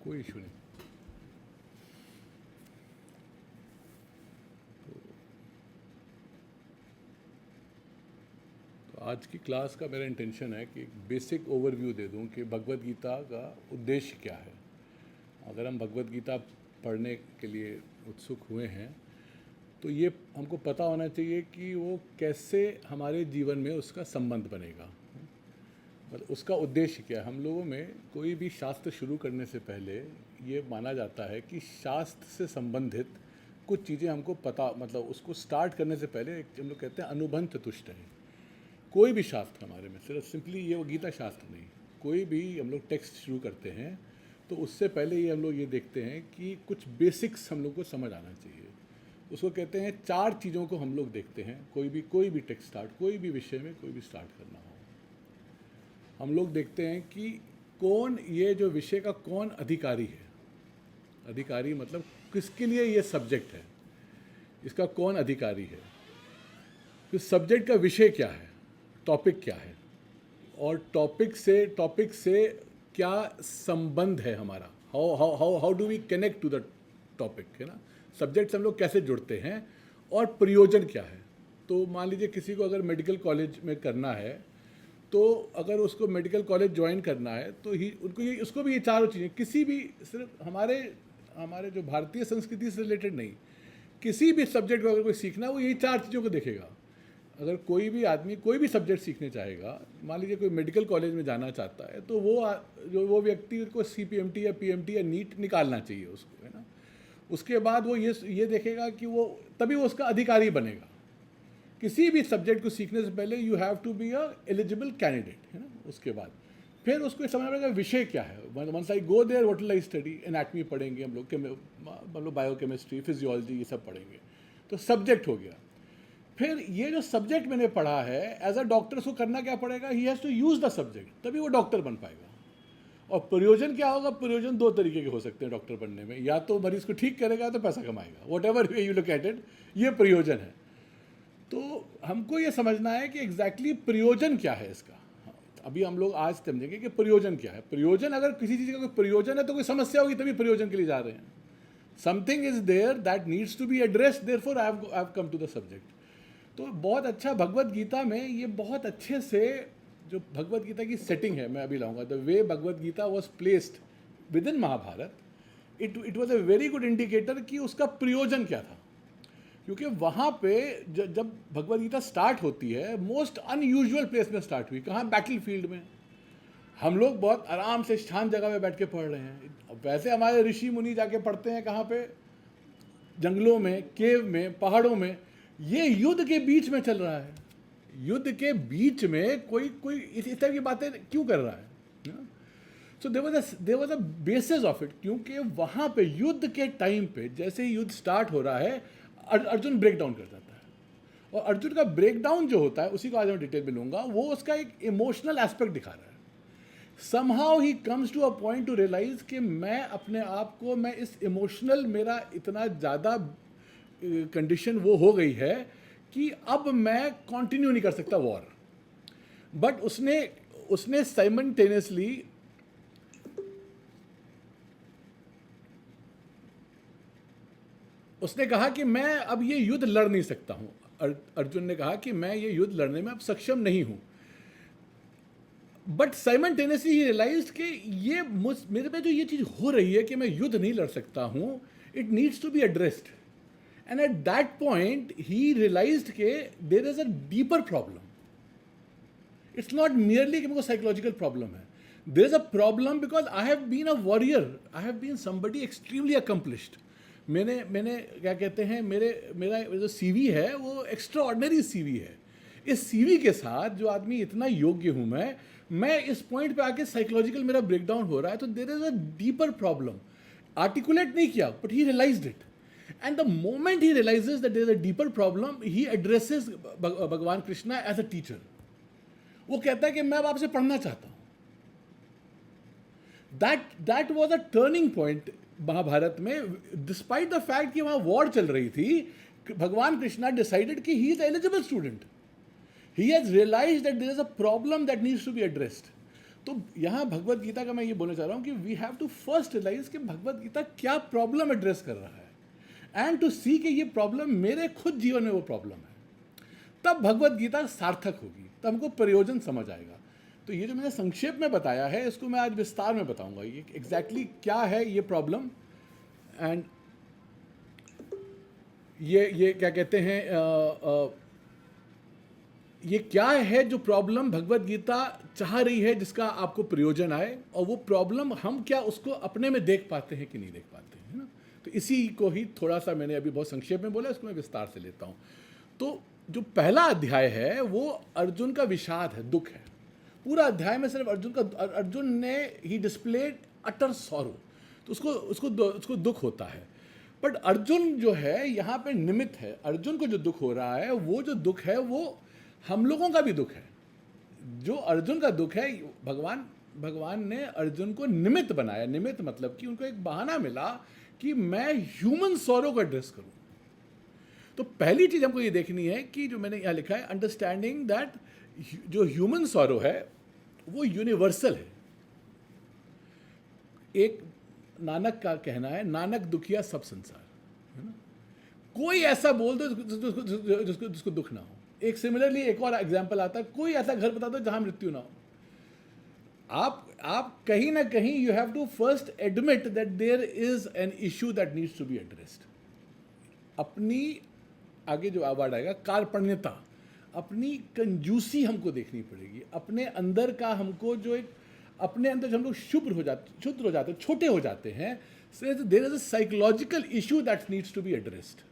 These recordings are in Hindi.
कोई इशू नहीं। तो आज की क्लास का मेरा इंटेंशन है कि बेसिक ओवरव्यू दे दूं कि भगवत गीता का उद्देश्य क्या है। अगर हम भगवत गीता पढ़ने के लिए उत्सुक हुए हैं तो ये हमको पता होना चाहिए कि वो कैसे हमारे जीवन में उसका संबंध बनेगा, मतलब उसका उद्देश्य क्या है। हम लोगों में कोई भी शास्त्र शुरू करने से पहले ये माना जाता है कि शास्त्र से संबंधित कुछ चीज़ें हमको पता, मतलब उसको स्टार्ट करने से पहले हम लोग कहते हैं अनुबंध चतुष्ट है। कोई भी शास्त्र हमारे में, सिर्फ सिंपली ये वो गीता शास्त्र नहीं, कोई भी हम लोग टेक्स्ट शुरू करते हैं तो उससे पहले ये हम लोग ये देखते हैं कि कुछ बेसिक्स हम लोग को समझ आना चाहिए। उसको कहते हैं 4 चीज़ों को हम लोग देखते हैं कोई भी टेक्स्ट स्टार्ट, कोई भी विषय में कोई भी स्टार्ट करना हो। हम लोग देखते हैं कि कौन, ये जो विषय का कौन अधिकारी है। अधिकारी मतलब किसके लिए ये सब्जेक्ट है, इसका कौन अधिकारी है। फिर सब्जेक्ट का विषय क्या है, टॉपिक क्या है, और टॉपिक से क्या संबंध है हमारा। How do we connect to the topic, है ना। सब्जेक्ट से हम लोग कैसे जुड़ते हैं, और प्रयोजन क्या है। तो मान लीजिए किसी को अगर मेडिकल कॉलेज में करना है, तो अगर उसको मेडिकल कॉलेज ज्वाइन करना है तो उसको भी ये 4 चीज़ें, किसी भी, सिर्फ हमारे जो भारतीय संस्कृति से रिलेटेड नहीं, किसी भी सब्जेक्ट को अगर कोई सीखना है वो यही 4 चीज़ों को देखेगा। अगर कोई भी आदमी कोई भी सब्जेक्ट सीखने चाहेगा, मान लीजिए कोई मेडिकल कॉलेज में जाना चाहता है, तो वो व्यक्ति को CPMT या PMT या नीट निकालना चाहिए उसको, है ना। उसके बाद वो ये देखेगा कि वो तभी वो उसका अधिकारी बनेगा। किसी भी सब्जेक्ट को सीखने से पहले you have to be a eligible candidate, है ना। उसके बाद फिर उसको समझना पड़ेगा विषय क्या है। Once I go there what will I study, anatomy पढ़ेंगे हम लोग, बायोकेमिस्ट्री, फिजियोलॉजी, ये सब पढ़ेंगे। तो सब्जेक्ट हो गया। फिर ये जो सब्जेक्ट मैंने पढ़ा है, एज अ डॉक्टर उसको करना क्या पड़ेगा, he has to use the subject, तभी वो डॉक्टर बन पाएगा। और प्रयोजन क्या होगा, प्रयोजन 2 तरीके के हो सकते हैं डॉक्टर बनने में, या तो मरीज को ठीक करेगा तो पैसा कमाएगा, what ever way you look at it, ये प्रयोजन है। तो हमको ये समझना है कि एग्जैक्टली प्रयोजन क्या है इसका। अभी हम लोग आज समझेंगे कि प्रयोजन क्या है। प्रयोजन, अगर किसी चीज़ का कोई प्रयोजन है तो कोई समस्या होगी, तभी प्रयोजन के लिए जा रहे हैं। Something is there that needs to be addressed, therefore I have come to the subject. तो बहुत अच्छा भगवत गीता में ये बहुत अच्छे से जो भगवत गीता की सेटिंग है, मैं अभी लाऊंगा, the way Bhagavad Gita was placed within Mahabharata, it was a very good indicator कि उसका प्रयोजन क्या था। क्योंकि वहाँ पे जब भगवत गीता स्टार्ट होती है, मोस्ट अनयूजुअल प्लेस में स्टार्ट हुई। कहाँ? बैटल फील्ड में। हम लोग बहुत आराम से शांत जगह में बैठ के पढ़ रहे हैं। वैसे हमारे ऋषि मुनि जाके पढ़ते हैं कहाँ पे? जंगलों में, केव में, पहाड़ों में। ये युद्ध के बीच में चल रहा है। युद्ध के बीच में कोई इस तरह की बातें क्यों कर रहा है? So there was a basis of it. क्योंकि वहाँ पे युद्ध के टाइम पे जैसे ही युद्ध स्टार्ट हो रहा है, अर्जुन ब्रेक डाउन कर जाता है। और अर्जुन का ब्रेक डाउन जो होता है, उसी को आज मैं डिटेल में लूँगा, वो उसका एक इमोशनल एस्पेक्ट दिखा रहा है। Somehow he comes to a point to realise कि मैं अपने आप को, मैं इस इमोशनल, मेरा इतना ज़्यादा कंडीशन वो हो गई है कि अब मैं कंटिन्यू नहीं कर सकता वॉर। बट उसने साइमल्टेनियसली उसने कहा कि मैं अब ये युद्ध लड़ नहीं सकता हूँ। अर्जुन ने कहा कि मैं ये युद्ध लड़ने में अब सक्षम नहीं हूँ। बट साइमल्टेनियसली ही रियलाइज्ड कि ये मेरे पे जो ये चीज़ हो रही है कि मैं युद्ध नहीं लड़ सकता हूँ, it needs to be addressed. And at that point he realized कि there is a deeper problem. It's not merely कि मेरे को साइकोलॉजिकल प्रॉब्लम है। There is a problem because I have been a warrior, I have been somebody extremely accomplished. मैंने क्या कहते हैं, मेरा जो CV है वो एक्स्ट्रा ऑर्डिनरी CV है। इस CV के साथ जो आदमी इतना योग्य हूँ मैं इस पॉइंट पे आके साइकोलॉजिकल मेरा ब्रेकडाउन हो रहा है। तो there is a deeper problem. Articulate नहीं किया, but he realised it. And the moment he realises that there is a deeper problem, he addresses Bhagwan Krishna as a teacher. वो कहता है कि मैं अब आपसे पढ़ना चाहता हूँ। That was a turning point Mahabharat में। डिस्पाइट द फैक्ट कि वहाँ वॉर चल रही थी, भगवान कृष्णा डिसाइडेड कि he is eligible student. He has realized that there is a problem that needs to be addressed. तो यहाँ भगवत गीता का मैं ये बोलना चाह रहा हूँ कि we have to first realise कि भगवत गीता क्या प्रॉब्लम एड्रेस कर रहा है एंड टू सी कि ये प्रॉब्लम मेरे खुद जीवन में वो प्रॉब्लम है, तब भगवत गीता सार्थक होगी, तब हमको प्रयोजन समझ आएगा। तो ये जो मैंने संक्षेप में बताया है इसको मैं आज विस्तार में बताऊंगा ये एग्जैक्टली क्या है ये प्रॉब्लम, एंड ये क्या कहते हैं ये क्या है जो प्रॉब्लम भगवत गीता चाह रही है जिसका आपको प्रयोजन आए, और वो प्रॉब्लम हम क्या उसको अपने में देख पाते हैं कि नहीं देख पाते हैं, है ना। तो इसी को ही थोड़ा सा मैंने अभी बहुत संक्षेप में बोला, इसको मैं विस्तार से लेता हूँ। तो जो पहला अध्याय है वो अर्जुन का विषाद है, दुख है। पूरा अध्याय में सिर्फ अर्जुन ने ही डिस्प्लेड अटर सॉरो, तो उसको दुख होता है। बट अर्जुन जो है यहाँ पे निमित्त है। अर्जुन को जो दुख हो रहा है वो जो दुख है वो हम लोगों का भी दुख है। जो अर्जुन का दुख है भगवान ने अर्जुन को निमित्त बनाया। निमित्त मतलब कि उनको एक बहाना मिला कि मैं ह्यूमन सॉरो को एड्रेस करूं। तो पहली चीज हमको ये देखनी है कि जो मैंने यहां लिखा है, अंडरस्टैंडिंग दैट जो ह्यूमन सॉरो है वो यूनिवर्सल है। एक नानक का कहना है, नानक दुखिया सब संसार, है ना। कोई ऐसा बोल दो जिसको दुख ना हो। एक सिमिलरली एक और एग्जांपल आता है, कोई ऐसा घर बता दो जहां मृत्यु ना हो। आप कहीं ना कहीं you have to first admit that there is an issue that needs to be addressed. अपनी आगे जो वर्ड आएगा कार्पण्यता, अपनी कंजूसी हमको देखनी पड़ेगी। अपने अंदर का हमको जो एक अपने अंदर हम लोग शुद्ध हो जाते, छोटे हो जाते हैं। There is a psychological issue that needs to be addressed.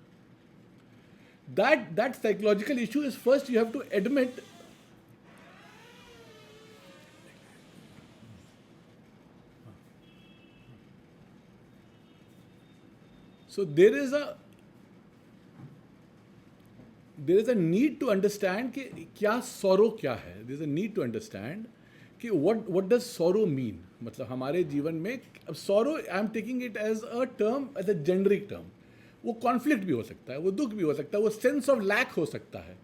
That psychological issue is first you have to admit so there is a need to understand कि क्या sorrow क्या है। there is a need to understand कि what does sorrow mean। मतलब हमारे जीवन में sorrow I am taking it as a term, as a generic term। वो कॉन्फ्लिक्ट भी हो सकता है, वो दुख भी हो सकता है, वो सेंस ऑफ लैक हो सकता है।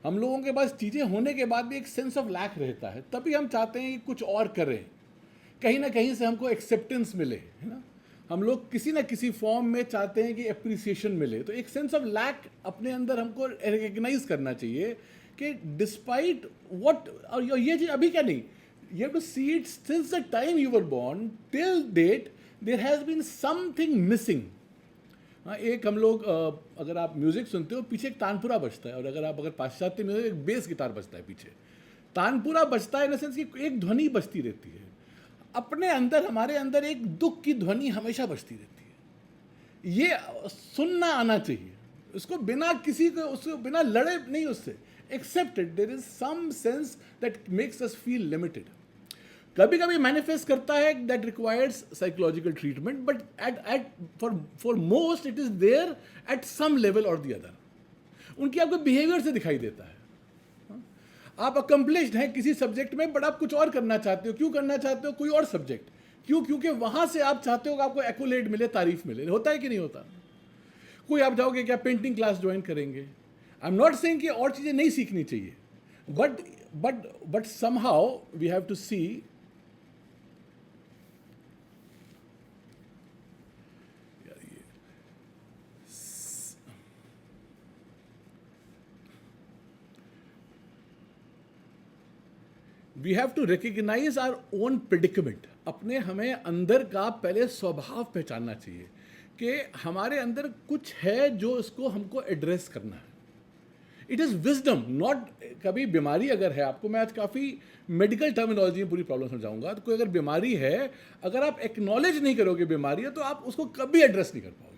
हम लोगों के पास चीज़ें होने के बाद भी एक सेंस ऑफ लैक रहता है, तभी हम चाहते हैं कि कुछ और करें, कहीं ना कहीं से हमको एक्सेप्टेंस मिले, है ना। हम लोग किसी ना किसी फॉर्म में चाहते हैं कि अप्रिसिएशन मिले। तो एक सेंस ऑफ लैक अपने अंदर हमको रिकग्नाइज करना चाहिए कि डिस्पाइट वॉट, और ये चीज़ अभी क्या नहीं, you have to see it since the time you were born till date there has been something missing. हाँ, एक हम लोग अगर आप म्यूज़िक सुनते हो पीछे एक तानपुरा बजता है, और अगर पाश्चात्य म्यूज़िक एक बेस गिटार बजता है पीछे। तानपुरा बजता है इन द सेंस कि एक ध्वनि बजती रहती है। अपने अंदर हमारे अंदर एक दुख की ध्वनि हमेशा बजती रहती है। ये सुनना आना चाहिए, उसको बिना किसी को उसको बिना लड़े नहीं, उससे accepted. There is some sense that makes us feel limited. कभी कभी मैनिफेस्ट करता है that requires psychological treatment, but at for most it is there at some level or the other. उनकी आपको बिहेवियर से दिखाई देता है। आप अकम्प्लिश्ड हैं किसी सब्जेक्ट में, बट आप कुछ और करना चाहते हो। क्यों करना चाहते हो? कोई और सब्जेक्ट। क्यों? क्योंकि वहां से आप चाहते हो कि आपको एक्कोलेड मिले, तारीफ मिले। होता है कि नहीं होता? कोई आप जाओगे क्या पेंटिंग क्लास ज्वाइन करेंगे? आई एम नॉट सेइंग कि और चीजें नहीं सीखनी चाहिए, but somehow we have to see we have to recognise our own predicament. अपने हमें अंदर का पहले स्वभाव पहचानना चाहिए कि हमारे अंदर कुछ है जो इसको हमको एड्रेस करना है। इट इज़ विजडम, नॉट कभी बीमारी अगर है आपको, मैं आज काफ़ी मेडिकल टर्मिनोलॉजी में पूरी प्रॉब्लम समझाऊंगा। तो कोई अगर बीमारी है, अगर आप एक्नॉलेज नहीं करोगे बीमारी है, तो आप उसको कभी एड्रेस नहीं कर पाओगे।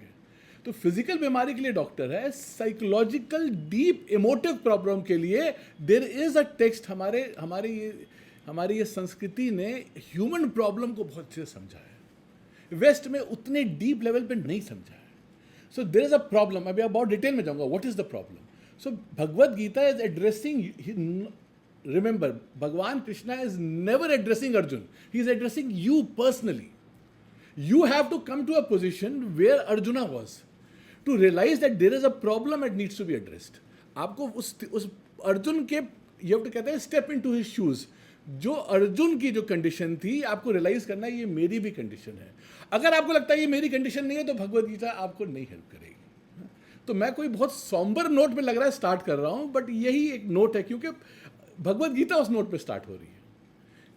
तो फिजिकल बीमारी के लिए डॉक्टर है, साइकोलॉजिकल डीप इमोटिव प्रॉब्लम के लिए देयर इज अ टेक्स्ट। हमारी ये संस्कृति ने ह्यूमन प्रॉब्लम को बहुत अच्छे से समझा है, वेस्ट में उतने डीप लेवल पे नहीं समझा है। So there is a problem. अभी आप बहुत डिटेल में जाऊंगा what is the problem. So Bhagavad Gita is addressing, remember Bhagwan Krishna is never addressing Arjun, he is addressing you personally. You have to come to a position where Arjuna was, to realize that there is a problem that needs to be addressed. आपको उस अर्जुन के, you have to कहते हैं step into his shoes, जो अर्जुन की जो कंडीशन थी, आपको रियलाइज करना है ये मेरी भी कंडीशन है। अगर आपको लगता है ये मेरी कंडीशन नहीं है तो भगवद गीता आपको नहीं हेल्प करेगी। तो मैं कोई बहुत सॉम्बर नोट पे लग रहा है स्टार्ट कर रहा हूँ, बट यही एक नोट है, क्योंकि भगवद गीता उस नोट पे स्टार्ट हो रही है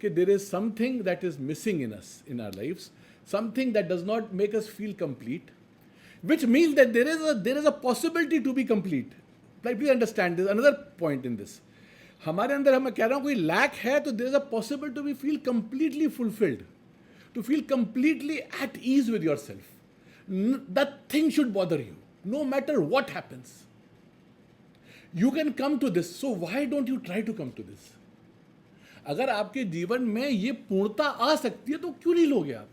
कि there is something that is missing in us, in our lifes, something that does not make us feel complete, which means that there is a possibility to be complete. Like, please understand this, another point in this. हमारे अंदर मैं कह रहा हूँ कोई lack है तो there is a possibility to be feel completely fulfilled, to feel completely at ease with yourself. That thing should bother you, no matter what happens. You can come to this, so why don't you try to come to this? अगर आपके जीवन में ये पूर्णता आ सकती है तो क्यों नहीं लोगे आप?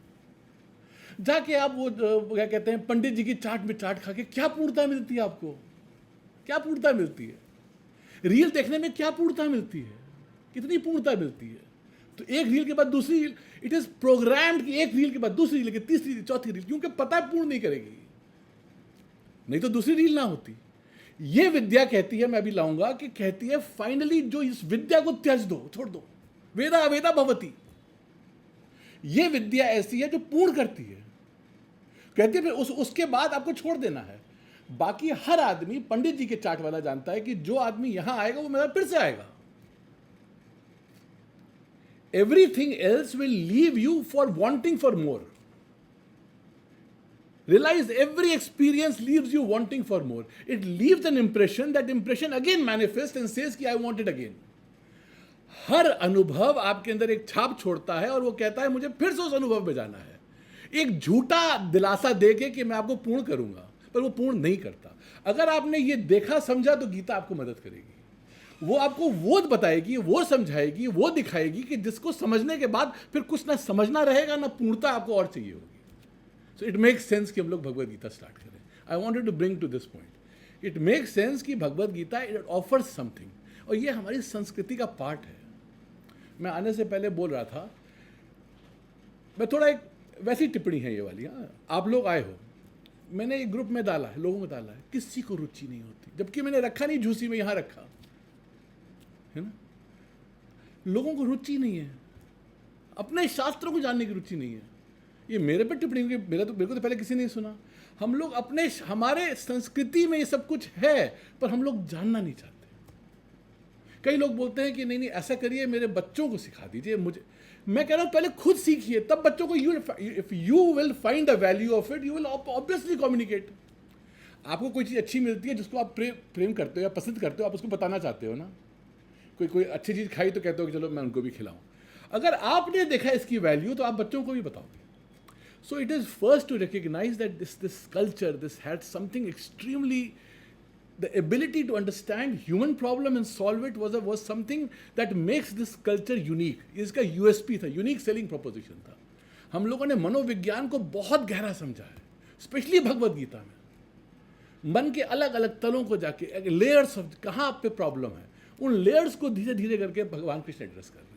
जाके आप वो क्या कहते हैं पंडित जी की चाट में चाट खा के क्या पूर्णता मिलती है आपको? क्या पूर्णता मिलती है? रील देखने में क्या पूर्णता मिलती है? कितनी पूर्णता मिलती है? तो एक रील के बाद दूसरी रील, इट इज प्रोग्राम्ड कि एक रील के बाद दूसरी रील, तीसरी रील, चौथी रील, क्योंकि पता है पूर्ण नहीं करेगी, नहीं तो दूसरी रील ना होती। ये विद्या कहती है, मैं अभी लाऊंगा, कि कहती है फाइनली जो इस विद्या को त्याज दो, छोड़ दो, वेदा अवेदा भवति। ये विद्या ऐसी है जो पूर्ण करती है, कहती है फिर उसके बाद आपको छोड़ देना है। बाकी हर आदमी पंडित जी के चाट वाला जानता है कि जो आदमी यहां आएगा वो मेरा फिर से आएगा। Everything else will leave you for wanting for more. Realize every experience leaves you wanting for more. It leaves an impression, that impression again manifests and says कि I want it again. हर अनुभव आपके अंदर एक छाप छोड़ता है और वो कहता है मुझे फिर से उस अनुभव में जाना है। एक झूठा दिलासा देके कि मैं आपको पूर्ण करूंगा, पर वो पूर्ण नहीं करता। अगर आपने ये देखा समझा तो गीता आपको मदद करेगी। वो आपको वो बताएगी, वो समझाएगी, वो दिखाएगी कि जिसको समझने के बाद फिर कुछ ना समझना रहेगा, ना पूर्णता आपको और चाहिए होगी। सो इट मेक्स सेंस कि हम लोग भगवद गीता स्टार्ट करें। I wanted to bring to this point. It makes sense कि Bhagavad Gita it offers something, और ये हमारी संस्कृति का पार्ट है। मैं आने से पहले बोल रहा था, मैं थोड़ा एक वैसी टिप्पणी है ये वाली। हाँ, आप लोग आए हो, मैंने एक ग्रुप में डाला है, लोगों में डाला है, किसी को रुचि नहीं होती, जबकि मैंने रखा नहीं झूसी में, यहाँ रखा है ना। लोगों को रुचि नहीं है, अपने शास्त्रों को जानने की रुचि नहीं है। ये मेरे पे टिप्पणी, मेरे को तो पहले किसी ने सुना। हम लोग हमारे संस्कृति में ये सब कुछ है, पर हम लोग जानना नहीं चाहते। कई लोग बोलते हैं कि नहीं नहीं ऐसा करिए, मेरे बच्चों को सिखा दीजिए। मुझे, मैं कह रहा हूँ पहले खुद सीखिए, तब बच्चों को if you will find the value of it, you will obviously communicate. आपको कोई चीज़ अच्छी मिलती है जिसको आप प्रेम करते हो या पसंद करते हो, आप उसको बताना चाहते हो ना। कोई अच्छी चीज़ खाई तो कहते हो कि चलो मैं उनको भी खिलाऊं। अगर आपने देखा इसकी वैल्यू तो आप बच्चों को भी बताओगे। So it is first to recognize that this culture, this had something extremely, the ability to understand human problem and solve it was something that makes this culture unique. इसका USP था, unique selling proposition था। हम लोगों ने मनोविज्ञान को बहुत गहरा समझा है, स्पेशली भगवद गीता में। मन के अलग अलग तलों को जाके लेयर्स ऑफ कहाँ पे प्रॉब्लम है, उन लेयर्स को धीरे धीरे करके भगवान कृष्ण एड्रेस कर रहे हैं।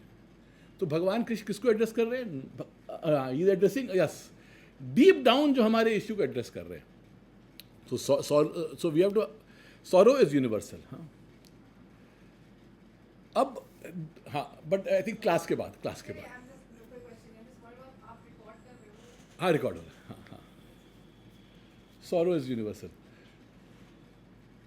तो भगवान कृष्ण किसको एड्रेस कर रहे हैं? He is addressing, yes, deep down जो हमारे इश्यू को एड्रेस कर रहे हैं। So we have to, sorrow is universal. हाँ, अब हाँ, बट आई थिंक क्लास के बाद हाँ रिकॉर्ड हो रहा है। हाँ हाँ, सॉरो इज यूनिवर्सल।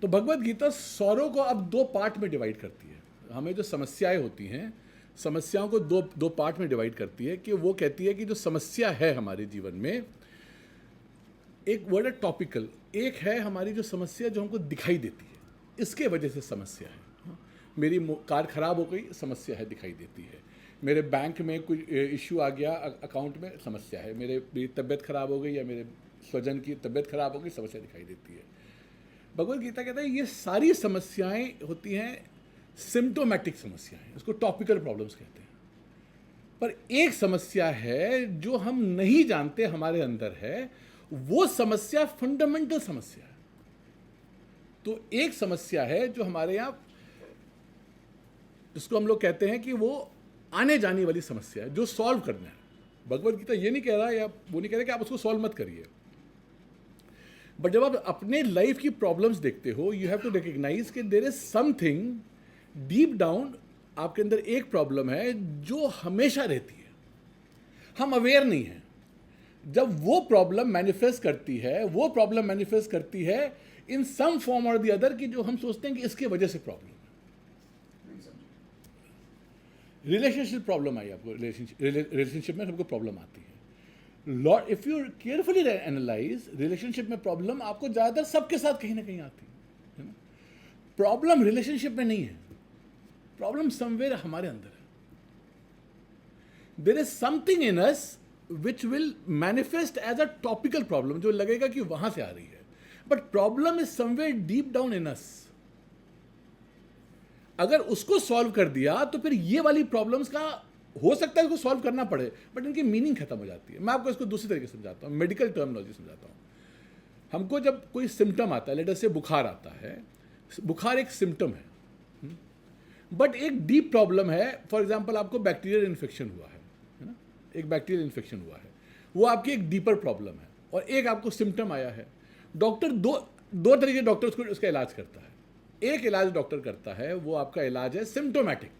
तो भगवद गीता सॉरो को अब दो पार्ट में डिवाइड करती है। हमें जो समस्याएं होती हैं, समस्याओं को दो पार्ट में डिवाइड करती है। कि वो कहती है कि जो समस्या है हमारे जीवन में, एक वर्ड है टॉपिकल, एक है हमारी जो समस्या जो हमको दिखाई देती है, इसके वजह से समस्या है। हाँ, मेरी कार खराब हो गई, समस्या है, दिखाई देती है। मेरे बैंक में कोई इश्यू आ गया, अकाउंट में, समस्या है। मेरी तबीयत खराब हो गई या मेरे स्वजन की तबीयत खराब हो गई, समस्या दिखाई देती है। भगवद गीता कहता है ये सारी समस्याएं होती हैं सिम्टोमेटिक समस्याएं, उसको टॉपिकल प्रॉब्लम्स कहते हैं। पर एक समस्या है जो हम नहीं जानते हमारे अंदर है, वो समस्या फंडामेंटल समस्या है। तो एक समस्या है जो हमारे यहाँ, जिसको हम लोग कहते हैं कि वो आने जाने वाली समस्या है, जो सॉल्व करना है। भगवद गीता ये नहीं कह रहा या वो नहीं कह रहा कि आप उसको सॉल्व मत करिए, बट जब आप अपने लाइफ की प्रॉब्लम्स देखते हो, यू हैव टू रिकग्नाइज कि there is something deep down आपके अंदर एक प्रॉब्लम है जो हमेशा रहती है, हम अवेयर नहीं हैं। जब वो प्रॉब्लम मैनिफेस्ट करती है इन सम फॉर्म और द अदर की, जो हम सोचते हैं कि इसके वजह से प्रॉब्लम है। रिलेशनशिप प्रॉब्लम आई आपको, रिलेशनशिप में सबको प्रॉब्लम आती है। Lot if you carefully analyse, relationship में प्रॉब्लम आपको ज़्यादातर सबके साथ कहीं ना कहीं आती है ना। प्रॉब्लम रिलेशनशिप में नहीं है, प्रॉब्लम समवेयर हमारे अंदर है। There is something in us which will manifest as a topical problem, जो लगेगा कि वहां से आ रही है, but problem is somewhere deep down in us. अगर उसको सॉल्व कर दिया तो फिर ये वाली प्रॉब्लम्स का हो सकता है उसको सॉल्व करना पड़े, बट इनकी मीनिंग खत्म हो जाती है। मैं आपको इसको दूसरी तरीके से समझाता हूँ, मेडिकल टर्मिनोलॉजी समझाता हूँ। हमको जब कोई सिम्टम आता है, लेट अस से बुखार आता है, बुखार एक सिम्टम है, बट एक डीप प्रॉब्लम है। फॉर एग्जाम्पल आपको बैक्टीरियल इन्फेक्शन हुआ है ना, एक बैक्टीरियल इन्फेक्शन हुआ है, वो आपकी एक डीपर प्रॉब्लम है, और एक आपको सिम्टम आया है। डॉक्टर दो तरीके डॉक्टर उसका इलाज करता है। एक इलाज डॉक्टर करता है, वो आपका इलाज है सिम्टोमैटिक,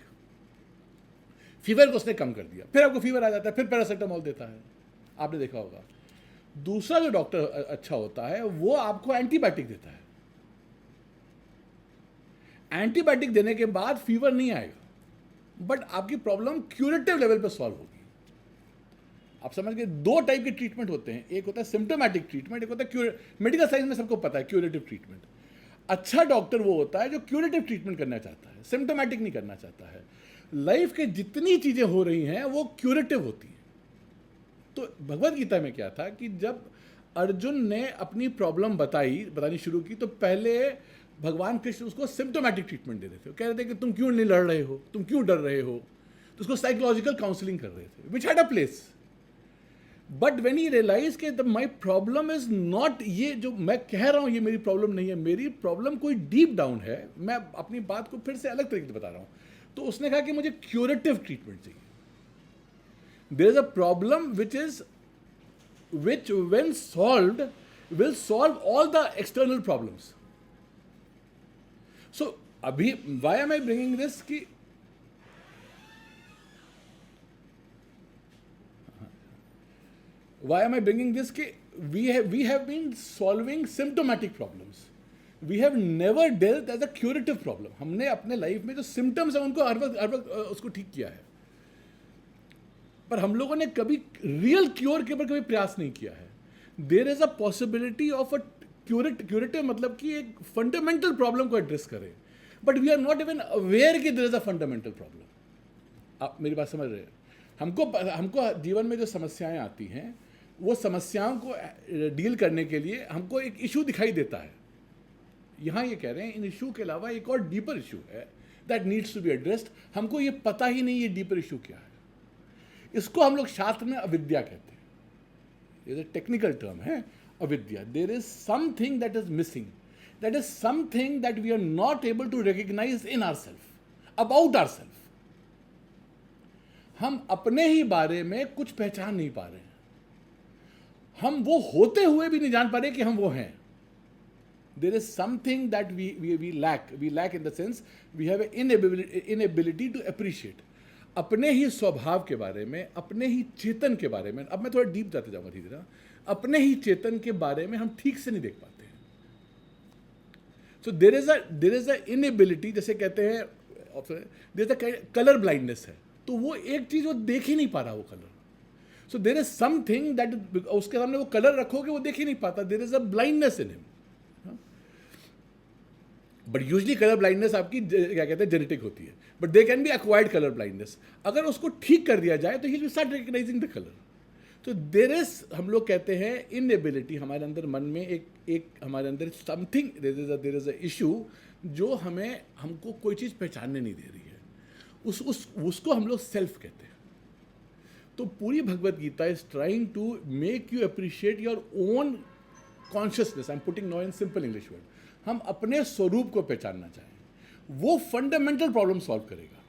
फीवर को उसने कम कर दिया, फिर आपको फीवर आ जाता है, फिर पैरासिटामोल देता है, आपने देखा होगा। दूसरा जो डॉक्टर अच्छा होता है, वो आपको एंटीबायोटिक देता है। एंटीबायोटिक देने के बाद फीवर नहीं आएगा, बट आपकी प्रॉब्लम क्यूरेटिव लेवल पर सॉल्व होगी। आप समझ गए, दो टाइप के ट्रीटमेंट होते हैं, एक होता है सिम्टोमैटिक ट्रीटमेंट, एक होता है मेडिकल साइंस में सबको पता है क्यूरेटिव ट्रीटमेंट। अच्छा डॉक्टर वो होता है जो क्यूरेटिव ट्रीटमेंट करना चाहता है, सिम्टोमैटिक नहीं करना चाहता है। लाइफ के जितनी चीजें हो रही हैं वो क्यूरेटिव होती हैं। तो भगवद गीता में क्या था कि जब अर्जुन ने अपनी प्रॉब्लम बतानी शुरू की, तो पहले भगवान कृष्ण उसको सिम्टोमैटिक ट्रीटमेंट दे रहे थे। कह रहे थे कि तुम क्यों नहीं लड़ रहे हो, तुम क्यों डर रहे हो, तो उसको साइकोलॉजिकल काउंसलिंग कर रहे थे, which had a place. But when he realise के माई प्रॉब्लम इज नॉट ये जो मैं कह रहा हूं, ये मेरी प्रॉब्लम नहीं है, मेरी प्रॉब्लम कोई डीप डाउन है। मैं अपनी बात को फिर से अलग तरीके से बता रहा हूं। तो उसने कहा कि मुझे क्यूरेटिव ट्रीटमेंट चाहिए। There is a problem which when solved will solve all the external problems. So अभी why am I bringing this कि why am I bringing this कि we have been solving symptomatic problems, we have never dealt as a curative problem। हमने अपने लाइफ में जो सिम्टम्स है उनको हर वक्त उसको ठीक किया है, पर हम लोगों ने कभी रियल क्योर के ऊपर कभी प्रयास नहीं किया है। There is a possibility of a curative, मतलब कि एक फंडामेंटल प्रॉब्लम को एड्रेस करें, but we are not even aware कि there is a fundamental problem. आप मेरी बात समझ रहे हैं? हमको जीवन में जो समस्याएं आती हैं, वो समस्याओं को डील करने के लिए हमको एक इशू दिखाई देता है। यहाँ ये कह रहे हैं इन इशू के अलावा एक और डीपर इशू है that needs to be addressed. हमको ये पता ही नहीं ये डीपर इशू क्या है। इसको हम लोग शास्त्र में अविद्या कहते हैं, ये टेक्निकल टर्म है अविद्या। There is something that is missing, that is something that we are not able to recognise in our self, about our self. हम अपने ही बारे में कुछ पहचान नहीं पा रहे हैं, हम वो होते हुए भी नहीं जान पा रहे कि हम वो हैं। There is something that we lack in the sense we have inability to appreciate अपने ही स्वभाव के बारे में, अपने ही चेतन के बारे में। अब मैं थोड़ा डीप जाते जाऊंगा धीरे धीरे। अपने ही चेतन के बारे में हम ठीक से नहीं देख पाते हैं। So there is a inability, जैसे कहते हैं there is a colour blindness है, तो वो एक चीज वो देख ही नहीं पा रहा वो colour. So there is something that उसके सामने वो कलर रखोगे वो देख ही नहीं पाता। There is a blindness in him. But usually colour blindness आपकी क्या कहते हैं जेनेटिक होती है, but they can be acquired colour blindness. अगर उसको ठीक कर दिया जाए तो he will start recognising the colour. तो देयर इज, हम लोग कहते हैं इनएबिलिटी, हमारे अंदर मन में एक हमारे अंदर something, there is a issue जो हमको कोई चीज़ पहचानने नहीं दे रही है। उसको हम लोग सेल्फ कहते हैं। तो पूरी Bhagavad Gita is trying to make you appreciate your own consciousness. I am putting no in simple English word. हम अपने स्वरूप को पहचानना चाहें, वो फंडामेंटल प्रॉब्लम सॉल्व करेगा।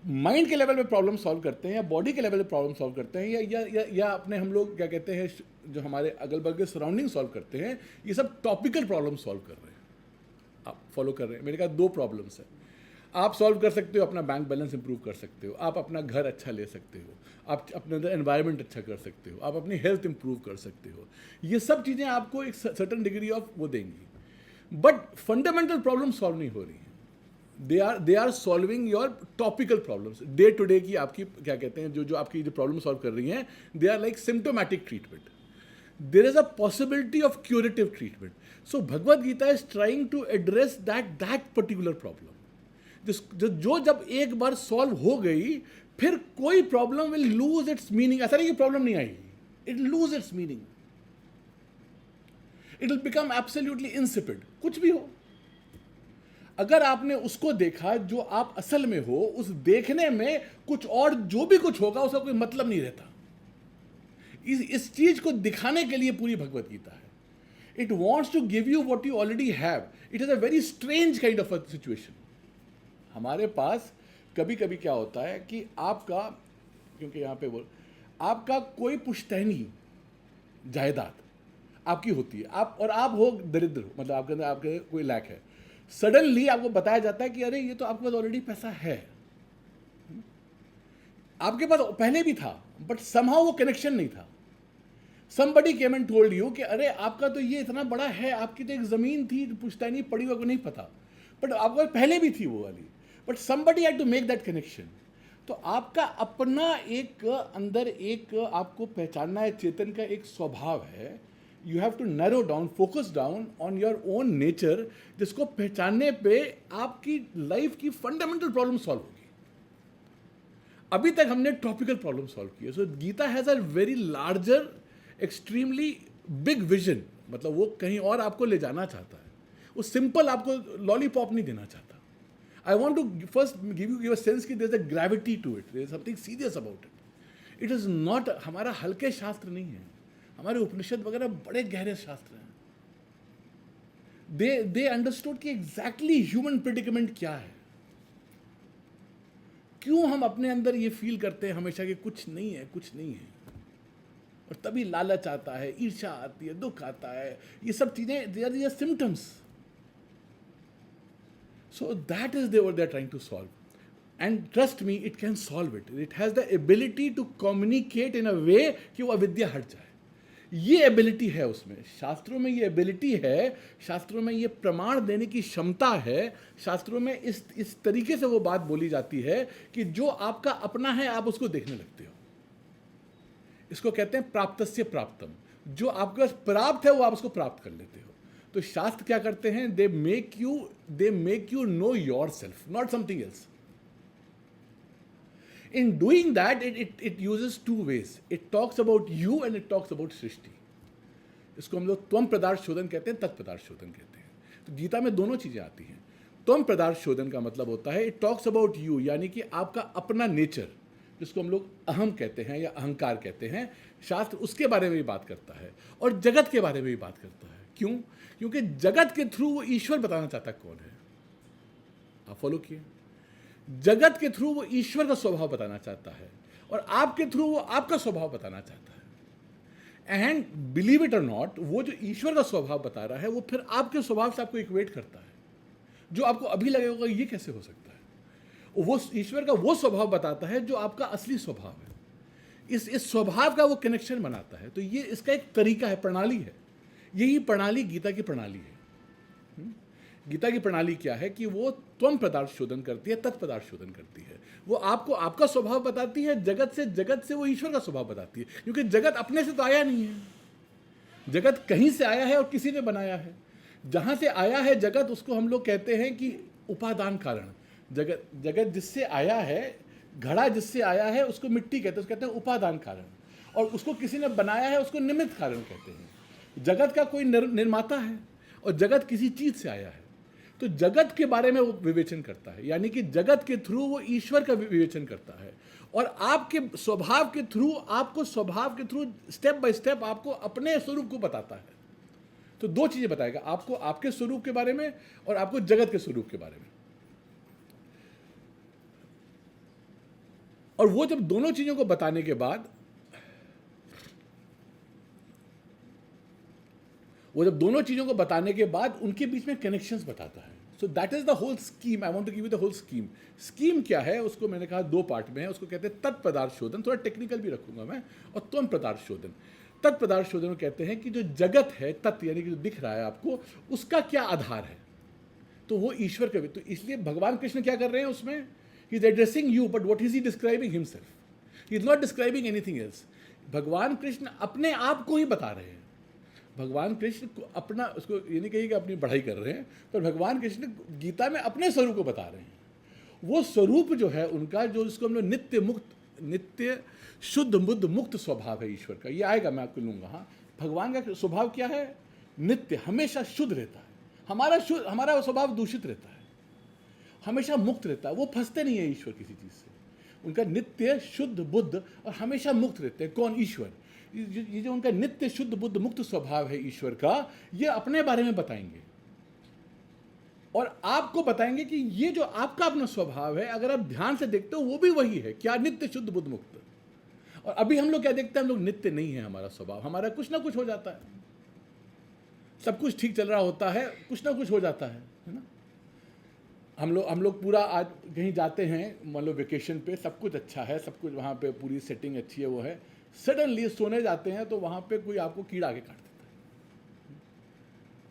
माइंड के लेवल पे प्रॉब्लम सॉल्व करते हैं या बॉडी के लेवल पे प्रॉब्लम सॉल्व करते हैं या अपने हम लोग क्या कहते हैं जो हमारे अगल बगल सराउंडिंग सॉल्व करते हैं, ये सब टॉपिकल प्रॉब्लम सॉल्व कर रहे हैं। आप फॉलो कर रहे हैं? मेरे कहा दो प्रॉब्लम्स है। आप सॉल्व कर सकते हो, अपना बैंक बैलेंस इंप्रूव कर सकते हो, आप अपना घर अच्छा ले सकते हो, आप अपने अंदर एनवायरनमेंट अच्छा कर सकते हो, आप अपनी हेल्थ इंप्रूव कर सकते हो। ये सब चीज़ें आपको एक सर्टन डिग्री ऑफ वो देंगी, बट फंडामेंटल प्रॉब्लम सॉल्व नहीं हो रही हैं। They are solving your topical problems, day to day की आपकी क्या कहते हैं, जो आपकी जो प्रॉब्लम सॉल्व कर रही हैं, they are like symptomatic treatment. There is a possibility of curative treatment. So Bhagavad Gita is trying to address that particular problem. जो जब एक बार सॉल्व हो गई, फिर कोई problem will lose its meaning. ऐसा नहीं कि प्रॉब्लम नहीं आएगी, it lose its meaning, it will become absolutely insipid. कुछ भी हो, अगर आपने उसको देखा जो आप असल में हो, उस देखने में कुछ और जो भी कुछ होगा उसका कोई मतलब नहीं रहता. इस चीज को दिखाने के लिए पूरी भगवत गीता है. It wants to give you what you already have. It is a very strange kind of a situation. हमारे पास कभी कभी क्या होता है कि आपका, क्योंकि यहाँ पे बोल, आपका कोई पुश्तैनी जायदाद आपकी होती है, आप हो दरिद्र हो, मतलब आपके अंदर आपके कोई लैक है. सडनली आपको बताया जाता है कि अरे ये तो आपके पास ऑलरेडी पैसा है. आपके पास पहले भी था, बट समहाउ वो कनेक्शन नहीं था. Somebody came and told you कि अरे आपका तो ये इतना बड़ा है, आपकी तो एक ज़मीन थी पुश्तैनी पड़ी हुई, को नहीं पता, बट आपको पहले भी थी वो वाली, but somebody had to make that connection. तो आपका अपना एक अंदर एक आपको पहचानना है, चेतन का एक स्वभाव है. You have to narrow down, focus down on your own nature, जिसको पहचानने पे आपकी लाइफ की फंडामेंटल प्रॉब्लम सॉल्व होगी. अभी तक हमने टॉपिकल प्रॉब्लम सॉल्व की है. So Gita has a very larger, extremely big vision. मतलब वो कहीं और आपको ले जाना चाहता है. वो सिंपल आपको लॉलीपॉप नहीं देना चाहता. I want to first give you a sense कि there is a gravity to it, there is something serious about it. It is not, हमारा हल्के शास्त्र नहीं है. हमारे उपनिषद वगैरह बड़े गहरे शास्त्र हैं. दे अंडरस्टूड कि एग्जैक्टली ह्यूमन प्रिडिकमेंट क्या है. क्यों हम अपने अंदर ये फील करते हैं हमेशा कि कुछ नहीं है, कुछ नहीं है, और तभी लालच आता है, ईर्ष्या आती है, दुख आता है. ये सब चीजें, they are symptoms. So that is what they are trying to solve. And trust me, it can solve it. It has the ability to communicate in a way कि वो अविद्या हट जाए. ये एबिलिटी है उसमें, शास्त्रों में ये एबिलिटी है, शास्त्रों में ये प्रमाण देने की क्षमता है. शास्त्रों में इस तरीके से वो बात बोली जाती है कि जो आपका अपना है आप उसको देखने लगते हो. इसको कहते हैं प्राप्तस्य प्राप्तम. जो आपके पास प्राप्त है वो आप उसको प्राप्त कर लेते हो. तो शास्त्र क्या करते हैं, they make you know your self, not something else. In doing that, it uses two ways. It talks about you and it talks about सृष्टि. इसको हम लोग त्वम पदार्थ शोधन कहते हैं, तत्पदार्थ शोधन कहते हैं. तो गीता में दोनों चीज़ें आती हैं. त्वम पदार्थ शोधन का मतलब होता है इट टॉक्स अबाउट यू, यानी कि आपका अपना नेचर, जिसको हम लोग अहम कहते हैं या अहंकार कहते हैं. शास्त्र उसके बारे में भी बात करता है और जगत के बारे में भी बात करता है. क्यों? क्योंकि जगत के थ्रू वो ईश्वर बताना चाहता कौन है. आप फॉलो किए. जगत के थ्रू वो ईश्वर का स्वभाव बताना चाहता है और आपके थ्रू वो आपका स्वभाव बताना चाहता है. एंड बिलीव इट और नॉट, वो जो ईश्वर का स्वभाव बता रहा है वो फिर आपके स्वभाव से आपको इक्वेट करता है. जो आपको अभी लगेगा ये कैसे हो सकता है, वो ईश्वर का वो स्वभाव बताता है जो आपका असली स्वभाव है. इस स्वभाव का वो कनेक्शन बनाता है. तो ये इसका एक तरीका है, प्रणाली है. यही प्रणाली गीता की प्रणाली है. गीता की प्रणाली क्या है कि वो त्वम पदार्थ शोधन करती है, तत्पदार्थ शोधन करती है. वो आपको आपका स्वभाव बताती है, जगत से वो ईश्वर का स्वभाव बताती है. क्योंकि जगत अपने से तो आया नहीं है, जगत कहीं से आया है और किसी ने बनाया है. जहाँ से आया है जगत, उसको हम लोग कहते हैं कि उपादान कारण. जगत जिससे आया है, घड़ा जिससे आया है उसको मिट्टी कहते हैं, उसको कहते हैं उपादान कारण. और उसको किसी ने बनाया है उसको निमित्त कारण कहते हैं. जगत का कोई निर्माता है और जगत किसी चीज से आया है. तो जगत के बारे में वो विवेचन करता है, यानी कि जगत के थ्रू वो ईश्वर का विवेचन करता है. और आपके स्वभाव के थ्रू, आपको स्वभाव के थ्रू स्टेप बाय स्टेप आपको अपने स्वरूप को बताता है. तो दो चीजें बताएगा आपको, आपके स्वरूप के बारे में और आपको जगत के स्वरूप के बारे में. और वो जब दोनों चीजों को बताने के बाद, उनके बीच में कनेक्शंस बताता है. So that is the whole scheme. I want to give you the whole scheme. Scheme क्या है उसको मैंने कहा दो पार्ट में है. उसको कहते हैं तत्पदार्थ शोधन, थोड़ा टेक्निकल भी रखूंगा मैं, और त्वम पदार्थ शोधन. तत्पदार्थ शोधन में कहते हैं कि जो जगत है, तत्व यानी कि जो दिख रहा है आपको, उसका क्या आधार है, तो वो ईश्वर का. तो इसलिए भगवान कृष्ण क्या कर रहे हैं उसमें, ही is addressing you, but what is he describing himself. He is not describing anything else. भगवान कृष्ण अपने आप को ही बता रहे हैं. भगवान कृष्ण को अपना, उसको ये नहीं कहिए कि अपनी बढ़ाई कर रहे हैं, पर भगवान कृष्ण गीता में अपने स्वरूप को बता रहे हैं. वो स्वरूप जो है उनका, जो उसको हम लोग नित्य मुक्त, नित्य शुद्ध बुद्ध मुक्त स्वभाव है ईश्वर का. ये आएगा, मैं आपको लूँगा. हाँ, भगवान का स्वभाव क्या है, नित्य, हमेशा शुद्ध रहता है. हमारा स्वभाव दूषित रहता है, हमेशा मुक्त रहता है. वो फंसते नहीं है ईश्वर किसी चीज़ से. उनका नित्य शुद्ध बुद्ध और हमेशा मुक्त रहते हैं. कौन, ईश्वर. ये जो उनका नित्य शुद्ध बुद्ध मुक्त स्वभाव है ईश्वर का, ये अपने बारे में बताएंगे और आपको बताएंगे कि ये जो आपका अपना स्वभाव है, अगर आप ध्यान से देखते हो वो भी वही है. क्या, नित्य शुद्ध बुद्ध मुक्त. और अभी हम लोग क्या देखते हैं, हम लोग नित्य नहीं है हमारा स्वभाव. हमारा कुछ ना कुछ हो जाता है, सब कुछ ठीक चल रहा होता है, कुछ ना कुछ हो जाता है ना. हम लोग पूरा आज कहीं जाते हैं, मान लो वेकेशन पे, सब कुछ अच्छा है, सब कुछ वहाँ पे पूरी सेटिंग अच्छी है, वो है. सडनली सोने जाते हैं तो वहाँ पे कोई आपको कीड़ा आके काट देता है.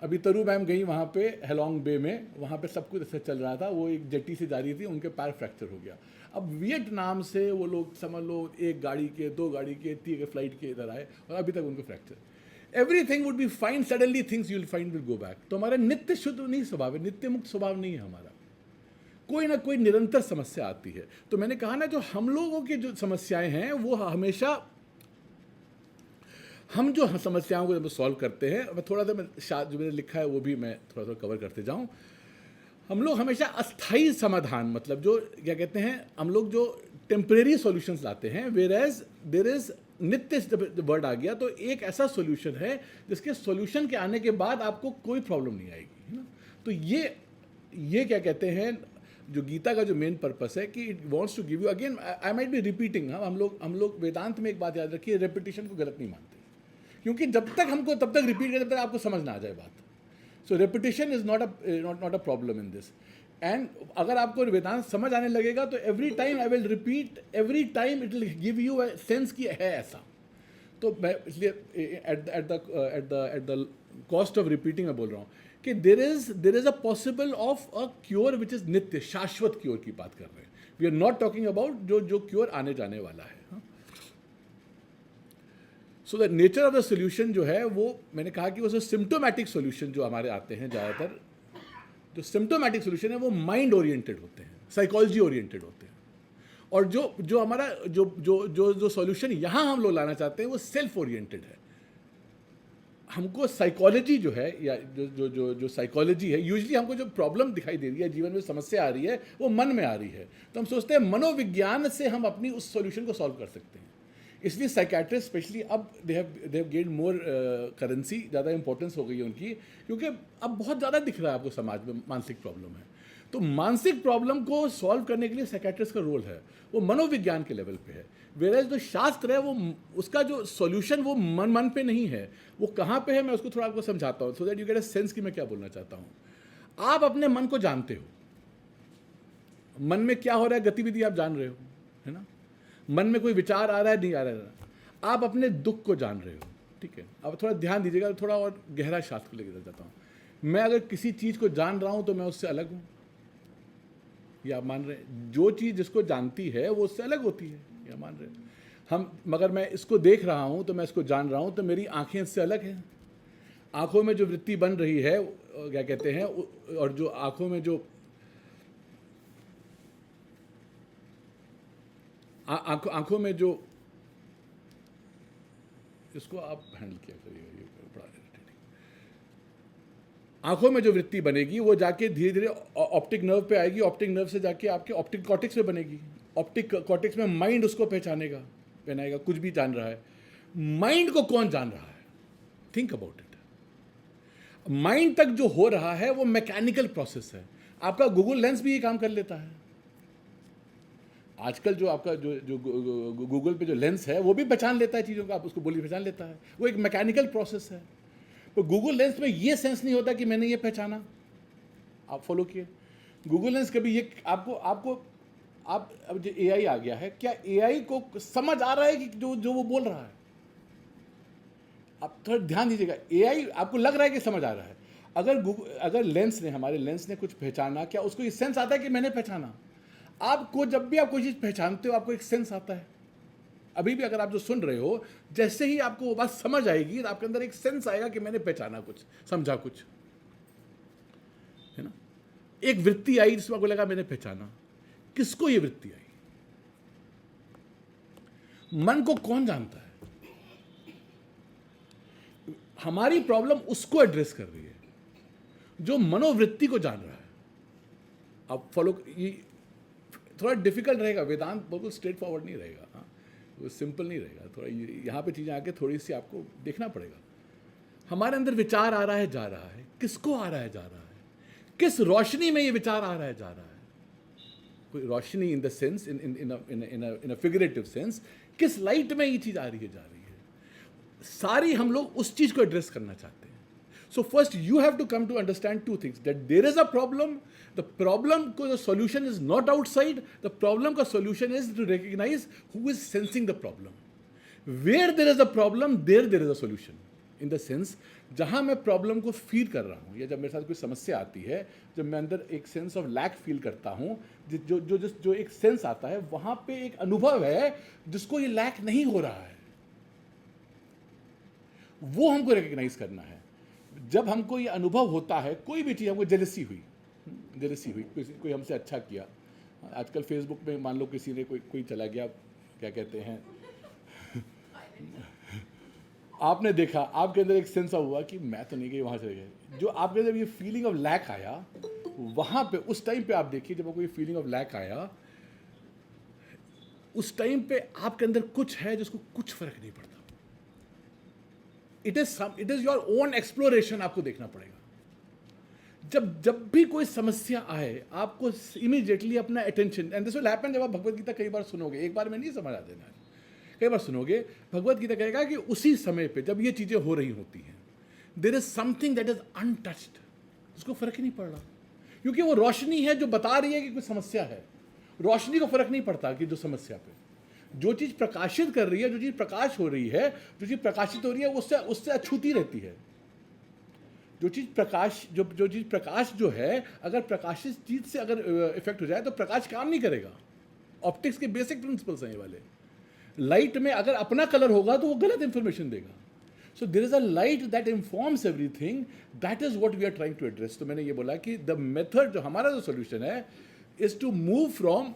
अभी तरु मैम गई वहाँ पे हेलोंग बे में, वहाँ पे सब कुछ अच्छा चल रहा था. वो एक जेटी से जा रही थी, उनके पैर फ्रैक्चर हो गया. अब वियतनाम से वो लोग समझ लो 1 गाड़ी के, 2 गाड़ी के, 3 के फ्लाइट के इधर आए और अभी तक उनको fracture. Everything would be fine, suddenly things you will find will go back. तो हमारा नित्य शुद्ध नहीं स्वभाव है, नित्य मुक्त स्वभाव नहीं है हमारा. कोई ना कोई निरंतर समस्या आती है. तो मैंने कहा ना, जो हम लोगों की जो समस्याएं हैं वो हमेशा, हम जो समस्याओं को जब सॉल्व करते हैं, मैं थोड़ा सा जो मैंने लिखा है वो भी मैं थोड़ा थोड़ा कवर करते जाऊं. हम लोग हमेशा अस्थाई समाधान, मतलब जो क्या कहते हैं, हम लोग जो टेम्परेरी सॉल्यूशंस लाते हैं, वेयर एज देयर इज नित्य वर्ड आ गया तो एक ऐसा सॉल्यूशन है जिसके सॉल्यूशन के आने के बाद आपको कोई प्रॉब्लम नहीं आएगी, है ना. तो ये क्या कहते हैं, जो गीता का जो मेन पर्पस है कि it wants to give you, again I might be repeating. हम लोग वेदांत में एक बात याद रखिए, रेपिटेशन को गलत नहीं मानते, क्योंकि जब तक हमको तब तक रिपीट करें जब तक आपको समझ ना आ जाए बात. So repetition is not a problem in this. And अगर आपको वेदांत समझ आने लगेगा तो every time I will repeat, every time it will give you a sense कि है ऐसा. तो मैं इसलिए at the cost of repeating मैं बोल रहा हूँ कि there is a possible of a cure which is नित्य, शाश्वत क्योर की बात कर रहे हैं. We are not talking about जो क्योर आने जाने वाला है. So the nature of the solution जो है वो मैंने कहा कि वो सिम्टोमैटिक सोल्यूशन जो हमारे आते हैं, ज़्यादातर जो सिम्टोमैटिक सोल्यूशन है वो माइंड ओरिएंटेड होते हैं, साइकोलॉजी ओरिएंटेड होते हैं. और जो हमारा जो सॉल्यूशन यहाँ हम लोग लाना चाहते हैं वो सेल्फ ओरिएंटेड है. हमको साइकोलॉजी जो है, या जो साइकोलॉजी है, यूजली हमको जो प्रॉब्लम दिखाई दे रही है, जीवन में समस्या आ रही है, वो मन में आ रही है. तो हम सोचते हैं मनोविज्ञान से हम अपनी उस सॉल्यूशन को सॉल्व कर सकते हैं. इसलिए साइकेट्रिस्ट स्पेशली अब they have gain more currency, ज़्यादा इंपॉर्टेंस हो गई है उनकी, क्योंकि अब बहुत ज़्यादा दिख रहा है आपको समाज में मानसिक प्रॉब्लम है. तो मानसिक प्रॉब्लम को सॉल्व करने के लिए साइकेट्रिस्ट का रोल है, वो मनोविज्ञान के लेवल पे है. वेराज जो शास्त्र है वो उसका जो सॉल्यूशन वो मन पे नहीं है, वो कहाँ पे है, मैं उसको थोड़ा आपको समझाता हूँ, so that you get a sense कि मैं क्या बोलना चाहता हूँ. आप अपने मन को जानते हो, मन में क्या हो रहा है, गतिविधि आप जान रहे हो, है ना. मन में कोई विचार आ रहा है, नहीं आ रहा है, आप अपने दुख को जान रहे हो. ठीक है, अब थोड़ा ध्यान दीजिएगा, थोड़ा और गहरा शास्त्र को लेकर जाता हूँ. मैं अगर किसी चीज़ को जान रहा हूँ तो मैं उससे अलग हूँ, या आप मान रहे हैं जो चीज़ जिसको जानती है वो उससे अलग होती है, या मान रहे हैं हम. मगर मैं इसको देख रहा हूँ तो मैं इसको जान रहा हूँ, तो मेरी आँखें इससे अलग हैं. आँखों में जो वृत्ति बन रही है, क्या कहते हैं, और जो आँखों में जो आंखों में जो, इसको आप हैंडल किया करिएगा, ये बड़ा इरिटेटिंग. आंखों में जो वृत्ति बनेगी वो जाके धीरे धीरे ऑप्टिक नर्व पे आएगी, ऑप्टिक नर्व से जाके आपके ऑप्टिक कॉर्टेक्स पे बनेगी. ऑप्टिक कॉर्टेक्स में माइंड उसको पहचानेगा कुछ भी जान रहा है. माइंड को कौन जान रहा है, थिंक अबाउट इट. माइंड तक जो हो रहा है वो मैकेनिकल प्रोसेस है. आपका गूगल लेंस भी ये काम कर लेता है. आजकल जो आपका जो गूगल पे जो लेंस है वो भी पहचान लेता है चीज़ों को, आप उसको बोलिए पहचान लेता है. वो एक मैकेनिकल प्रोसेस है. तो गूगल लेंस में ये सेंस नहीं होता कि मैंने ये पहचाना. आप फॉलो किए। गूगल लेंस कभी ये आपको आपको आप अब जो एआई आ गया है, क्या एआई को समझ आ रहा है कि जो जो वो बोल रहा है? आप थोड़ा ध्यान दीजिएगा, एआई आपको लग रहा है कि समझ आ रहा है। अगर लेंस ने, हमारे लेंस ने कुछ पहचाना, क्या उसको ये सेंस आता है कि मैंने पहचाना? आपको जब भी आप कोई चीज़ पहचानते हो, आपको एक सेंस आता है। अभी भी अगर आप जो सुन रहे हो, जैसे ही आपको वो बात समझ आएगी तो आपके अंदर एक सेंस आएगा कि मैंने पहचाना कुछ, समझा कुछ, है ना? एक वृत्ति आई जिसमें आपको लगा मैंने पहचाना। किसको ये वृत्ति आई? मन को कौन जानता है? हमारी प्रॉब्लम उसको एड्रेस कर रही है जो मनोवृत्ति को जान रहा है। अब फॉलो, ये थोड़ा डिफिकल्ट रहेगा, वेदांत बिल्कुल स्ट्रेट फॉरवर्ड नहीं रहेगा, हाँ, वो सिंपल नहीं रहेगा। थोड़ा यहाँ पे चीज़ें आके थोड़ी सी आपको देखना पड़ेगा। हमारे अंदर विचार आ रहा है, जा रहा है, किसको आ रहा है, जा रहा है? किस रोशनी में ये विचार आ रहा है, जा रहा है? कोई रोशनी in the sense, in a figurative sense, किस लाइट में ये चीज़ आ रही है, जा रही है? सारी हम लोग उस चीज़ को एड्रेस करना चाहते हैं। So first you have to come to understand two things, that there is a problem. The problem को solution is not outside, the problem का solution is to recognize who is sensing the problem. Where there is a problem, there is a solution. In the sense, जहाँ मैं प्रॉब्लम को फील कर रहा हूँ, या जब मेरे साथ कोई समस्या आती है, जब मैं अंदर एक सेंस ऑफ लैक फील करता हूँ, जो एक सेंस आता है, वहाँ पे एक अनुभव है जिसको ये लैक नहीं हो रहा है, वो हमको रिकग्नाइज करना है। जब हमको ये अनुभव होता है, कोई भी चीज़, हमको जेलसी हुई, कोई हमसे अच्छा किया। आजकल फेसबुक में मान लो किसी ने कोई चला गया, क्या कहते हैं, आपने देखा, आपके अंदर एक सेंस हुआ कि मैं तो नहीं गई, वहाँ चले गए। जो आपके अंदर ये फीलिंग ऑफ लैक आया, वहाँ पे उस टाइम पे आप देखिए, जब आपको ये फीलिंग ऑफ लैक आया, उस टाइम पे आपके अंदर कुछ है जिसको कुछ फर्क नहीं पड़ता। It is your own exploration, आपको देखना पड़ेगा। जब भी कोई समस्या आए, आपको इमीडिएटली अपना attention, and this will happen, जब आप भगवत गीता कई बार सुनोगे, एक बार में नहीं समझ आ देना है, कई बार सुनोगे, भगवत गीता कहेगा कि उसी समय पे जब ये चीज़ें हो रही होती हैं, there is something that is untouched, उसको फर्क ही नहीं पड़ रहा, क्योंकि वो रोशनी है जो बता रही है कि कोई समस्या है। रोशनी को फर्क नहीं पड़ता कि जो समस्या पे, जो चीज़ प्रकाशित कर रही है, जो चीज़ प्रकाश हो रही है, जो चीज़ प्रकाशित हो रही है, उससे अछूती रहती है। जो चीज़ प्रकाश जो है, अगर प्रकाशित चीज़ से अगर इफेक्ट हो जाए तो प्रकाश काम नहीं करेगा। ऑप्टिक्स के बेसिक प्रिंसिपल्स हैं ये वाले। लाइट में अगर अपना कलर होगा तो वो गलत इंफॉर्मेशन देगा। So there is a light that informs everything, that is what we are trying to address. तो मैंने ये बोला कि द मेथड, जो हमारा जो सोल्यूशन है, is to move from,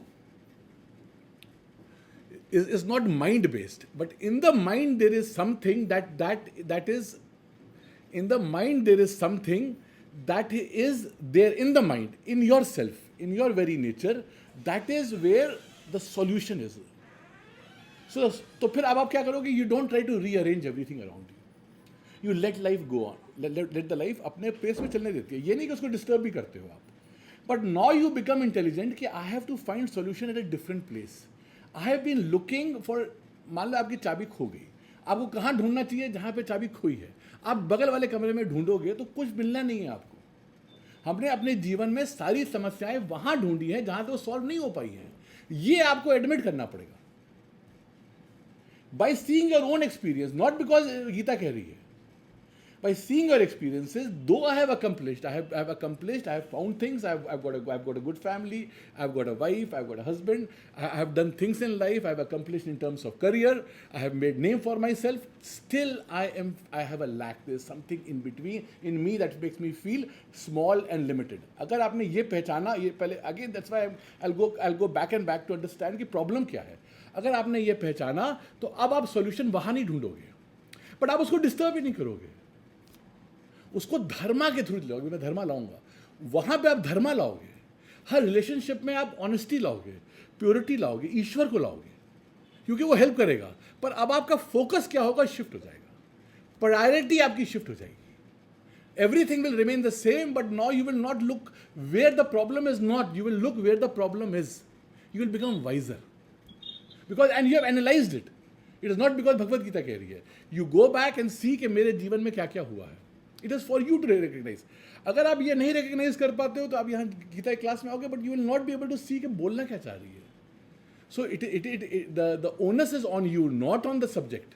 is not mind based, but in the mind there is something that is, in the mind there is something that is there in the mind, in yourself, in your very nature, that is where the solution is. So तो फिर अब आप क्या करोगे? You don't try to rearrange everything around you, you let life go on, let the life अपने पेस में चलने देती है। ये नहीं कि उसको डिस्टर्ब भी करते हो आप, but now you become intelligent कि I have to find solution at a different place. I have been looking for, मान लो आपकी चाबी खो गई, आपको कहाँ ढूंढना चाहिए? जहाँ पे चाबी खोई है। आप बगल वाले कमरे में ढूंढोगे तो कुछ मिलना नहीं है आपको। हमने अपने जीवन में सारी समस्याएं वहाँ ढूंढी हैं जहाँ पे वो सॉल्व नहीं हो पाई हैं। ये आपको एडमिट करना पड़ेगा, by seeing your own experience, not because Gita कह रही है। By seeing your experiences, though I have accomplished, I have found things, I've got a good family, I've got a wife, I've got a husband, I have done things in life, I've accomplished in terms of career, I have made name for myself, still I have a lack, there's something in between, in me that makes me feel small and limited. अगर आपने ये पहचाना, ये पहले, again that's why I'll go back and back to understand कि problem क्या है। अगर आपने ये पहचाना तो अब आप solution वहाँ नहीं ढूंढोगे, but आप उसको disturb ही नहीं करोगे, उसको धर्मा के थ्रू लाओगे। मैं धर्मा लाऊंगा, वहां पे आप धर्मा लाओगे। हर रिलेशनशिप में आप ऑनेस्टी लाओगे, प्योरिटी लाओगे, ईश्वर को लाओगे, क्योंकि वो हेल्प करेगा। पर अब आपका फोकस क्या होगा? शिफ्ट हो जाएगा, प्रायोरिटी आपकी शिफ्ट हो जाएगी। Everything will remain the same, but now you will not look where the problem is not, you will look where the problem is. You will become wiser, because and you have analysed it. It is not because Bhagavad Gita कह रही है। You go back and see कि मेरे जीवन में क्या क्या हुआ है। It is for you to recognise. अगर आप ये नहीं रिकग्नाइज कर पाते हो तो आप यहाँ गीता की क्लास में आओगे but you will not be able to see कि बोलना क्या चाह रही है. So the onus is on you, not on the subject.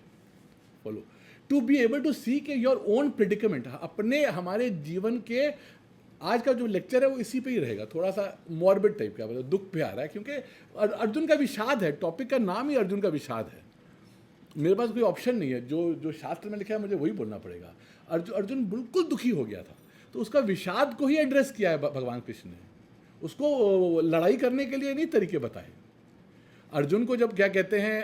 Follow to be able to see के योर ओन प्रिडिकमेंट. अपने हमारे जीवन के आज का जो लेक्चर है वो इसी पे ही रहेगा, थोड़ा सा मॉर्बिड टाइप का, मतलब दुख पे आ रहा है क्योंकि अर्जुन का विषाद है. टॉपिक का नाम ही अर्जुन का विषाद है. मेरे पास कोई ऑप्शन नहीं है, जो शास्त्र में लिखा है मुझे वही बोलना पड़ेगा. अर्जुन बिल्कुल दुखी हो गया था, तो उसका विषाद को ही एड्रेस किया है भगवान कृष्ण ने. उसको लड़ाई करने के लिए नहीं तरीके बताए. अर्जुन को जब क्या कहते हैं,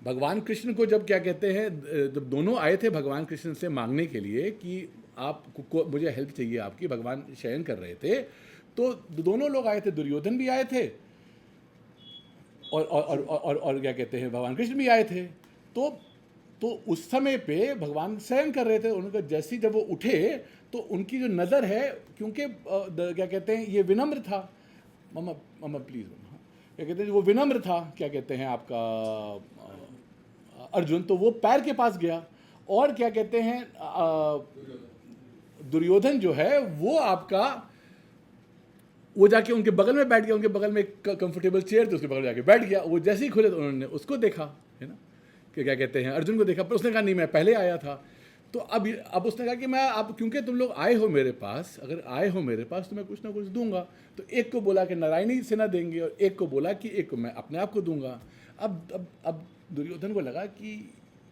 भगवान कृष्ण को जब क्या कहते हैं, जब दोनों आए थे भगवान कृष्ण से मांगने के लिए कि आप मुझे हेल्प चाहिए आपकी, भगवान शयन कर रहे थे, तो दोनों लोग आए थे. दुर्योधन भी आए थे और क्या कहते हैं भगवान कृष्ण भी आए थे. तो उस समय पे भगवान शयन कर रहे थे. उनका जैसी जब वो उठे तो उनकी जो नज़र है, क्योंकि क्या कहते हैं ये विनम्र था. मम्मा प्लीज़, क्या कहते हैं वो विनम्र था, क्या कहते हैं आपका अर्जुन, तो वो पैर के पास गया. और क्या कहते हैं दुर्योधन जो है वो आपका, वो जाके उनके बगल में बैठ गया. उनके बगल में एक कंफर्टेबल चेयर थी, उसके बगल में जाके बैठ गया. वो जैसे ही खुले तो उन्होंने उसको देखा, है ना, कि क्या कहते हैं अर्जुन को देखा. पर उसने कहा नहीं, मैं पहले आया था. तो अब उसने कहा कि मैं, अब क्योंकि तुम लोग आए हो मेरे पास, अगर आए हो मेरे पास तो मैं कुछ ना कुछ दूंगा. तो एक को बोला कि नारायणी सेना देंगे और एक को बोला कि एक को मैं अपने आप को दूंगा. अब दुर्योधन को लगा कि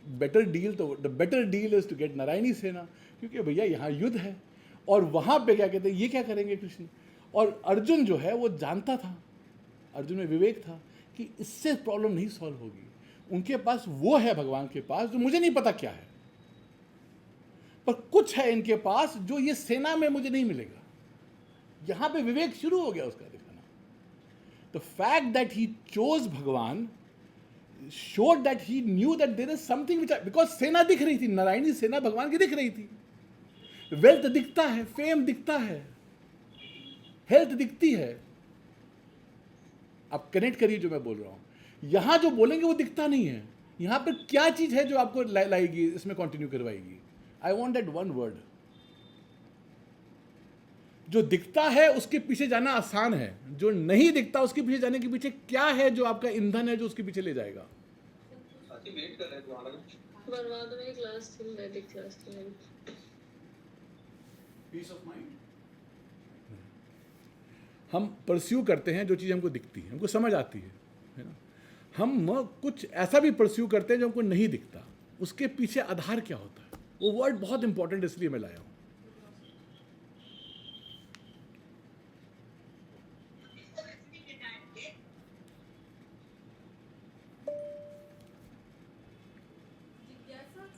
बेटर डील, तो the better deal is to get Narayani Sena, क्योंकि भैया यहाँ युद्ध है और वहाँ पे क्या कहते हैं ये क्या करेंगे कृष्ण. और अर्जुन जो है वो जानता था, अर्जुन में विवेक था कि इससे प्रॉब्लम नहीं सॉल्व होगी. उनके पास वो है भगवान के पास जो मुझे नहीं पता क्या है, पर कुछ है इनके पास जो ये सेना में मुझे नहीं मिलेगा. यहां पे विवेक शुरू हो गया उसका दिखाना. The fact that he chose भगवान showed that he knew that there is something which, because सेना दिख रही थी, नारायणी सेना भगवान की दिख रही थी. वेल्थ दिखता है, फेम दिखता है, हेल्थ दिखती है. आप कनेक्ट करिए जो मैं बोल रहा हूं. यहां जो बोलेंगे वो दिखता नहीं है. यहां पर क्या चीज है जो आपको लाएगी, इसमें कंटिन्यू करवाएगी. I want that one word. जो दिखता है उसके पीछे जाना आसान है, जो नहीं दिखता उसके पीछे जाने के पीछे क्या है जो आपका ईंधन है जो उसके पीछे ले जाएगा. वेट कर रहे हैं बनवा दो मेरी क्लास थी, वैदिक क्लास थी मेरी. Peace of mind. हम परस्यू करते हैं जो चीज़ हमको दिखती है, हमको समझ आती है ना. हम कुछ ऐसा भी परस्यू करते हैं जो हमको नहीं दिखता, उसके पीछे आधार क्या होता है. वो वर्ड बहुत इंपॉर्टेंट इसलिए मैं लाया हूँ.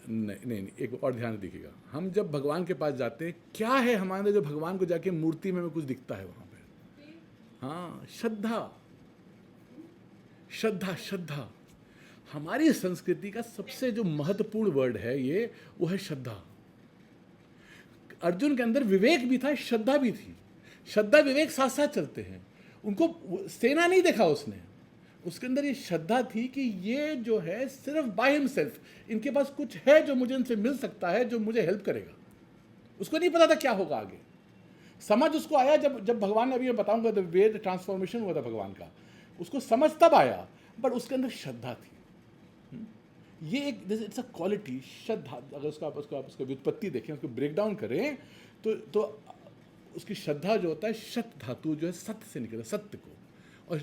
नहीं, एक और ध्यान दीजिएगा. हम जब भगवान के पास जाते हैं, क्या है हमारे जो भगवान को जाके मूर्ति में कुछ दिखता है वहां पे. हाँ, श्रद्धा. श्रद्धा श्रद्धा हमारी संस्कृति का सबसे जो महत्वपूर्ण वर्ड है ये, वो है श्रद्धा. अर्जुन के अंदर विवेक भी था, श्रद्धा भी थी. श्रद्धा विवेक साथ साथ चलते हैं. उनको सेना नहीं देखा उसने, उसके अंदर ये श्रद्धा थी कि ये जो है सिर्फ बाय हिमसेल्फ, इनके पास कुछ है जो मुझे इनसे मिल सकता है, जो मुझे हेल्प करेगा. उसको नहीं पता था क्या होगा आगे. समझ उसको आया जब भगवान ने, अभी मैं बताऊंगा द वे द ट्रांसफॉर्मेशन हुआ था भगवान का, उसको समझ तब आया, बट उसके अंदर श्रद्धा थी. ये एक इट्स अ क्वालिटी, श्रद्धा. अगर उसका व्युत्पत्ति देखें, उसको ब्रेक डाउन करें तो उसकी श्रद्धा जो होता है, शत धातु जो है सत्य से निकलता है, सत्य को. और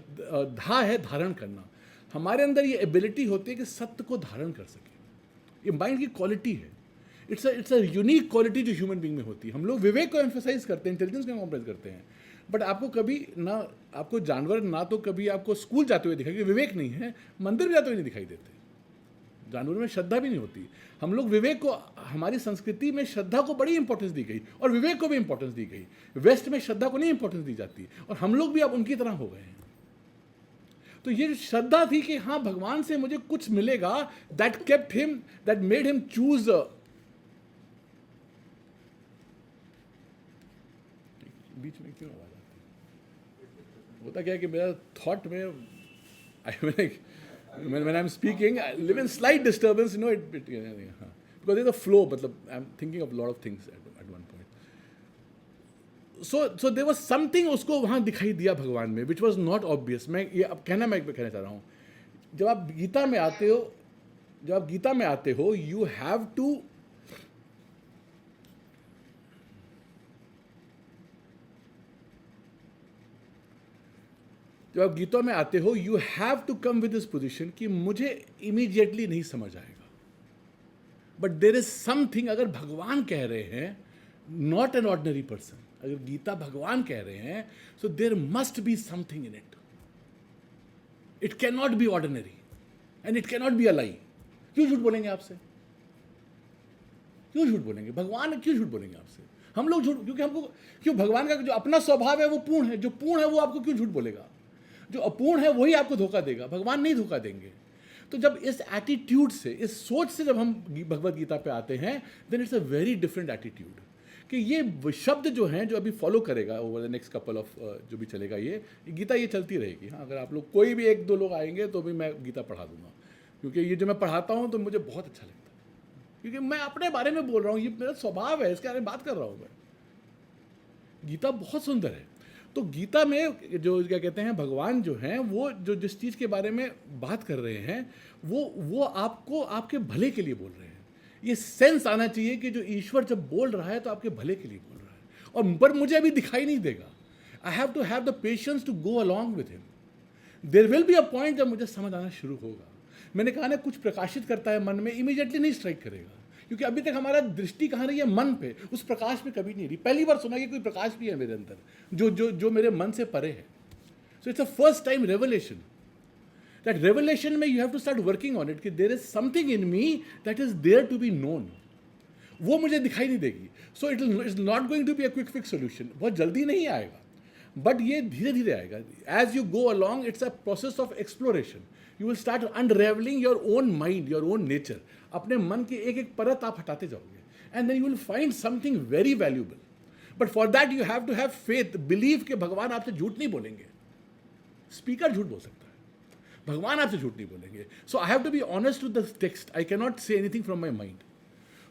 धा है धारण करना. हमारे अंदर ये एबिलिटी होती है कि सत्य को धारण कर सके. ये माइंड की क्वालिटी है. इट्स अ यूनिक क्वालिटी जो ह्यूमन बीइंग में होती है. हम लोग विवेक को एम्फेसाइज करते हैं, इंटेलिजेंस को कॉम्प्रेस करते हैं, बट आपको कभी ना, आपको जानवर ना तो कभी आपको स्कूल जाते हुए दिखाई, विवेक नहीं है, मंदिर भी जाते हुए नहीं दिखाई देते. जानवर में श्रद्धा भी नहीं होती. हम लोग विवेक को, हमारी संस्कृति में श्रद्धा को बड़ी इंपॉर्टेंस दी गई और विवेक को भी इंपॉर्टेंस दी गई. वेस्ट में श्रद्धा को नहीं इंपॉर्टेंस दी जाती, और हम लोग भी अब उनकी तरह हो गए हैं. तो ये श्रद्धा थी कि हाँ भगवान से मुझे कुछ मिलेगा, that kept him, that made him choose. बीच में क्यों आवाज आती है? होता क्या है कि मेरा थॉट में when I'm speaking, I live in slight disturbance, you know, it, because because is a flow, मतलब I am thinking of lot of things at one point. So there was something उसको वहाँ दिखाई दिया भगवान में विच वॉज नॉट ऑब्वियस. मैं ये अब मैं कहना चाह रहा हूँ, जब आप गीता में आते हो यू हैव टू जब आप गीता में आते हो you have to come with this position कि मुझे इमीडिएटली नहीं समझ आएगा, बट देर इज समथिंग. अगर भगवान कह रहे हैं, नॉट एन ऑर्डिनरी पर्सन, अगर गीता भगवान कह रहे हैं, so there must be something in it. It can not be ordinary and it can not be a lie. क्यों झूठ बोलेंगे आपसे? क्यों झूठ बोलेंगे? भगवान क्यों झूठ बोलेंगे आपसे? हम लोग झूठ, क्योंकि हमको, क्यों भगवान का जो अपना स्वभाव है वो पूर्ण है. जो पूर्ण है वो आपको क्यों झूठ बोलेगा? जो अपूर्ण है वही आपको धोखा देगा, भगवान नहीं धोखा देंगे. तो जब इस एटीट्यूड से, इस सोच से जब हम भगवत गीता पे आते हैं, then it's a very different attitude. कि ये शब्द जो हैं, जो अभी फॉलो करेगा over the next couple of जो भी चलेगा, ये गीता ये चलती रहेगी. हाँ, अगर आप लोग कोई भी 1-2 लोग आएंगे तो भी मैं गीता पढ़ा दूंगा, क्योंकि ये जो मैं पढ़ाता हूँ तो मुझे बहुत अच्छा लगता है, क्योंकि मैं अपने बारे में बोल रहा हूँ, ये मेरा स्वभाव है, इसके बारे में बात कर रहा हूँ मैं. गीता बहुत सुंदर है. तो गीता में जो क्या कहते हैं, भगवान जो हैं, वो जो जिस चीज़ के बारे में बात कर रहे हैं, वो आपको आपके भले के लिए बोल रहे हैं. ये सेंस आना चाहिए कि जो ईश्वर जब बोल रहा है तो आपके भले के लिए बोल रहा है. और पर मुझे अभी दिखाई नहीं देगा. I have to have the patience to go along with him. There will be a point जब मुझे समझ आना शुरू होगा. मैंने कहा ना, कुछ प्रकाशित करता है मन में, इमीडिएटली नहीं स्ट्राइक करेगा, क्योंकि अभी तक हमारा दृष्टि कहाँ रही है? मन पे. उस प्रकाश पे कभी नहीं रही. पहली बार सुना कि कोई प्रकाश भी है मेरे अंदर, जो मेरे मन से परे है. So it's a first time revelation. That revelation में you have to start working on it, कि there is something in me that is there to be known. वो मुझे दिखाई नहीं देगी. So it is not going to be a quick fix solution. बहुत जल्दी नहीं आएगा, बट ये धीरे धीरे आएगा. As you go along, it's a process of exploration. You will start unravelling your own mind, your own nature. अपने मन की एक एक परत आप हटाते जाओगे, and then you will find something very valuable. But for that you have to have faith, believe कि भगवान आपसे झूठ नहीं बोलेंगे. स्पीकर झूठ बोल सकता है, भगवान आपसे झूठ नहीं बोलेंगे. So I have to be honest with the text. I can not say anything from my mind.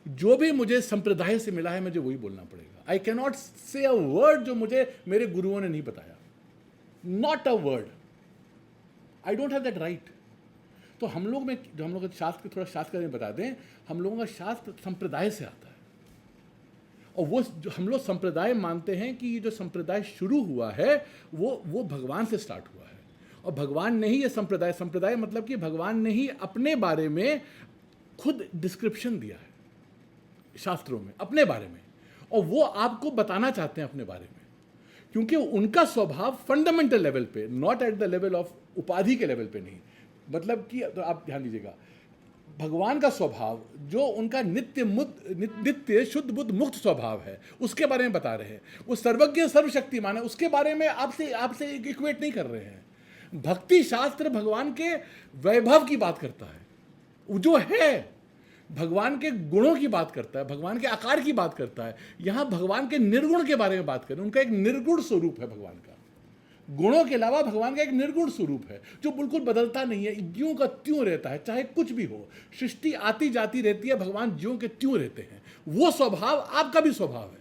जो भी मुझे संप्रदाय से मिला है, मुझे वही बोलना पड़ेगा. आई कैन नॉट से अ वर्ड जो मुझे मेरे गुरुओं ने नहीं बताया. Not a word. I don't have that right. तो हम लोग में, जो हम लोग शास्त्र, थोड़ा शास्त्र में बता दें, हम लोगों का शास्त्र संप्रदाय से आता है. और वो जो हम लोग संप्रदाय मानते हैं कि ये जो संप्रदाय शुरू हुआ है वो भगवान से स्टार्ट हुआ है. और भगवान ने ही ये संप्रदाय मतलब कि भगवान ने ही अपने बारे में खुद डिस्क्रिप्शन दिया है शास्त्रों में, अपने बारे में. और वो आपको बताना चाहते हैं अपने बारे में, क्योंकि उनका स्वभाव फंडामेंटल लेवल पे, not at the level of उपाधि के लेवल पे नहीं. मतलब कि तो आप ध्यान दीजिएगा, भगवान का स्वभाव जो उनका नित्य शुद्ध बुद्ध मुक्त स्वभाव है, उसके बारे में बता रहे हैं. वो सर्वज्ञ सर्वशक्तिमान है, उसके बारे में आपसे इक्वेट नहीं कर रहे हैं. भक्ति शास्त्र भगवान के वैभव की बात करता है, जो है भगवान के गुणों की बात करता है, भगवान के आकार की बात करता है. यहां भगवान के निर्गुण के बारे में बात करें. उनका एक निर्गुण स्वरूप है भगवान का. गुणों के अलावा भगवान का एक निर्गुण स्वरूप है जो बिल्कुल बदलता नहीं है, ज्यों का त्यों रहता है, चाहे कुछ भी हो. सृष्टि आती जाती रहती है, भगवान ज्यों के त्यों रहते हैं. वो स्वभाव आपका भी स्वभाव है.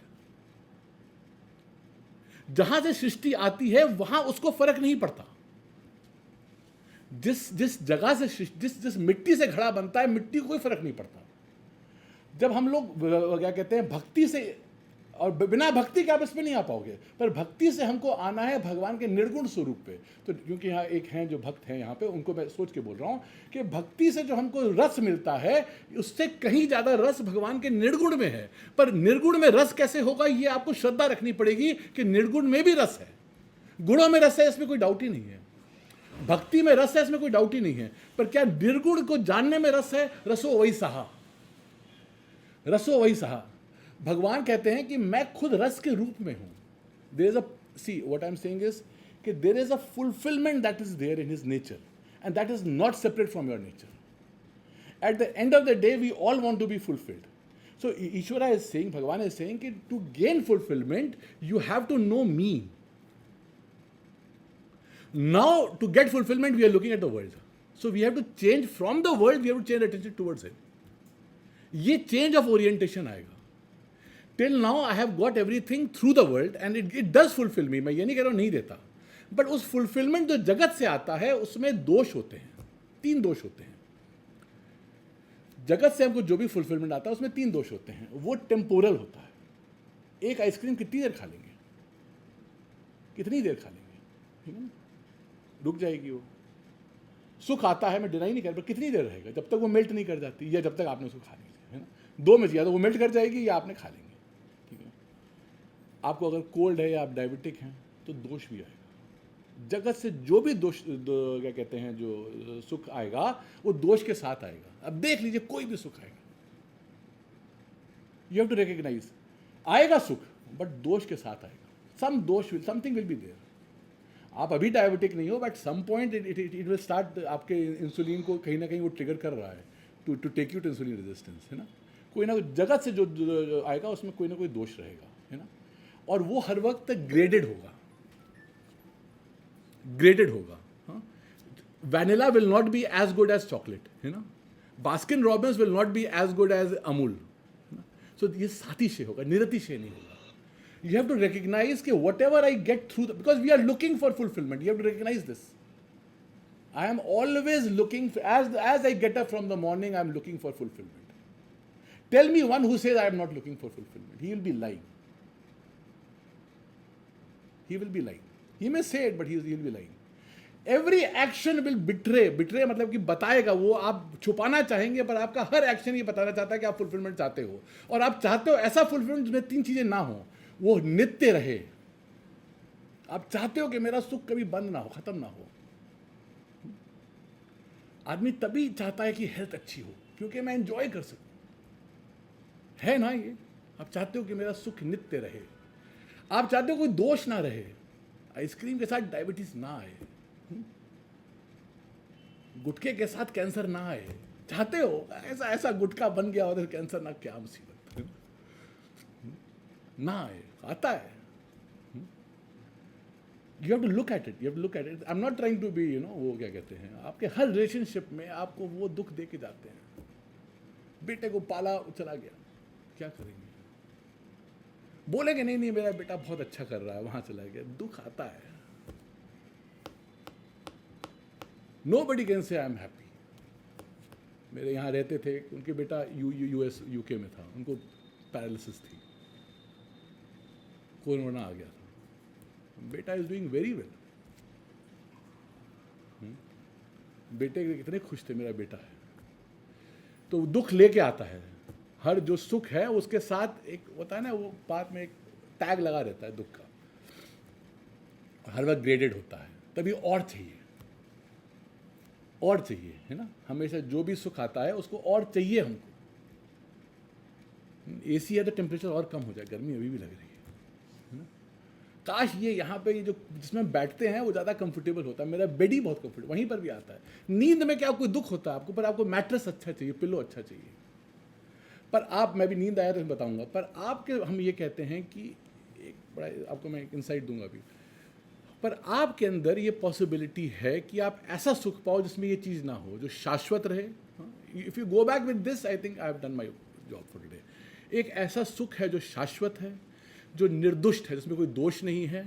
जहां से सृष्टि आती है वहां उसको फर्क नहीं पड़ता. जिस जगह से जिस मिट्टी से घड़ा बनता है, मिट्टी को कोई फर्क नहीं पड़ता. जब हम लोग क्या कहते हैं, भक्ति से, और बिना भक्ति के आप इसमें नहीं आ पाओगे, पर भक्ति से हमको आना है भगवान के निर्गुण स्वरूप पे. तो क्योंकि यहाँ एक हैं जो भक्त हैं यहाँ पे, उनको मैं सोच के बोल रहा हूँ कि भक्ति से जो हमको रस मिलता है, उससे कहीं ज़्यादा रस भगवान के निर्गुण में है. पर निर्गुण में रस कैसे होगा, ये आपको श्रद्धा रखनी पड़ेगी कि निर्गुण में भी रस है. गुणों में रस है, इसमें कोई डाउट ही नहीं है. भक्ति में रस है, इसमें कोई डाउट ही नहीं है. पर क्या निर्गुण को जानने में रस है? रसो वही सहा, रसो वही सहा. भगवान कहते हैं कि मैं खुद रस के रूप में हूं. There is a, see what I am saying is कि there is a fulfilment that is there in his nature, and that is not separate from your nature. At the end of the day we all want to be fulfilled. So Ishwara is saying, Bhagwan is saying कि to gain fulfilment you have to know me. Now to get fulfilment we are looking at the world. So we have to change from the world, we have to change attention towards it. ये चेंज ऑफ ओरिएंटेशन आएगा. Till now I have got everything through the world and it does fulfil me. मैं ये नहीं कह रहा हूँ नहीं देता, बट उस फुलफिलमेंट जो जगत से आता है उसमें दोष होते हैं. 3 दोष होते हैं. जगत से हमको जो भी फुलफिलमेंट आता है उसमें 3 दोष होते हैं. वो टेम्पोरल होता है. एक आइसक्रीम कितनी देर खा लेंगे, कितनी देर खा लेंगे, ठीक है ना, रुक जाएगी वो. सुख आता है, मैं डिनाई नहीं कर रहा, कितनी देर रहेगा, जब तक वो मेल्ट नहीं कर जाती या जब तक आपने उसको खा नहीं लिया, है ना. 2 में या तो वो मेल्ट कर जाएगी या आपने खा लेंगे, ठीक है. आपको अगर कोल्ड है या आप डायबिटिक हैं तो दोष भी आएगा. जगत से जो भी दोष क्या कहते हैं जो सुख आएगा वो दोष के साथ आएगा. अब देख लीजिए कोई भी सुख आएगा, यू हैव टू रिकग्नाइज. आएगा सुख बट दोष के साथ आएगा. Something will be there. आप अभी डायबिटिक नहीं हो but some point it will start. आपके इंसुलिन को कहीं ना कहीं वो ट्रिगर कर रहा है to take you to insulin resistance, है ना. कोई ना जगत से जो आएगा उसमें कोई ना कोई दोष रहेगा, है ना. और वो हर वक्त ग्रेडेड होगा. Vanilla will not be as good as chocolate, है ना. Baskin Robbins will not be as good as Amul. So ये सातिशय होगा, निरतिशय नहीं होगा. You have to recognize कि whatever I get through because we are looking for fulfillment. You have to recognize this. I am always looking as I get up from the morning. I am looking for fulfillment. Tell me one who says I am not looking for fulfillment. He will be lying. He will be lying. He may say it, but he will be lying. Every action will betray. Betray मतलब कि बताएगा. वो आप छुपाना चाहेंगे पर आपका हर एक्शन ये बताना चाहता है कि आप फुलफिलमेंट चाहते हो. और आप चाहते हो ऐसा फुलफिलमेंट जिसमें 3 चीजें ना हो, वो नित्य रहे. आप चाहते हो कि मेरा सुख कभी बंद ना हो, खत्म ना हो. आदमी तभी चाहता है कि हेल्थ अच्छी हो क्योंकि मैं एंजॉय कर सकूं, है ना. ये आप चाहते हो कि मेरा सुख नित्य रहे. आप चाहते हो कोई दोष ना रहे. आइसक्रीम के साथ डायबिटीज ना आए, गुटखे के साथ कैंसर ना आए. चाहते हो ऐसा गुटखा बन गया और कैंसर ना, क्या मुसीबत ना आए. आता है. You have to look at it. I am not trying to be वो क्या कहते हैं, आपके हर रिलेशनशिप में आपको वो दुख दे के जाते हैं. बेटे को पाला, चला गया, क्या करेंगे. बोलेंगे नहीं मेरा बेटा बहुत अच्छा कर रहा है, वहां चला गया. दुख आता है. Nobody can say I am happy. मेरे यहाँ रहते थे, उनके बेटा US UK में था, उनको पैरालिसिस थी, कोरोना आ गया था. बेटा इज डूइंग वेरी वेल. बेटे कितने खुश थे, मेरा बेटा है. तो दुख लेके आता है. हर जो सुख है उसके साथ एक होता है ना, वो बात में एक टैग लगा रहता है दुख का. हर वक्त ग्रेडेड होता है. तभी और चाहिए, और चाहिए, है ना. हमेशा जो भी सुख आता है उसको और चाहिए हमको. एसी है तो टेम्परेचर और कम हो जाए, गर्मी अभी भी लग रही है ना. काश ये यहाँ पे ये जो जिसमें बैठते हैं वो ज़्यादा कंफर्टेबल होता है. मेरा बेड ही बहुत कंफर्टेबल, वहीं पर भी आता है. नींद में क्या कोई दुख होता है आपको, पर आपको मैट्रेस अच्छा चाहिए, पिलो अच्छा चाहिए. पर आप, मैं भी नींद आया तो मैं बताऊंगा, पर आपके हम ये कहते हैं कि एक बड़ा आपको मैं एक इंसाइट दूंगा अभी. पर आपके अंदर ये पॉसिबिलिटी है कि आप ऐसा सुख पाओ जिसमें ये चीज़ ना हो, जो शाश्वत रहे. If you go back with this, I think I have done my job for today. एक ऐसा सुख है जो शाश्वत है, जो निर्दुष्ट है, जिसमें कोई दोष नहीं है,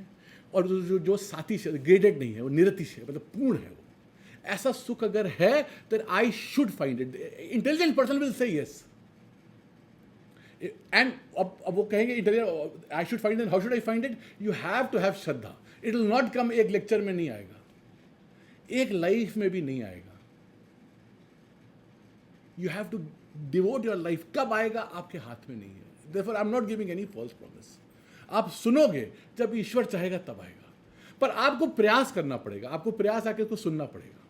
और जो साथी से ग्रेडेड नहीं है, वो निरतिशय मतलब पूर्ण है. वो ऐसा सुख अगर है तो I should find it. Intelligent person will say yes. And अब वो कहेंगे intelligent, I should find it. How should I find it? You have to have shraddha. It will not come. एक लेक्चर में नहीं आएगा, एक लाइफ में भी नहीं आएगा. You have to devote your life. कब आएगा आपके हाथ में नहीं है. Therefore I am not giving any false promise. आप सुनोगे जब ईश्वर चाहेगा तब आएगा. पर आपको प्रयास करना पड़ेगा. आपको प्रयास आके उसको सुनना पड़ेगा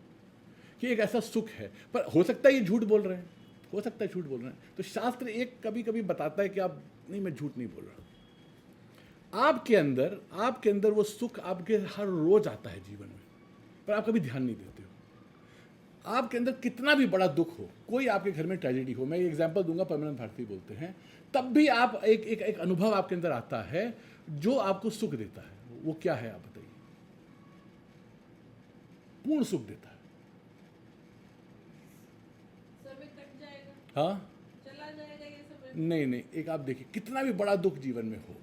कि एक ऐसा सुख है. पर हो सकता है ये झूठ बोल रहे हैं, हो सकता है झूठ बोल रहे हैं. तो शास्त्र एक कभी कभी बताता है कि आप नहीं, मैं झूठ नहीं बोल रहा. आपके अंदर वो सुख आपके हर रोज आता है जीवन में, पर आप कभी ध्यान नहीं देते हो. आपके अंदर कितना भी बड़ा दुख हो, कोई आपके घर में ट्रेजेडी हो, मैं ये एग्जांपल दूंगा, परमानंद भारती बोलते हैं, तब भी आप एक अनुभव आपके अंदर आता है जो आपको सुख देता है. वो क्या है आप बताइए? पूर्ण सुख देता है. हाँ, चला जाएगा. नहीं नहीं, एक आप देखिए कितना भी बड़ा दुख जीवन में हो,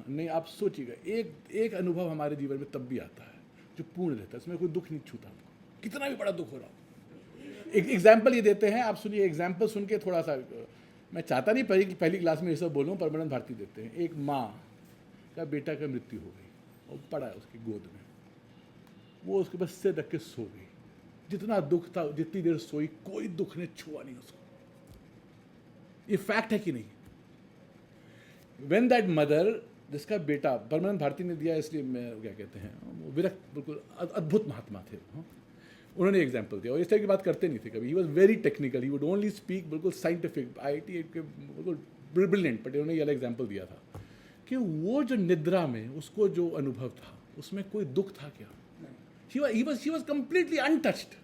नहीं आप सोचिएगा, एक अनुभव हमारे जीवन में तब भी आता है जो पूर्ण रहता है, इसमें कोई दुख नहीं छूता हमको, कितना भी बड़ा दुख हो रहा हो। एक एग्जाम्पल ये देते हैं, आप सुनिए, एग्जाम्पल सुन के थोड़ा सा, मैं चाहता नहीं पहली क्लास में ये सब बोलूँ, परमानंद भारती देते हैं। एक माँ का बेटा का मृत्यु हो गई और पड़ा है उसकी गोद में, वो उसके बस सिर रख के सो गई, जितना दुख था जितनी देर सोई कोई दुख ने छुआ नहीं उसको। ये फैक्ट है कि नहीं? When that mother, जिसका बेटा, परमानंद भारती ने दिया इसलिए मैं क्या कहते हैं, वो विरक्त, बिल्कुल अद्भुत महात्मा थे, उन्होंने एग्जाम्पल दिया और इस तरह की बात करते नहीं थे कभी। He was very technical, he would only speak बिल्कुल साइंटिफिक, IIT के बिल्कुल ब्रिलियंट, बट उन्होंने ये वाला एग्जाम्पल दिया था कि वो जो निद्रा में उसको जो अनुभव था उसमें कोई दुख था क्या? He was completely untouched.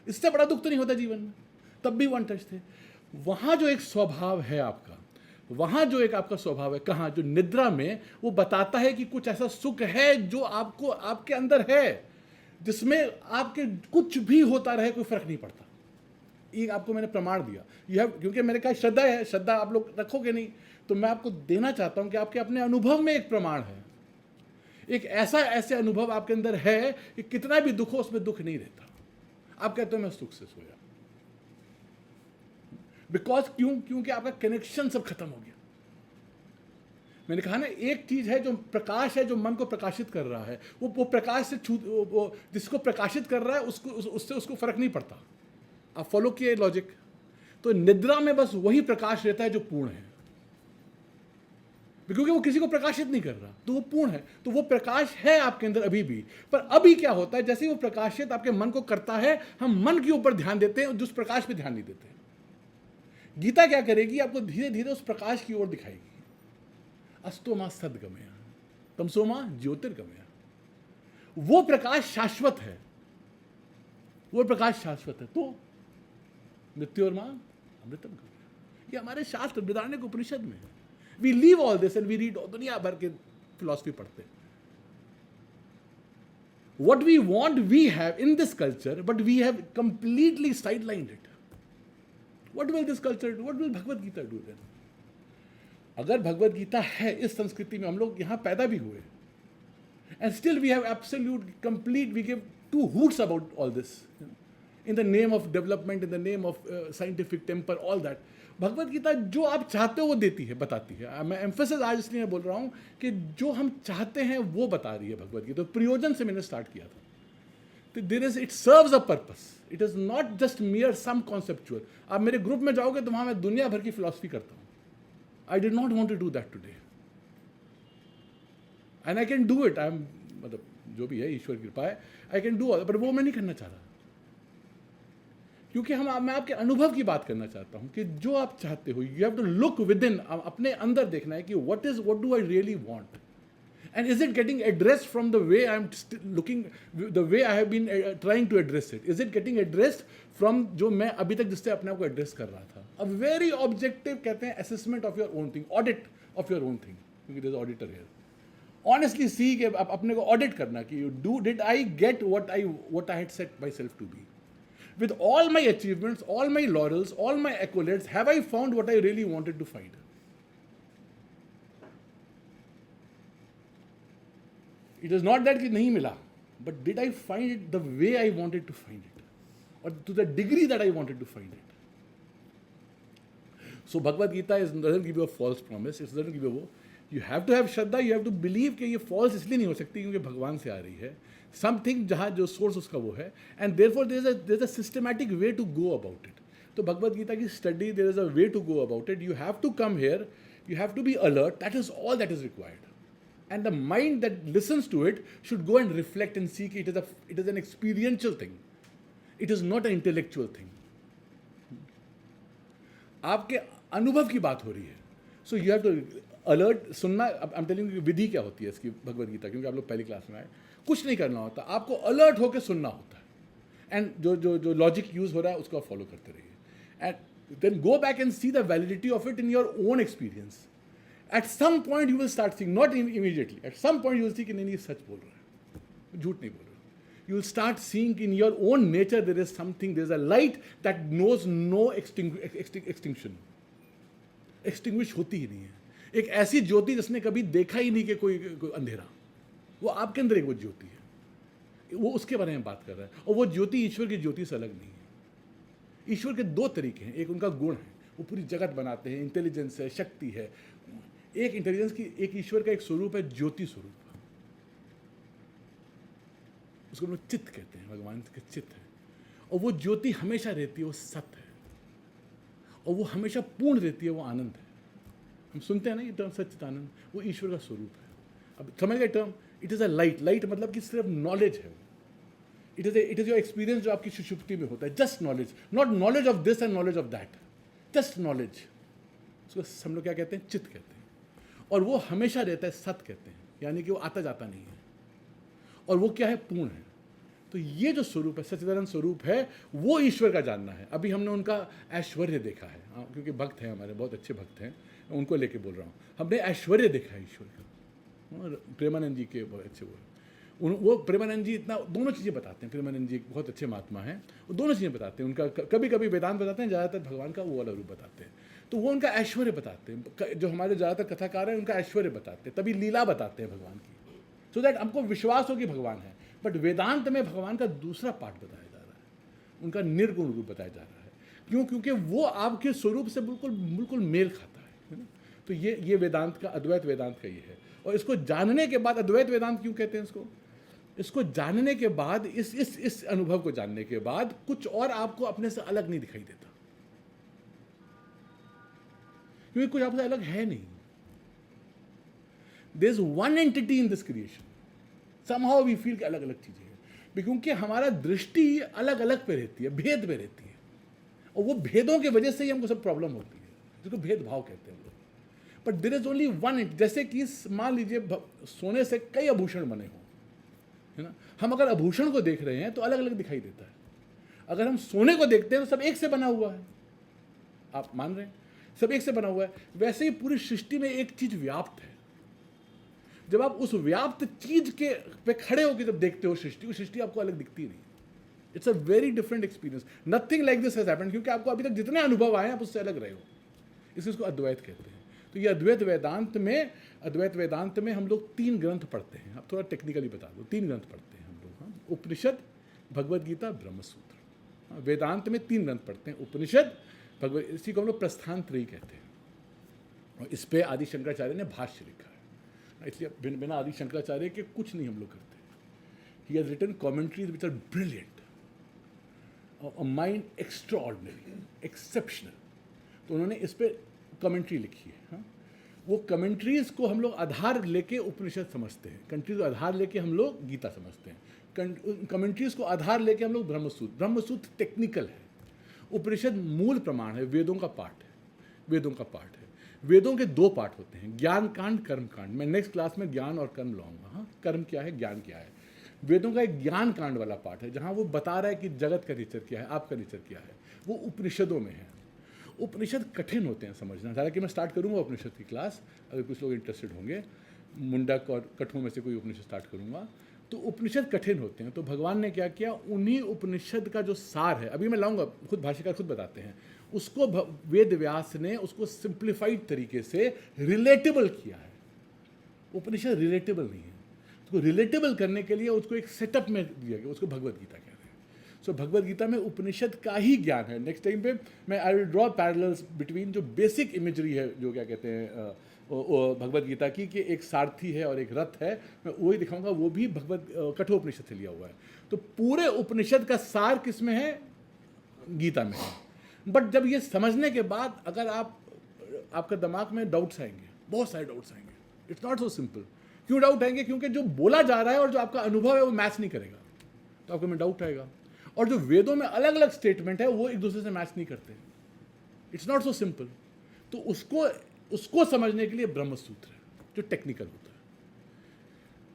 इससे बड़ा दुख तो नहीं होता जीवन में, तब भी वो अनटच्ड थे। वहाँ जो एक स्वभाव है आपका, वहाँ जो एक आपका स्वभाव है, कहाँ? जो निद्रा में, वो बताता है कि कुछ ऐसा सुख है जो आपको, आपके अंदर है, जिसमें आपके कुछ भी होता रहे कोई फर्क नहीं पड़ता। ये आपको मैंने प्रमाण दिया, यह क्योंकि मैंने कहा श्रद्धा है, श्रद्धा आप लोग रखोगे नहीं, तो मैं आपको देना चाहता हूँ कि आपके अपने अनुभव में एक प्रमाण है, एक ऐसे अनुभव आपके अंदर है कि कितना भी दुख हो उसमें दुख नहीं रहता। आप कहते हो मैं सुख से सोया, बिकॉज क्योंकि आपका कनेक्शन सब खत्म हो गया। मैंने कहा ना, एक चीज है जो प्रकाश है, जो मन को प्रकाशित कर रहा है, वो प्रकाश से वो जिसको प्रकाशित कर रहा है उससे उसको फर्क नहीं पड़ता। आप फॉलो किए लॉजिक? तो निद्रा में बस वही प्रकाश रहता है जो पूर्ण है, क्योंकि वो किसी को प्रकाशित नहीं कर रहा, तो वो पूर्ण है। तो वो प्रकाश है आपके अंदर अभी भी। पर अभी क्या होता है, जैसे ही वो प्रकाशित आपके मन को करता है, हम मन के ऊपर ध्यान देते हैं, उस प्रकाश पे ध्यान नहीं देते हैं। गीता क्या करेगी, आपको धीरे धीरे उस प्रकाश की ओर दिखाएगी। अस्तोमा सद्गमया तमसोमा ज्योतिर्गमया। वो प्रकाश शाश्वत है, वो प्रकाश शाश्वत है। तो मृत्यु और मां अमृतम गमया, ये हमारे शास्त्र बृहदारण्यक उपनिषद में है। We leave all this and we read, दुनिया भर के फिलॉसफी पढ़ते हैं। What we want we have in this culture, but we have completely sidelined it. What will this culture do? What will Bhagavad Gita do then? अगर भगवद गीता है इस संस्कृति में, हम लोग यहाँ पैदा भी हुए, and still we have absolute, complete, we give two hoots about all this, in the name of development, in the name of scientific temper, all that. Bhagavad Gita जो आप चाहते हो वो देती है, बताती है। मैं एम्फेसिस आज इसलिए मैं बोल रहा हूँ कि जो हम चाहते हैं वो बता रही है भगवद गीता। तो प्रयोजन से मैंने स्टार्ट किया था। तो it serves a purpose, it is not just mere some conceptual. आप मेरे ग्रुप में जाओगे तो वहाँ मैं दुनिया भर की फिलॉसफी करता हूँ। I did not want to do that today, and I can do it. I am, मतलब जो भी है ईश्वर की कृपा है, I can do all, but वो मैं नहीं करना चाह रहा, क्योंकि मैं आपके अनुभव की बात करना चाहता हूं कि जो आप चाहते हो, you have to look within, अपने अंदर देखना है कि what do I really want, and is it getting addressed from the way I am looking, the way I have been trying to address it, is it getting addressed from जो मैं अभी तक जिससे अपने आप को एड्रेस कर रहा था। अ वेरी ऑब्जेक्टिव, कहते हैं assessment of your own thing, audit of your own thing, क्योंकि there is auditor here. Honestly see कि अपने को ऑडिट करना कि did I get what I had set my self to be. With all my achievements, all my laurels, all my accolades, have I found what I really wanted to find? It is not that कि नहीं मिला, but did I find it the way I wanted to find it, or to the degree that I wanted to find it? So Bhagavad Gita doesn't give you a false promise. It doesn't give you a, you have to have Shraddha, you have to believe कि ये false इसलिए नहीं हो सकती क्योंकि भगवान से आ रही है, समथिंग जहाँ जो सोर्स उसका वो है, and therefore there is a systematic way to go about it. तो भगवद गीता की study, there is a way to go about it. You have to come here, you have to be alert, that is all that is required, and the mind that listens to it should go and reflect and see कि it is an experiential thing, it is not an intellectual thing. आपके अनुभव की बात हो रही है, so you have to alert. सुनना, आई एम टेलिंग यू विधि क्या होती है इसकी भगवद गीता, क्योंकि आप लोग पहली क्लास में आए, कुछ नहीं करना होता, आपको अलर्ट होकर सुनना होता है, एंड जो लॉजिक यूज हो रहा है उसको आप फॉलो करते रहिए, and then go back and see the validity of it in your own experience. At some point you will start seeing, not immediately, at some point you will see कि नहीं ये सच बोल रहा है, झूठ नहीं बोल रहा, you will start seeing in your own nature there is something, there is a light that knows no extinction. Extinguish होती ही नहीं है. एक ऐसी ज्योति जिसने कभी देखा ही नहीं कि कोई अंधेरा, वो आपके अंदर एक वो ज्योति है, वो उसके बारे में बात कर रहा है. और वो ज्योति ईश्वर की ज्योति से अलग नहीं है. ईश्वर के दो तरीके हैं. एक उनका गुण है, वो पूरी जगत बनाते हैं, इंटेलिजेंस है, शक्ति है. एक इंटेलिजेंस की, एक ईश्वर का एक स्वरूप है ज्योति स्वरूप, उसको हम लोग चित्त कहते हैं. भगवान के चित्त है, और वो ज्योति हमेशा रहती है, वो सत्य है, और वो हमेशा पूर्ण रहती है, वो आनंद है. हम सुनते हैं ना ये टर्म सच्चिदानंद, वो ईश्वर का स्वरूप है. अब समझ गए term. It is a light. Light मतलब कि सिर्फ नॉलेज है. इट इज़ योर एक्सपीरियंस जो आपकी सुषुप्ति में होता है. Just knowledge, not knowledge of this and knowledge of that, just knowledge. उसको हम लोग क्या कहते हैं? चित्त कहते हैं. और वो हमेशा रहता है, सत्य कहते हैं, यानी कि वो आता जाता नहीं है. और वो क्या है? पूर्ण है. तो ये जो स्वरूप है, सच्चिदानंद स्वरूप है, वो ईश्वर का जानना है. अभी हमने उनका ऐश्वर्य देखा है, क्योंकि भक्त हैं हमारे, बहुत अच्छे भक्त हैं, उनको लेके बोल रहा हूँ. हमने ऐश्वर्य देखा है ईश्वर का. प्रेमानंद जी के बहुत अच्छे वो प्रेमानंद जी इतना दोनों चीज़ें बताते हैं. प्रेमानंद जी बहुत अच्छे महात्मा हैं, वो दोनों चीज़ें बताते हैं. उनका कभी कभी वेदांत बताते हैं, ज़्यादातर भगवान का वो वाला रूप बताते हैं. तो वो उनका ऐश्वर्य बताते हैं. जो हमारे ज़्यादातर कथाकार हैं उनका ऐश्वर्य बताते हैं, तभी लीला बताते हैं भगवान की, सो दैट हमको विश्वास हो कि भगवान है. बट वेदांत में भगवान का दूसरा पार्ट बताया जा रहा है, उनका निर्गुण रूप बताया जा रहा है. क्यों? क्योंकि वो आपके स्वरूप से बिल्कुल बिल्कुल मेल खाता है ना. तो ये वेदांत का, अद्वैत वेदांत का ये है. और इसको जानने के बाद, अद्वैत वेदांत क्यों कहते हैं इसको जानने के बाद, इस अनुभव को जानने के बाद कुछ और आपको अपने से अलग नहीं दिखाई देता, क्योंकि कुछ आपसे अलग है नहीं. There is one entity in this creation. Somehow we feel कि अलग अलग चीजें हैं, क्योंकि हमारा दृष्टि अलग अलग पे रहती है, भेद पे रहती है. और वो भेदों की वजह से ही हमको सब प्रॉब्लम होती है, जिसको भेदभाव कहते हैं हम लोग. But there is only one. जैसे कि मान लीजिए सोने से कई आभूषण बने हों, है ना. हम अगर आभूषण को देख रहे हैं तो अलग अलग दिखाई देता है. अगर हम सोने को देखते हैं तो सब एक से बना हुआ है. आप मान रहे हैं? सब एक से बना हुआ है. वैसे ही पूरी सृष्टि में एक चीज व्याप्त है. जब आप उस व्याप्त चीज के पे खड़े होकर जब देखते हो सृष्टि, वो सृष्टि आपको अलग दिखती नहीं. It's a very different experience. Nothing like this has happened, क्योंकि आपको अभी तक जितने अनुभव आए आप उससे अलग रहे हो. इसको अद्वैत कहते हैं. तो ये अद्वैत वेदांत में हम लोग 3 ग्रंथ पढ़ते हैं. अब थोड़ा टेक्निकली बता दो. 3 ग्रंथ पढ़ते हैं हम लोग. उपनिषद, भगवद गीता, ब्रह्मसूत्र. वेदांत में 3 ग्रंथ पढ़ते हैं. उपनिषद, भगवद, इसी को हम लोग प्रस्थान त्रयी कहते हैं. और इस पे आदि शंकराचार्य ने भाष्य लिखा है. इसलिए बिना आदि शंकराचार्य के कुछ नहीं हम लोग करते. He has written commentaries which are brilliant, a mind extraordinary, exceptional. तो उन्होंने इस पे कमेंट्री लिखी है. हाँ, वो कमेंट्रीज को हम लोग आधार लेके उपनिषद समझते हैं. कंट्रीज को आधार लेके हम लोग गीता समझते हैं. कमेंट्रीज को आधार लेके हम लोग ब्रह्मसूत्र टेक्निकल है. उपनिषद मूल प्रमाण है, वेदों का पाठ है. वेदों के 2 पार्ट होते हैं, ज्ञान कांड, कर्म कांड. मैं नेक्स्ट क्लास में ज्ञान और कर्म लाऊंगा. हाँ, कर्म क्या है, ज्ञान क्या है. वेदों का एक ज्ञान कांड वाला पार्ट है, जहाँ वो बता रहा है कि जगत का नेचर क्या है, आपका नेचर क्या है. वो उपनिषदों में है. उपनिषद कठिन होते हैं समझना. हालांकि मैं स्टार्ट करूँगा उपनिषद की क्लास, अगर कुछ लोग इंटरेस्टेड होंगे. मुंडक और कठों में से कोई उपनिषद स्टार्ट करूँगा. तो उपनिषद कठिन होते हैं. तो भगवान ने क्या किया, उन्हीं उपनिषद का जो सार है, अभी मैं लाऊंगा, खुद भाष्यकार खुद बताते हैं, उसको वेद व्यास ने उसको सिंप्लीफाइड तरीके से रिलेटेबल किया है. उपनिषद रिलेटेबल नहीं है, उसको रिलेटेबल करने के लिए उसको एक सेटअप में दिया गया, उसको भगवद गीता कहते हैं. सो भगवद गीता में उपनिषद का ही ज्ञान है. नेक्स्ट टाइम पे मैं I will draw parallels between जो बेसिक इमेजरी है, जो क्या कहते हैं भगवद गीता की, कि एक सारथी है और एक रथ है. मैं वही दिखाऊंगा, वो भी भगवद कठोपनिषद से लिया हुआ है. तो पूरे उपनिषद का सार किस में है? गीता में है. बट जब ये समझने के बाद अगर आपका दिमाग में डाउट्स आएंगे, बहुत सारे डाउट्स आएंगे. It's not so simple. क्यों डाउट आएंगे? क्योंकि जो बोला जा रहा है और जो आपका अनुभव है वो मैच नहीं करेगा, तो आपको में डाउट आएगा. और जो वेदों में अलग अलग स्टेटमेंट है वो एक दूसरे से मैच नहीं करते. It's not so simple. तो उसको समझने के लिए ब्रह्मसूत्र है, जो टेक्निकल होता है.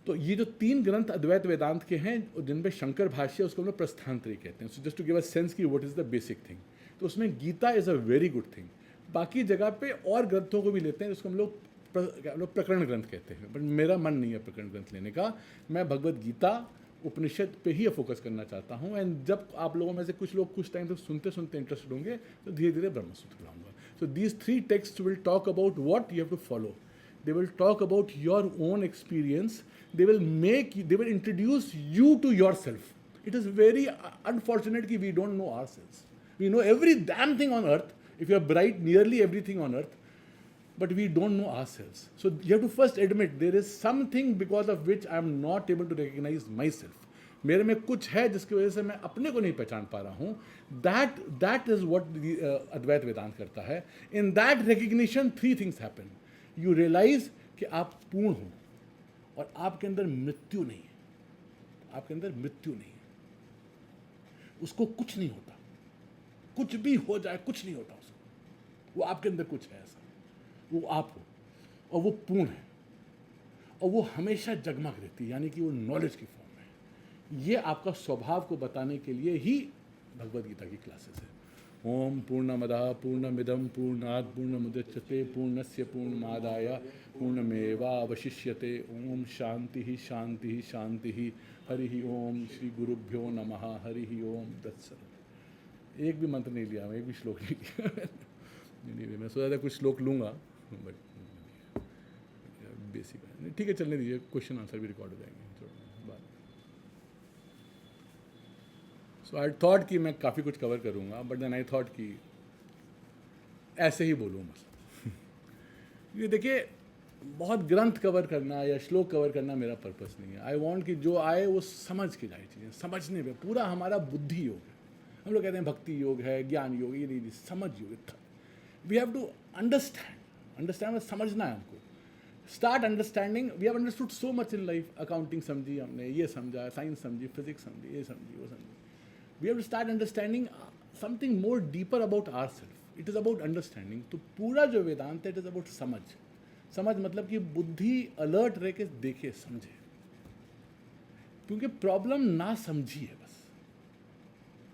तो ये जो 3 ग्रंथ अद्वैत वेदांत के हैं, जिनमें शंकर भाष्य, उसको हम लोग प्रस्थान त्रयी कहते हैं. So just to give a sense की what is the basic thing. तो उसमें Gita is a very good thing. बाकी जगह पे और ग्रंथों को भी लेते हैं, जिसको हम लोग प्रकरण ग्रंथ कहते हैं. बट मेरा मन नहीं है प्रकरण ग्रंथ लेने का. मैं भगवद गीता उपनिषद पे ही फोकस करना चाहता हूँ। एंड जब आप लोगों में से कुछ लोग कुछ टाइम तक सुनते सुनते इंटरेस्टेड होंगे तो धीरे धीरे ब्रह्मसूत्र लाऊंगा। So these 3 text will talk about what you have to follow, they will talk about your own experience, they will introduce you to yourself. It is very unfortunate that we don't know ourselves. We know every damn thing on earth, if you are bright, nearly everything on earth, but we don't know ourselves. So you have to first admit there is something because of which I am not able to recognize myself. मेरे में कुछ है जिसकी वजह से मैं अपने को नहीं पहचान पा रहा हूँ. That is what अद्वैत वेदांत करता है. In that recognition 3 things happen. You realize कि आप पूर्ण हो और आपके अंदर मृत्यु नहीं है, आपके अंदर मृत्यु नहीं है, उसको कुछ नहीं होता, कुछ भी हो जाए कुछ नहीं होता उसको, वो आपके अंदर कुछ है ऐसा, वो आप हो और वो पूर्ण है और वो हमेशा जगमग रहती है, यानी कि वो नॉलेज की फॉर्म में. ये आपका स्वभाव को बताने के लिए ही भगवद गीता की क्लासेस है. ओम पूर्णमदः पूर्णमिदं पूर्णात् पूर्णमुदच्यते पूर्णस्य पूर्णमादाय पूर्णमेवावशिष्यते. ओम शांति ही शांति ही शांति ही. हरि ओम. श्री गुरुभ्यो नमः. हरि ओम तत्सत्. एक भी मंत्र नहीं लिया मैं, एक भी श्लोक नहीं लिया. नहीं, मैं सोचा था कुछ श्लोक लूँगा बट बेसिक है. ठीक है, चलने दीजिए, क्वेश्चन आंसर भी रिकॉर्ड हो जाएंगे. सो आई थॉट कि मैं काफ़ी कुछ कवर करूँगा, बट देन आई थॉट कि ऐसे ही बोलूँ बस. ये देखिए, बहुत ग्रंथ कवर करना या श्लोक कवर करना मेरा पर्पस नहीं है. आई वांट कि जो आए वो समझ के जाए चीज़ें. समझने में पूरा हमारा बुद्धि योग है. हम लोग कहते हैं भक्ति योग है, ज्ञान योग, ये नहीं, समझ योग. वी हैव टू अंडरस्टैंड समझना है हमको. Start understanding. We have understood so much in life. Accounting समझी हमने, ये समझा, साइंस समझी, फिजिक्स समझी, ये समझी, वो समझी. We have to start understanding something more deeper about ourselves. It is about understanding. तो पूरा जो वेदांत है, it is about समझ. समझ मतलब कि बुद्धि अलर्ट रह के देखे, समझे. क्योंकि प्रॉब्लम ना समझी है बस.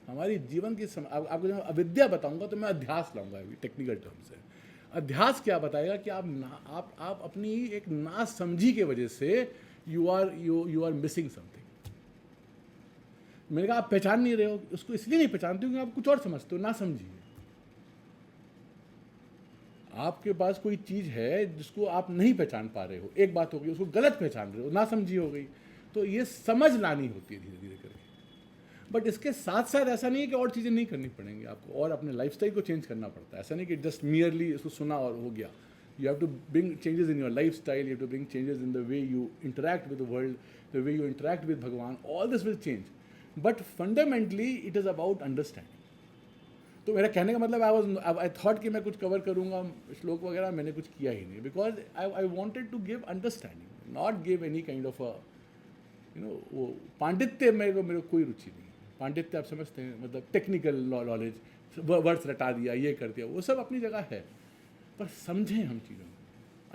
हमारी जीवन की आपको जब अविद्या बताऊंगा तो मैं अध्यास लाऊंगा अभी टेक्निकल टर्म से. अध्यास क्या बताएगा कि आप अपनी एक ना समझी के वजह से यू आर मिसिंग समथिंग. मैंने कहा आप पहचान नहीं रहे हो, उसको इसलिए नहीं पहचानते क्योंकि आप कुछ और समझते हो. ना समझिए. आपके पास कोई चीज़ है जिसको आप नहीं पहचान पा रहे हो, एक बात हो गई, उसको गलत पहचान रहे हो, ना समझी हो गई. तो ये समझ लानी होती है धीरे धीरे करके. बट इसके साथ साथ ऐसा नहीं है कि और चीज़ें नहीं करनी पड़ेंगी आपको, और अपने लाइफस्टाइल को चेंज करना पड़ता है. ऐसा नहीं कि जस्ट मियरली इसको सुना और हो गया. You have to bring changes in your lifestyle, you have to bring changes in the way you interact with the world, the way you interact with Bhagwan. All this will change. But fundamentally it is about understanding. तो मेरा कहने का मतलब आई थॉट कि मैं कुछ कवर करूँगा श्लोक वगैरह, मैंने कुछ किया ही नहीं. Because I wanted to give understanding, not give any kind of वो पांडित्य. मेरे को कोई रुचि नहीं. पांडित्य आप समझते हैं, मतलब टेक्निकल नॉलेज, वर्ड्स रटा दिया, ये कर दिया, वो सब अपनी जगह है. पर समझें हम चीज़ों को.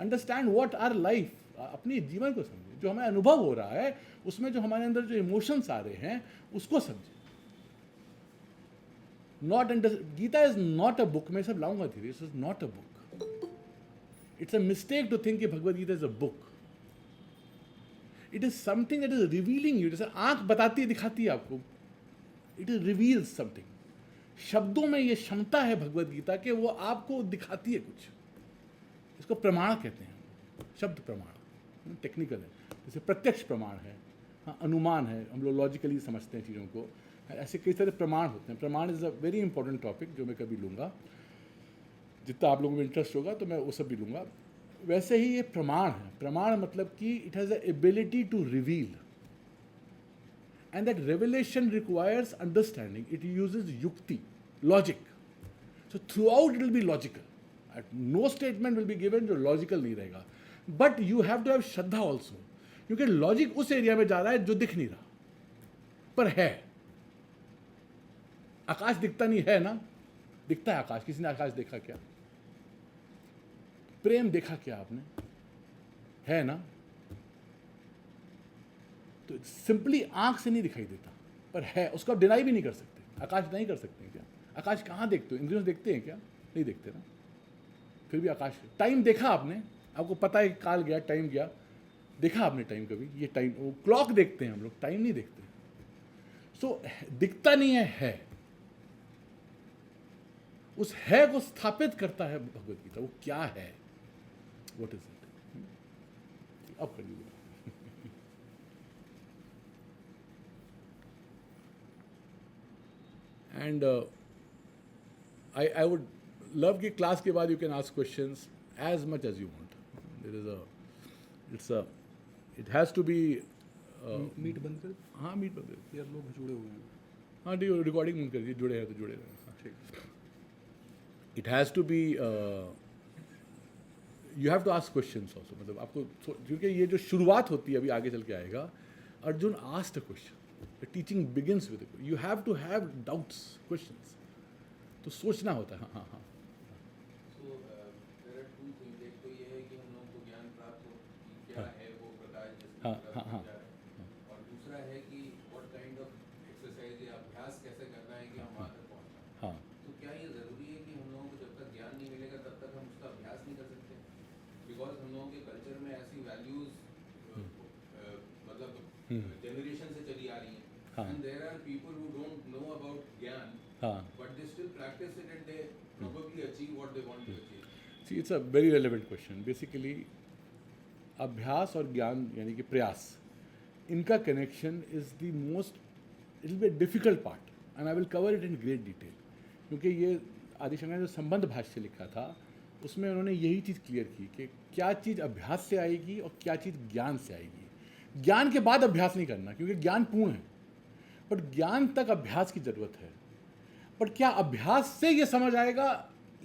Understand what our life. अपने जीवन को समझें. जो हमें अनुभव हो रहा है उसमें जो हमारे अंदर जो इमोशंस आ रहे हैं उसको समझें. Gita is not a book. मैं सब लाऊंगा धीरे. It is not a book. It's a mistake to think कि Bhagavad Gita is a book. It is something that is revealing you. जैसे आंख बताती है, दिखाती है आपको. It is reveals something. शब्दों में ये क्षमता है भगवद गीता के, वो आपको दिखाती है कुछ. इसको प्रमाण कहते हैं. शब्द प्रमाण टेक्निकल है. जैसे प्रत्यक्ष प्रमाण है, हाँ, अनुमान है, हम लोग लॉजिकली समझते हैं चीज़ों को. ऐसे कई सारे प्रमाण होते हैं. प्रमाण is a very important topic जो मैं कभी लूँगा. जितना आप लोगों में इंटरेस्ट होगा तो मैं वो सब भी लूँगा. वैसे ही ये प्रमाण है. प्रमाण मतलब कि it has a ability to reveal, and that revelation requires understanding. It uses yukti, logic. So throughout it will be logical. No statement will be given जो logical नहीं रहेगा. But you have to have Shraddha also, क्योंकि लॉजिक उस एरिया में जा रहा है जो दिख नहीं रहा पर है. आकाश दिखता नहीं है ना, दिखता है आकाश. किसी ने आकाश देखा क्या? प्रेम देखा क्या आपने? है ना. तो सिंपली आंख से नहीं दिखाई देता पर है. उसको आप डिनाई भी नहीं कर सकते. आकाश नहीं कर सकते हैं क्या? आकाश कहाँ देखते हो? इंद्रियों से देखते हैं क्या? नहीं देखते ना. फिर भी आकाश. टाइम देखा आपने? आपको पता है काल गया, टाइम गया. देखा आपने टाइम कभी? ये टाइम, वो क्लॉक देखते हैं हम लोग, टाइम नहीं देखते। सो दिखता नहीं है। उस है को स्थापित करता है भगवत गीता। वो क्या है? What is it? अब कर लीजिए। एंड I would love कि क्लास के बाद you can ask questions as much as you want. There is it has to be meet बंद कर। हाँ मीट बंद यार लोग जुड़े हुए हैं। हाँ ठीक, रिकॉर्डिंग बंद करिए, जुड़े हैं तो जुड़े रहें। ठीक। It has to be you have to ask questions also. मतलब आपको क्योंकि ये जो शुरुआत होती है अभी आगे चल के आएगा, Arjun asked a question. The teaching begins with it. You have to have doubts, questions. तो सोचना होता है। हाँ हाँ। So there are two things. एक तो ये है कि हम लोगों को ज्ञान प्राप्त हो कि क्या है वो प्रकाश जिसकी हाँ, तरफ हाँ, हाँ। जा रहा है, और दूसरा है कि what kind of exercise या अभ्यास कैसे करना है कि हम वहाँ तक पहुँचना। हाँ तो क्या ये ज़रूरी है कि हम लोगों को जब तक ज्ञान नहीं मिलेगा तब तक हम उसका अभ्यास नहीं कर सकते? बिकॉज हम लोगों के कल्चर में ऐसी वैल्यूज मतलब जनरेशन से चली आ रही हाँ। हैं, and there are people who don't know about gyan, हाँ। but they still practice it and they probably achieve what they want to achieve. See, it's a very relevant question. Basically, अभ्यास और ज्ञान यानी कि प्रयास, इनका connection is the most, it will be a difficult part and I will cover it in great detail. क्योंकि ये आदिशंकर ने जो संबंध भाष्य लिखा था उसमें उन्होंने यही चीज़ क्लियर की कि क्या चीज़ अभ्यास से आएगी और क्या चीज़ ज्ञान से आएगी। ज्ञान के बाद अभ्यास नहीं करना क्योंकि ज्ञान पूर्ण है, बट ज्ञान तक अभ्यास की ज़रूरत है। बट क्या अभ्यास से ये समझ आएगा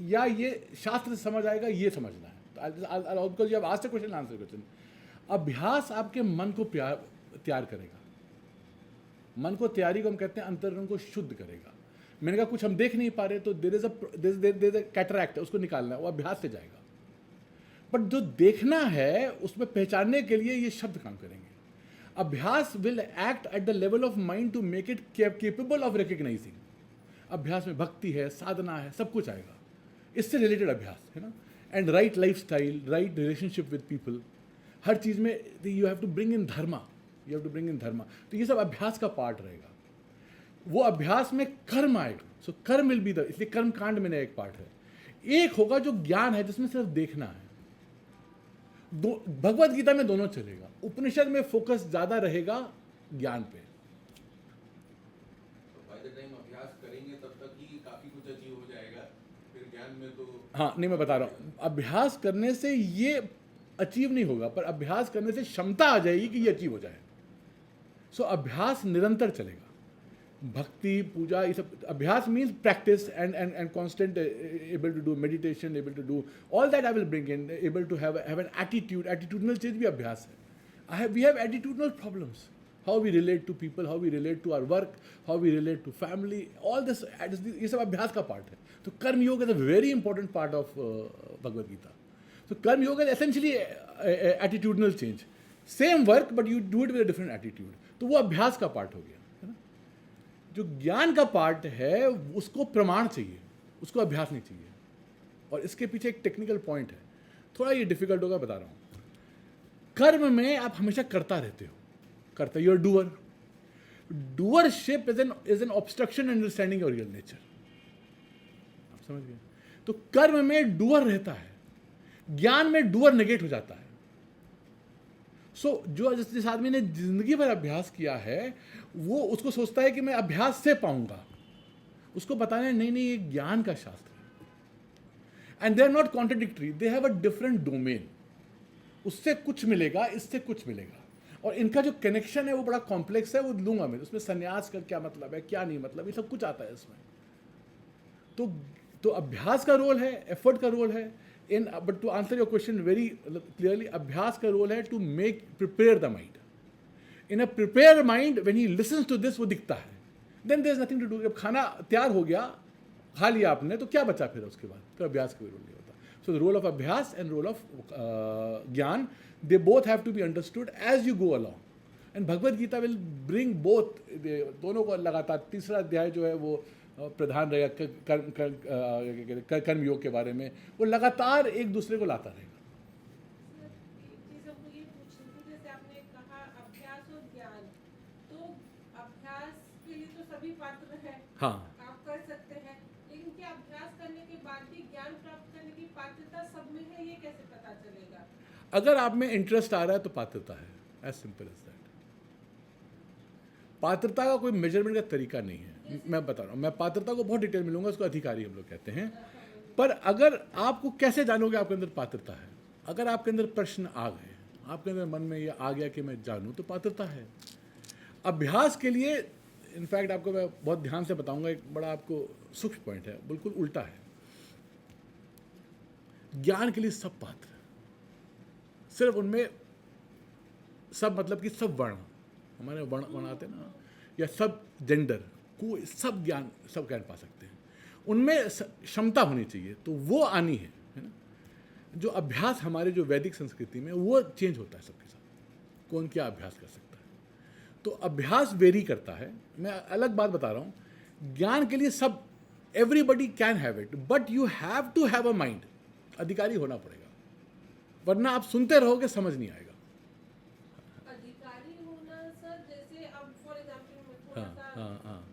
या ये शास्त्र से समझ आएगा, ये समझना है। तो because you have asked a question, answer question. अभ्यास आपके मन को तैयार करेगा। मन को तैयारी को हम कहते हैं अंतर्गुण को शुद्ध करेगा। मैंने कहा कुछ हम देख नहीं पा रहे तो देयर इज अ कैटरैक्ट, उसको निकालना है, वो अभ्यास से जाएगा। बट जो देखना है उसमें पहचानने के लिए ये शब्द काम करेंगे। अभ्यास will act at the level of mind to make it capable of recognising. अभ्यास में भक्ति है, साधना है, सब कुछ आएगा, इससे रिलेटेड अभ्यास है ना। And right life style, right relationship with people, हर चीज़ में you have to bring in dharma, you have to bring in dharma. तो ये सब अभ्यास का पार्ट रहेगा। वो अभ्यास में कर्म आएगा। सो कर्म विल बी द, इसलिए कर्म कांड में एक पार्ट है। एक होगा जो ज्ञान है जिसमें सिर्फ देखना है। भगवत गीता में दोनों चलेगा। उपनिषद में फोकस ज़्यादा रहेगा ज्ञान पे। हाँ नहीं, मैं बता रहा हूँ अभ्यास करने से ये अचीव नहीं होगा, पर अभ्यास करने से क्षमता आ जाएगी कि ये अचीव हो जाए। सो अभ्यास निरंतर चलेगा। भक्ति, पूजा, ये सब अभ्यास means practice and constant, able to do meditation, able to do all that I will bring in, able to have an attitude. Attitudinal change भी अभ्यास है। We have attitudinal problems, how we relate to people, how we relate to our work, how we relate to family, all this, ये सब अभ्यास का पार्ट है। तो कर्म योग is a very important part of Bhagavad Gita. So कर्म योग is essentially attitudinal change. Same work but you do it with a different attitude. तो वो अभ्यास का पार्ट हो गया है ना। जो ज्ञान का पार्ट है उसको प्रमाण चाहिए, उसको अभ्यास नहीं चाहिए। और इसके पीछे एक टेक्निकल पॉइंट है, थोड़ा ये डिफिकल्ट होगा, बता रहा हूँ। कर्म में आप हमेशा करता रहते हो, करता, you are doer. Doership is an obstruction understanding your real nature. आप समझ गए? तो कर्म में डूअर रहता है, ज्ञान में डूअर नेगेट हो जाता है। सो जो जिस आदमी ने जिंदगी भर अभ्यास किया है वो उसको सोचता है कि मैं अभ्यास से पाऊंगा, उसको बताना नहीं नहीं ये ज्ञान का शास्त्र है। And they are not contradictory, they have a different domain. उससे कुछ मिलेगा, इससे कुछ मिलेगा, और इनका जो कनेक्शन है वो बड़ा कॉम्प्लेक्स है। वो लूंगा मैं, उसमें संन्यास का क्या मतलब है, क्या नहीं मतलब, ये सब कुछ आता है इसमें। तो अभ्यास का रोल है, एफर्ट का रोल है in, but to answer your question very clearly, अभ्यास का रोल है to make prepare the mind. In a prepare mind when he listens to this, वो दिखता है। Then there is nothing to do. जब खाना तैयार हो गया, खा लिया आपने, तो क्या बचा फिर उसके बाद? तो अभ्यास का भी रोल नहीं होता। सो द रोल ऑफ अभ्यास एंड रोल ऑफ ज्ञान, they both have to be understood as you go along, and Bhagavad Gita will bring both, दोनों को लगातार। तीसरा अध्याय जो है वो प्रधान रहेगा कर्म योग के बारे में, वो लगातार एक दूसरे को लाता रहेगा। एक चीज हमको ये पूछनी थी, जैसे हाँ, आप कर सकते हैं, लेकिन क्या अभ्यास करने के बाद भी ज्ञान प्राप्त करने की पात्रता सब में है, ये कैसे पता चलेगा? अगर आप में इंटरेस्ट आ रहा है तो पात्रता है, एज सिंपल एज दैट। पात्रता का कोई मेजरमेंट का तरीका नहीं है, मैं बता रहा हूँ। मैं पात्रता को बहुत डिटेल में लूँगा, उसको अधिकारी हम लोग कहते हैं। पर अगर आपको कैसे जानोगे आपके अंदर पात्रता है? अगर आपके अंदर प्रश्न आ गए, आपके अंदर मन में ये आ गया कि मैं जानूँ, तो पात्रता है। अभ्यास के लिए इनफैक्ट आपको मैं बहुत ध्यान से बताऊंगा, एक बड़ा आपको सूक्ष्म पॉइंट है, बिल्कुल उल्टा है। ज्ञान के लिए सब पात्र, सिर्फ उनमें सब मतलब कि सब वर्ण, हमारे वर्ण आते हैं ना, या सब जेंडर, कोई सब ज्ञान पा सकते हैं। उनमें क्षमता होनी चाहिए, तो वो आनी है ना। जो अभ्यास हमारे जो वैदिक संस्कृति में वो चेंज होता है सबके साथ, कौन क्या अभ्यास कर सकता है। तो अभ्यास वेरी करता है। मैं अलग बात बता रहा हूँ, ज्ञान के लिए सब everybody can have it, but you have to have a mind. अधिकारी होना पड़ेगा, वरना आप सुनते रहोगे, समझ नहीं आएगा। अधिकारी होना सर, जैसे अब फॉर एग्जांपल थोड़ा सा,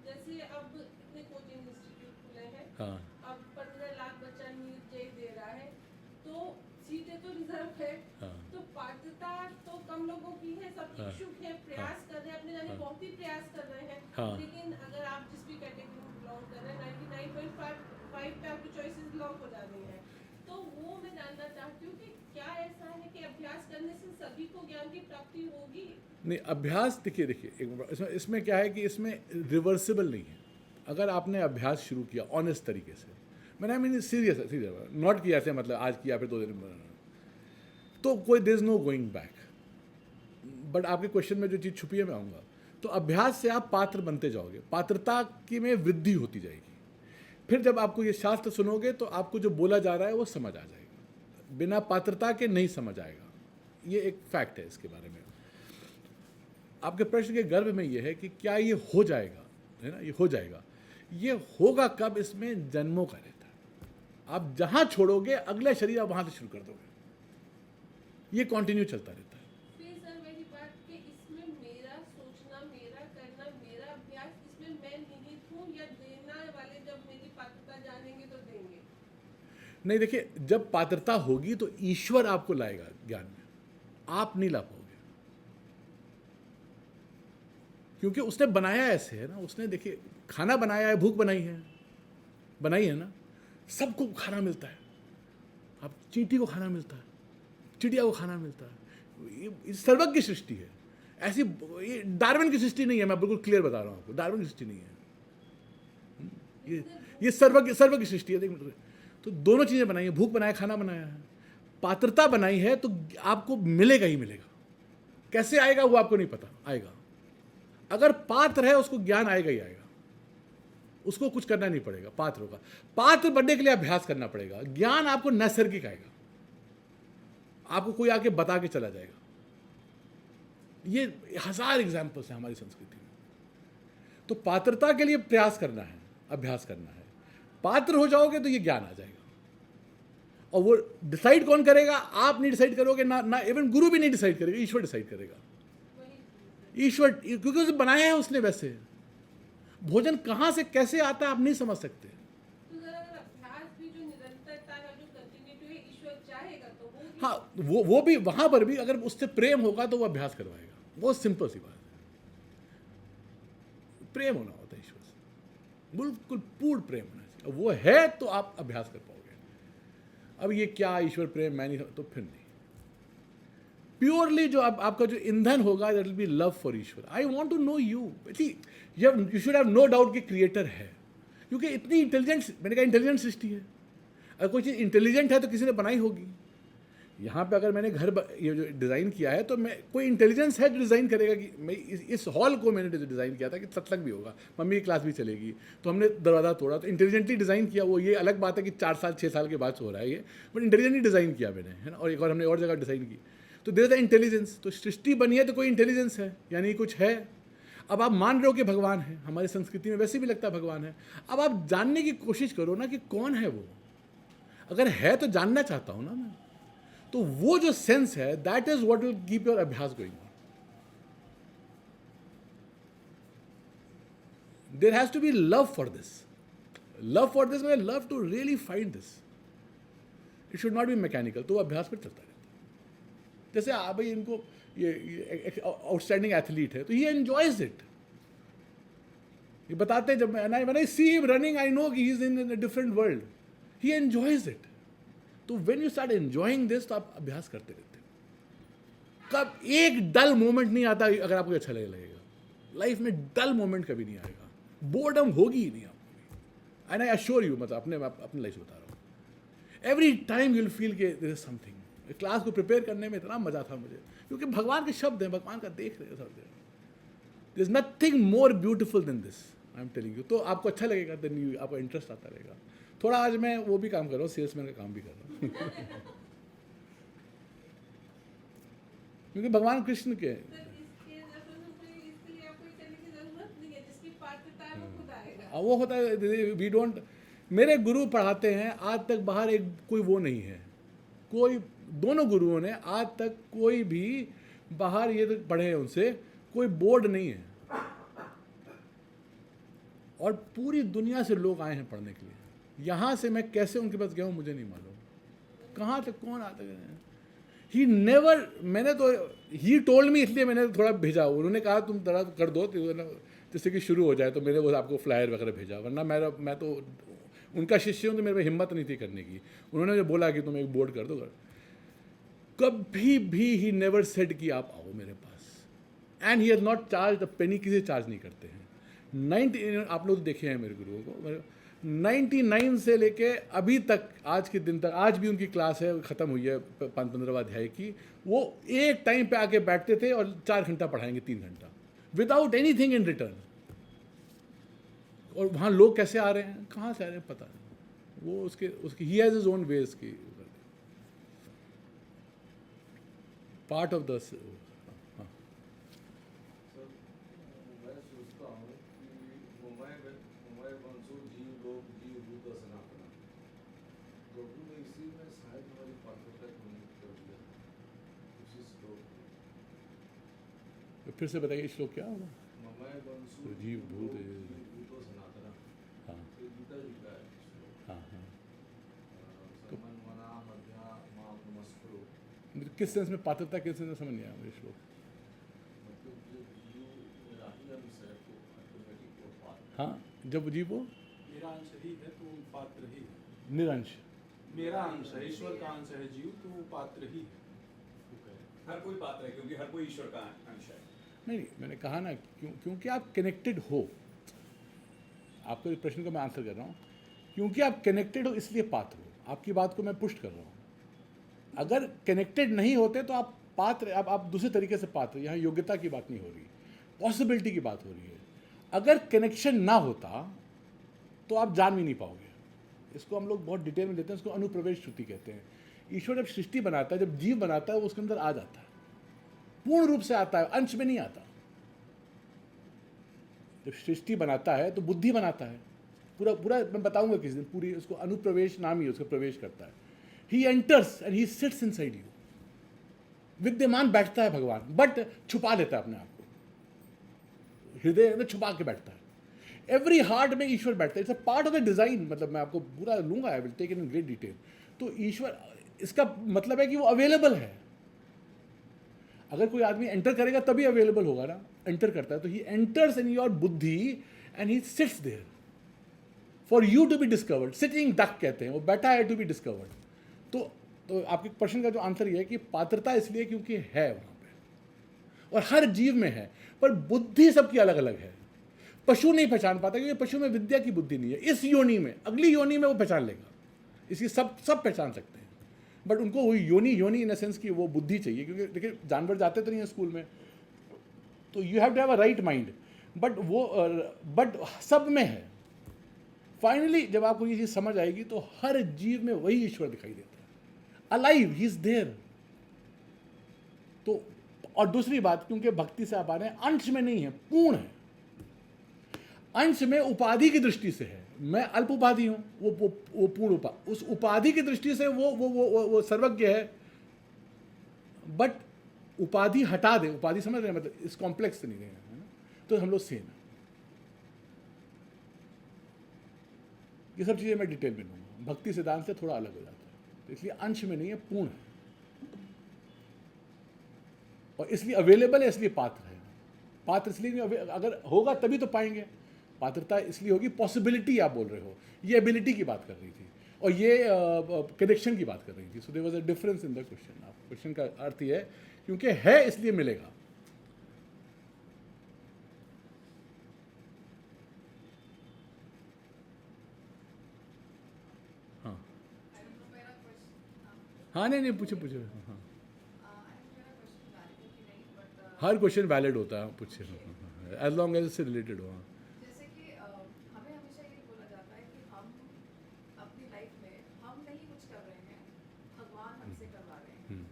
जैसे अब इतने कोचिंग इंस्टीट्यूट खुले हैं, हाँ, अब 15 लाख बच्चा नीट जेई दे रहा है, तो सीटें तो रिजर्व है, हाँ, तो पात्रता तो कम लोगों की है, सब हाँ, इच्छुक है, प्रयास कर रहे हैं, अपने जाने हाँ, बहुत ही प्रयास कर रहे हैं, हाँ, लेकिन अगर आप जिस भी कैटेगरी में बिलोंग कर रहे हैं 99.5 पे आपकी चॉइसेस लॉक हो जा रही हैं। तो वो मैं जानना चाहती हूँ कि क्या ऐसा है कि अभ्यास करने से सभी को ज्ञान की प्राप्ति होगी? नहीं, अभ्यास देखिए इसमें क्या है कि इसमें रिवर्सिबल नहीं है। अगर आपने अभ्यास शुरू किया ऑनेस्ट तरीके से, मैंने सीरियस नॉट किया ऐसे मतलब आज किया फिर 2 दिन में, तो कोई there is no going back. But आपके क्वेश्चन में जो चीज़ छुपी है मैं आऊँगा। तो अभ्यास से आप पात्र बनते जाओगे, पात्रता की में वृद्धि होती जाएगी। फिर जब आपको ये शास्त्र सुनोगे तो आपको जो बोला जा रहा है वो समझ आ जाएगा, बिना पात्रता के नहीं समझ आएगा। ये एक फैक्ट है इसके बारे में। आपके प्रश्न के गर्भ में ये है कि क्या ये हो जाएगा, है ना, ये हो जाएगा। ये होगा कब? इसमें जन्मों का रहता है। आप जहाँ छोड़ोगे अगला शरीर आप वहाँ से शुरू कर दोगे, ये कंटिन्यू चलता रहता है। फिर सर मेरी बात कि इसमें मेरा सोचना, मेरा करना, मेरा अभ्यास, इसमें मैं निहित हूँ, या देना वाले जब मेरी पात्रता जानेंगे तो देंगे? नहीं, देखिए, जब पात्रता होगी तो ईश्वर आपको लाएगा ज्ञान में, आप नहीं ला पाओगे, क्योंकि उसने बनाया ऐसे है ना। उसने देखिए खाना बनाया है, भूख बनाई है ना, सबको खाना मिलता है। आप चींटी को खाना मिलता है, चिड़िया को खाना मिलता है। ये सर्वज्ञ सृष्टि है, ऐसी ये डार्विन की सृष्टि नहीं है। मैं बिल्कुल क्लियर बता रहा हूँ आपको, डार्विन की सृष्टि नहीं है। ये सर्वज्ञ सृष्टि है। देखिए, तो दोनों चीज़ें बनाई है, भूख बनाया, खाना बनाया है, पात्रता बनाई है, तो आपको मिलेगा ही मिलेगा। कैसे आएगा वो आपको नहीं पता, आएगा। अगर पात्र है उसको ज्ञान आएगा ही आएगा, उसको कुछ करना नहीं पड़ेगा। पात्र होगा, पात्र बनने के लिए अभ्यास करना पड़ेगा। ज्ञान आपको नैसर्गिक आएगा, आपको कोई आके बता के चला जाएगा। ये 1000 एग्जाम्पल्स हैं हमारी संस्कृति में। तो पात्रता के लिए प्रयास करना है, अभ्यास करना है। पात्र हो जाओगे तो ये ज्ञान आ जाएगा। और वो डिसाइड कौन करेगा? आप नहीं डिसाइड करोगे, ना इवन गुरु भी नहीं डिसाइड करेगा, ईश्वर डिसाइड करेगा। ईश्वर, क्योंकि उसे बनाया है उसने वैसे। भोजन कहाँ से कैसे आता है आप नहीं समझ सकते। तो जरा अगर अभ्यास भी जो निरंतरता है, जो कंटिन्यूटी है, ईश्वर चाहेगा तो होगी। हाँ, वो भी वहाँ पर भी अगर उससे प्रेम होगा तो वो अभ्यास करवाएगा। बहुत सिंपल सी बात है, प्रेम होना होता है ईश्वर से, बिल्कुल पूर्ण प्रेम होना चाहिए। वो है तो आप अभ्यास कर पाओगे। अब ये क्या ईश्वर प्रेम, मैं नहीं, तो फिर नहीं। प्योरली जो आपका जो ईंधन होगा, that will be love for Ishwar. I want to know you. You should have no doubt कि क्रिएटर है, क्योंकि इतनी इंटेलिजेंट, मैंने कहा इंटेलिजेंट सृष्टि है। अगर कोई चीज़ इंटेलिजेंट है तो किसी ने बनाई होगी। यहाँ पे अगर मैंने घर ये जो डिज़ाइन किया है तो मैं, कोई इंटेलिजेंस है जो डिज़ाइन करेगा कि मैं इस हॉल को मैंने जो डिज़ाइन किया था कि सत्संग भी होगा, मम्मी की क्लास भी चलेगी, तो हमने दरवाज़ा तोड़ा, तो इंटेलिजेंटली डिज़ाइन किया। वो ये अलग बात है कि 4 साल 6 साल के बाद हो रहा है ये, बट इंटेलिजेंटली डिज़ाइन किया मैंने, है ना। और एक और हमने और जगह डिज़ाइन की, तो देयर इज द इंटेलिजेंस। तो सृष्टि बनी है तो कोई इंटेलिजेंस है, यानी कुछ है। अब आप मान रहे हो कि भगवान है, हमारी संस्कृति में वैसे भी लगता है भगवान है। अब आप जानने की कोशिश करो ना कि कौन है वो। अगर है तो जानना चाहता हूँ ना मैं, तो वो जो सेंस है, that is what will keep your abhyas going on. There has to be love for this. Love for this में love to really find this. It should not be mechanical. तो वो अभ्यास पर चलता रहता है. जैसे आप भाई इनको ये आउटस्टैंडिंग एथलीट है तो ही एंजॉयज इट. ये बताते हैं जब when I see him running, I know he is in a different world. He enjoys it. तो when you start enjoying this, तो आप अभ्यास करते रहते हैं. कब एक डल मोमेंट नहीं आता अगर आपको अच्छा लगेगा. लाइफ में डल मोमेंट कभी नहीं आएगा. बोर्डम होगी ही नहीं आपको. एंड आई अश्योर यू, मतलब अपनी लाइफ से बता रहा हूँ. एवरी टाइम यूल फील के देयर इज समथिंग. क्लास को प्रिपेयर करने में इतना मजा था मुझे, क्योंकि भगवान के शब्द हैं, भगवान का देख रहे सब. There is nothing more beautiful than this. I am telling you. तो आपको अच्छा लगेगा, देन यू आपको इंटरेस्ट आता रहेगा. थोड़ा आज मैं वो भी काम कर रहा हूँ, सेल्समैन का काम भी कर रहा हूँ. क्योंकि भगवान कृष्ण के वो होता है. We don't. मेरे गुरु पढ़ाते हैं आज तक बाहर एक कोई वो नहीं है. कोई दोनों गुरुओं ने आज तक कोई भी बाहर ये तो पढ़े हैं उनसे, कोई बोर्ड नहीं है. और पूरी दुनिया से लोग आए हैं पढ़ने के लिए. यहाँ से मैं कैसे उनके पास गया हूँ मुझे नहीं मालूम. कहाँ तक कौन आते हैं. He never. मैंने तो ही टोल्ड मी, इसलिए मैंने थोड़ा भेजा. उन्होंने कहा तुम थोड़ा कर दो तो जिससे कि शुरू हो जाए, तो मैंने वो आपको फ्लायर वगैरह भेजा. वरना मैं तो उनका शिष्य हूँ तो मेरे में हिम्मत नहीं थी करने की. उन्होंने जो बोला कि तुम एक बोर्ड कर दो, कभी भी ही नेवर सेड कि आप आओ मेरे पास. And he has not charge a penny. किसी चार्ज नहीं करते हैं. 90 आप लोग देखे हैं मेरे गुरुओं को. 99 से लेके अभी तक, आज के दिन तक, आज भी उनकी क्लास है, ख़त्म हुई है 15वां अध्याय की. वो एक टाइम पे आके बैठते थे और 4 घंटा पढ़ाएंगे, 3 घंटा, विदाउट एनीथिंग इन रिटर्न. और वहाँ लोग कैसे आ रहे हैं, कहाँ से आ रहे हैं पता नहीं. वो उसके he has his own ways की पार्ट ऑफ द. हाँ. मैं सोचता हूँ कि मुंबई बंसो जीव लोग जीव भूत सनातना, प्रभु ने इसी में शायद हमारी पात्रता को नियुक्त कर दिया. उसी श्लोक फिर से बताइए श्लोक क्या होगा. मुंबई बंसो जीव भूत सनातना. हाँ ये गीता जी का है श्लोक. हाँ हाँ. समन मना मध्या मां नमस्करो. किस सेंस में पात्रता, किस सेंस में समझ नहीं आया मुझे श्लोक. मतलब जब जीव राही अंश है तो ऑटोमेटिक वो पात्र. हाँ, जब जीव वो मेरा अंश ही है तो वो पात्र ही है. निरंश. मेरा अंश है, ईश्वर का अंश है जीव, तो वो पात्र ही है. वो कह रहे हैं. हर कोई पात्र है, क्योंकि हर कोई ईश्वर का अंश है. नहीं, मैंने कहा ना क्योंकि आप कनेक्टेड हो. आपके प्रश्न का मैं आंसर कर रहा हूँ. क्योंकि आप कनेक्टेड हो इसलिए पात्र हो. आपकी बात को मैं पुष्ट कर रहा हूँ. अगर कनेक्टेड नहीं होते तो आप पात्र, आप दूसरे तरीके से पात्र. यहाँ योग्यता की बात नहीं हो रही, पॉसिबिलिटी की बात हो रही है. अगर कनेक्शन ना होता तो आप जान भी नहीं पाओगे. इसको हम लोग बहुत डिटेल में लेते हैं. इसको अनुप्रवेश श्रुति कहते हैं. ईश्वर जब सृष्टि बनाता है, जब जीव बनाता है, वो उसके अंदर आ जाता है, पूर्ण रूप से आता है, अंश में नहीं आता. जब सृष्टि बनाता है तो बुद्धि बनाता है. पूरा मैं बताऊंगा किसी दिन. पूरी उसको अनुप्रवेश नाम ही उसका प्रवेश करता है. He enters and he seats inside you. विद्यमान बैठता है भगवान, बट छुपा लेता है अपने आप को. हृदय में छुपा के बैठता है. एवरी हार्ट में ईश्वर बैठता है. It's a part of the design. मतलब मैं आपको पूरा लूंगा, I will take in great detail. तो ईश्वर, इसका मतलब है कि वो अवेलेबल है. अगर कोई आदमी एंटर करेगा तभी अवेलेबल होगा ना. एंटर करता है तो he enters in your buddhi and he sits there for you to be discovered. Sitting duck कहते हैं, वो बैठा है टू बी डिस्कवर्ड. तो आपके प्रश्न का जो आंसर ये है कि पात्रता इसलिए क्योंकि है वहाँ पे, और हर जीव में है, पर बुद्धि सबकी अलग अलग है. पशु नहीं पहचान पाता क्योंकि पशु में विद्या की बुद्धि नहीं है. इस योनि में, अगली योनि में वो पहचान लेगा. इसकी सब पहचान सकते हैं, बट उनको वो योनि इन द सेंस की वो बुद्धि चाहिए. क्योंकि देखिए जानवर जाते तो नहीं है स्कूल में, तो you have to have a right mind. But सब में है. फाइनली जब आपको ये चीज़ समझ आएगी तो हर जीव में वही ईश्वर दिखाई देता है. Alive, he is there. तो और दूसरी बात, क्योंकि भक्ति से आप आ रहे हैं, अंश में नहीं है, पूर्ण है. अंश में उपाधि की दृष्टि से है. मैं अल्प उपाधि हूं, वो पूर्ण उपाधि. उस उपाधि की दृष्टि से वो सर्वज्ञ है. बट उपाधि हटा दे, उपाधि समझ रहे हैं, मतलब इस कॉम्प्लेक्स से नहीं रहे हैं, तो हम लोग सेम है. ये सब चीज़ें मैं डिटेल में लूँगा। भक्ति सिद्धांत से थोड़ा अलग हो जाता है, तो इसलिए अंश में नहीं है, पूर्ण है, और इसलिए अवेलेबल है, इसलिए पात्र है। पात्र इसलिए नहीं, अगर होगा तभी तो पाएंगे। पात्रता इसलिए होगी, पॉसिबिलिटी आप बोल रहे हो, ये एबिलिटी की बात कर रही थी और ये कनेक्शन की बात कर रही थी। So there was a difference in the question. आप क्वेश्चन का अर्थ ये है क्योंकि है इसलिए मिलेगा। हाँ हाँ, नहीं पूछे पूछे। हाँ, हर क्वेश्चन वैलिड होता है, पूछे, एज लॉन्ग एज इससे रिलेटेड हो। हाँ, जैसे कि हमें हमेशा ये बोला जाता है कि हम अपनी लाइफ में हम नहीं कुछ कर रहे हैं, भगवान हमसे करवा रहे हैं।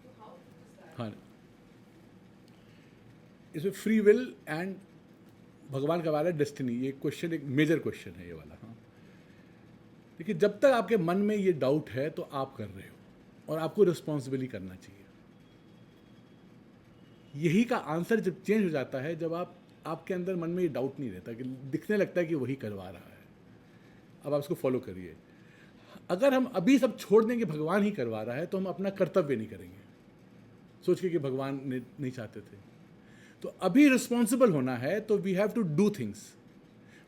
तो हाउ इज दैट? हाँ, इसमें फ्री विल एंड भगवान का वाला डेस्टिनी, ये क्वेश्चन एक मेजर क्वेश्चन है ये वाला। हाँ, देखिए, जब तक आपके मन में ये डाउट है तो आप कर रहे हो और आपको रिस्पॉन्सिबिलिटी करना चाहिए। यही का आंसर जब चेंज हो जाता है, जब आपके अंदर मन में ये डाउट नहीं रहता, कि दिखने लगता है कि वही करवा रहा है। अब आप इसको फॉलो करिए। अगर हम अभी सब छोड़ देंगे भगवान ही करवा रहा है, तो हम अपना कर्तव्य नहीं करेंगे सोच के कि भगवान ने नहीं चाहते थे। तो अभी रिस्पॉन्सिबल होना है, तो we have to do things,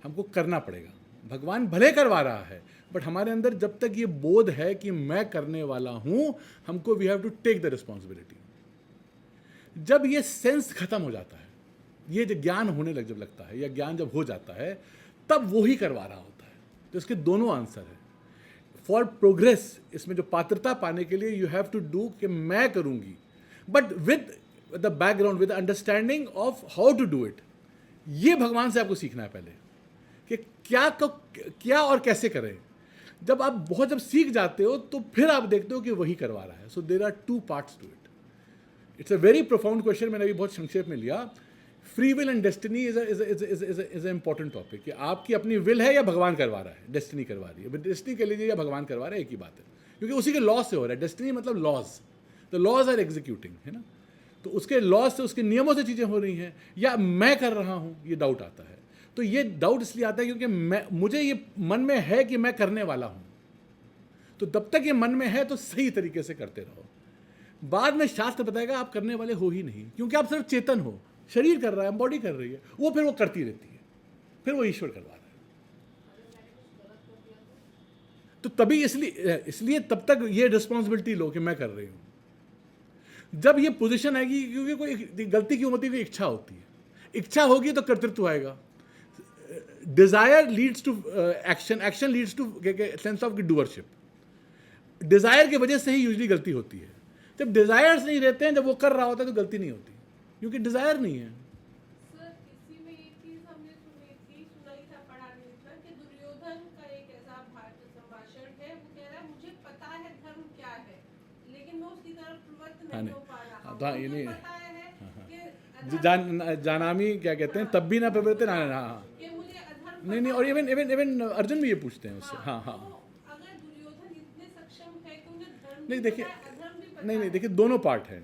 हमको करना पड़ेगा। भगवान भले करवा रहा है, बट हमारे अंदर जब तक ये बोध है कि मैं करने वाला हूँ, हमको we have to take the responsibility. जब ये सेंस खत्म हो जाता है, ये जो ज्ञान होने जब लगता है, या ज्ञान जब हो जाता है, तब वो ही करवा रहा होता है। तो इसके दोनों आंसर है। फॉर प्रोग्रेस, इसमें जो पात्रता पाने के लिए यू हैव टू डू कि मैं करूंगी, but with the background, with understanding of how to do it. ये भगवान से आपको सीखना है पहले, कि क्या और कैसे करें। जब आप जब सीख जाते हो, तो फिर आप देखते हो कि वही करवा रहा है। So there are two parts to it. It's a very profound question, मैंने अभी बहुत संक्षेप में लिया। Free will and destiny is a important topic, कि आपकी अपनी विल है या भगवान करवा रहा है, डेस्टिनी करवा रही है। डेस्टिनी के लिए या भगवान करवा रहा है, एक ही बात है, क्योंकि उसी के लॉ से हो रहा है। डेस्टिनी मतलब laws, the laws are executing, है ना। तो उसके लॉज से, उसके नियमों से चीज़ें हो रही हैं, या मैं कर रहा हूँ, ये डाउट आता है। तो ये डाउट इसलिए आता है क्योंकि मुझे ये मन में है कि मैं करने वाला हूँ। तो जब तक ये मन में है, तो सही तरीके से करते रहो। बाद में शास्त्र बताएगा आप करने वाले हो ही नहीं, क्योंकि आप सिर्फ चेतन हो। शरीर कर रहा है, बॉडी कर रही है, वो फिर वो करती रहती है, फिर वो ईश्वर करवा रहा है। तो तभी इसलिए तब तक ये रिस्पॉन्सिबिलिटी लो कि मैं कर रही हूँ। जब ये पोजीशन आएगी, क्योंकि कोई गलती क्यों होती है, कोई इच्छा होती है, इच्छा होगी तो कर्तृत्व आएगा। Desire leads to action, action leads to sense of doership. Desire की वजह से ही यूजली गलती होती है। जब डिजायर्स नहीं रहते हैं, जब वो कर रहा होता है, तो गलती नहीं होती, क्योंकि डिजायर नहीं है। सर, इसी में एक चीज हमने सुनाई था, पढ़ा नहीं था, कि दुर्योधन का एक ऐसा संभाषण है, वो कह रहा है मुझे पता है धर्म क्या है, लेकिन मैं उसकी तरफ प्रवृत्त नहीं हो पा रहा हूं। हाँ, ये नहीं मुझे पता है कि जानामी क्या कहते हैं, तब भी ना प्रवृत्ति ना। हाँ, कि मुझे अधर्म नहीं, और इवन अर्जुन भी ये पूछते हैं उससे। हाँ, तो अगर दुर्योधन इतने सक्षम है कि उन्हें धर्म नहीं, भी देखिए, पता है, अधर्म भी पता नहीं, है। देखिए, दोनों पार्ट हैं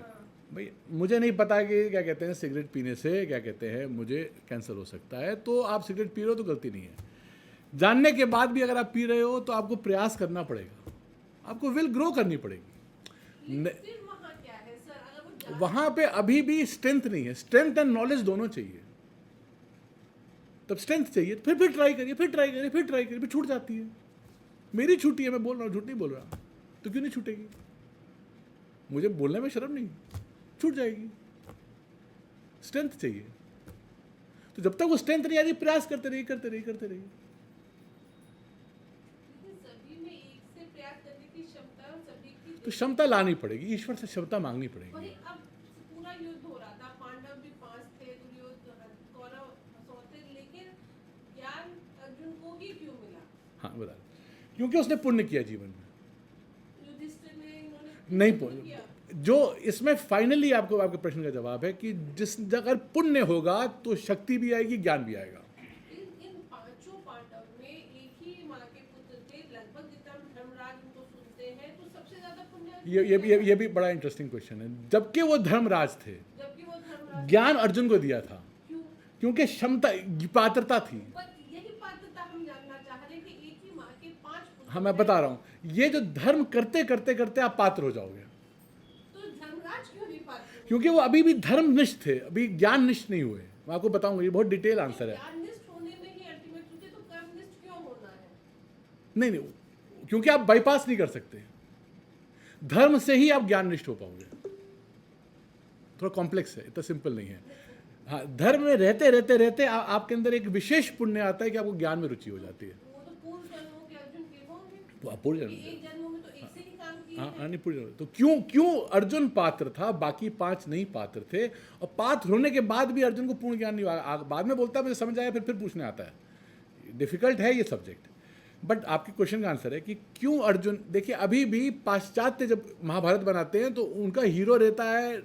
भाई। मुझे नहीं पता कि क्या कहते हैं सिगरेट पीने से क्या कहते हैं मुझे कैंसर हो सकता है, तो आप सिगरेट पी रहे हो तो गलती नहीं है। जानने के बाद भी अगर आप पी रहे हो, तो आपको प्रयास करना पड़ेगा, आपको विल ग्रो करनी पड़ेगी। फिर वहाँ क्या है सर, अगर वो वहाँ पे अभी भी स्ट्रेंथ नहीं है। स्ट्रेंथ एंड नॉलेज दोनों चाहिए। तब स्ट्रेंथ चाहिए, फिर ट्राई करिए, फिर छूट जाती है। मेरी छूटी है, मैं बोल रहा हूँ, झूठ नहीं बोल रहा, तो क्यों नहीं छूटेगी? मुझे बोलने में शर्म नहीं, छूट जाएगी। स्ट्रेंथ चाहिए। तो जब तक वो स्ट्रेंथ नहीं आ रही, प्रयास करते रहिए। सभी में एक से प्रयास करने की क्षमता, सभी की तो क्षमता लानी पड़ेगी, ईश्वर से क्षमता मांगनी वही। पड़ेगी। अब पूरा युद्ध हो रहा था, पांडव भी 5 थे, दुर्योधन, कौरव 100 थे, लेकिन ज्ञान अर्जुन को ही क्यों मिला? हाँ, बता, क्योंकि उसने पुण्य किया जीवन में। युधिष्ठिर ने इन्होंने नहीं, किया। जो इसमें फाइनली आपके प्रश्न का जवाब है कि अगर पुण्य होगा तो शक्ति भी आएगी, ज्ञान भी आएगा। इन 5 पांडव में एक ही माँ के पुत्र थे, लगभग जितना हम धर्मराज उनको सुनते हैं, तो सबसे ज्यादा पुण्य ये भी बड़ा इंटरेस्टिंग क्वेश्चन है। जबकि वो धर्मराज थे, जबकि वो धर्मराज ज्ञान अर्जुन को दिया था, क्यों? क्योंकि क्षमता, पात्रता थी। पर यही पात्रता हम जानना चाह रहे हैं कि एक ही माँ हाँ मैं बता रहा हूँ, ये जो धर्म करते करते करते आप पात्र हो जाओगे, तो धर्मराज क्यों नहीं पात्र? क्योंकि वो अभी भी धर्मनिष्ठ थे, अभी ज्ञाननिष्ठ नहीं हुए। मैं आपको बताऊंगा, ये बहुत डिटेल आंसर है। ज्ञाननिष्ठ होने में ही अल्टीमेट होती है, तो कर्मनिष्ठ क्यों होना है? नहीं नहीं, क्योंकि आप बाईपास नहीं कर सकते, धर्म से ही आप ज्ञाननिष्ठ हो पाओगे। थोड़ा कॉम्प्लेक्स है, इतना सिंपल नहीं है। हाँ, धर्म में रहते रहते रहते आपके अंदर एक विशेष पुण्य आता है कि आपको ज्ञान में रुचि हो जाती है। वो तो पूर्व जन्मों के अर्जुन के होंगे, वो पूर्ण कि जन्म, एक जन्म में तो एक से ही काम किया हाँ है। हाँ, नहीं पूर्ण जन्म। तो क्यों क्यों अर्जुन पात्र था, बाकी 5 नहीं पात्र थे, और पात्र होने के बाद भी अर्जुन को पूर्ण ज्ञान नहीं हुआ। बाद में बोलता है मुझे समझ आया, फिर पूछने आता है। डिफिकल्ट है ये सब्जेक्ट, बट आपके क्वेश्चन का आंसर है कि क्यों अर्जुन। देखिए, अभी भी पाश्चात्य जब महाभारत बनाते हैं तो उनका हीरो रहता है,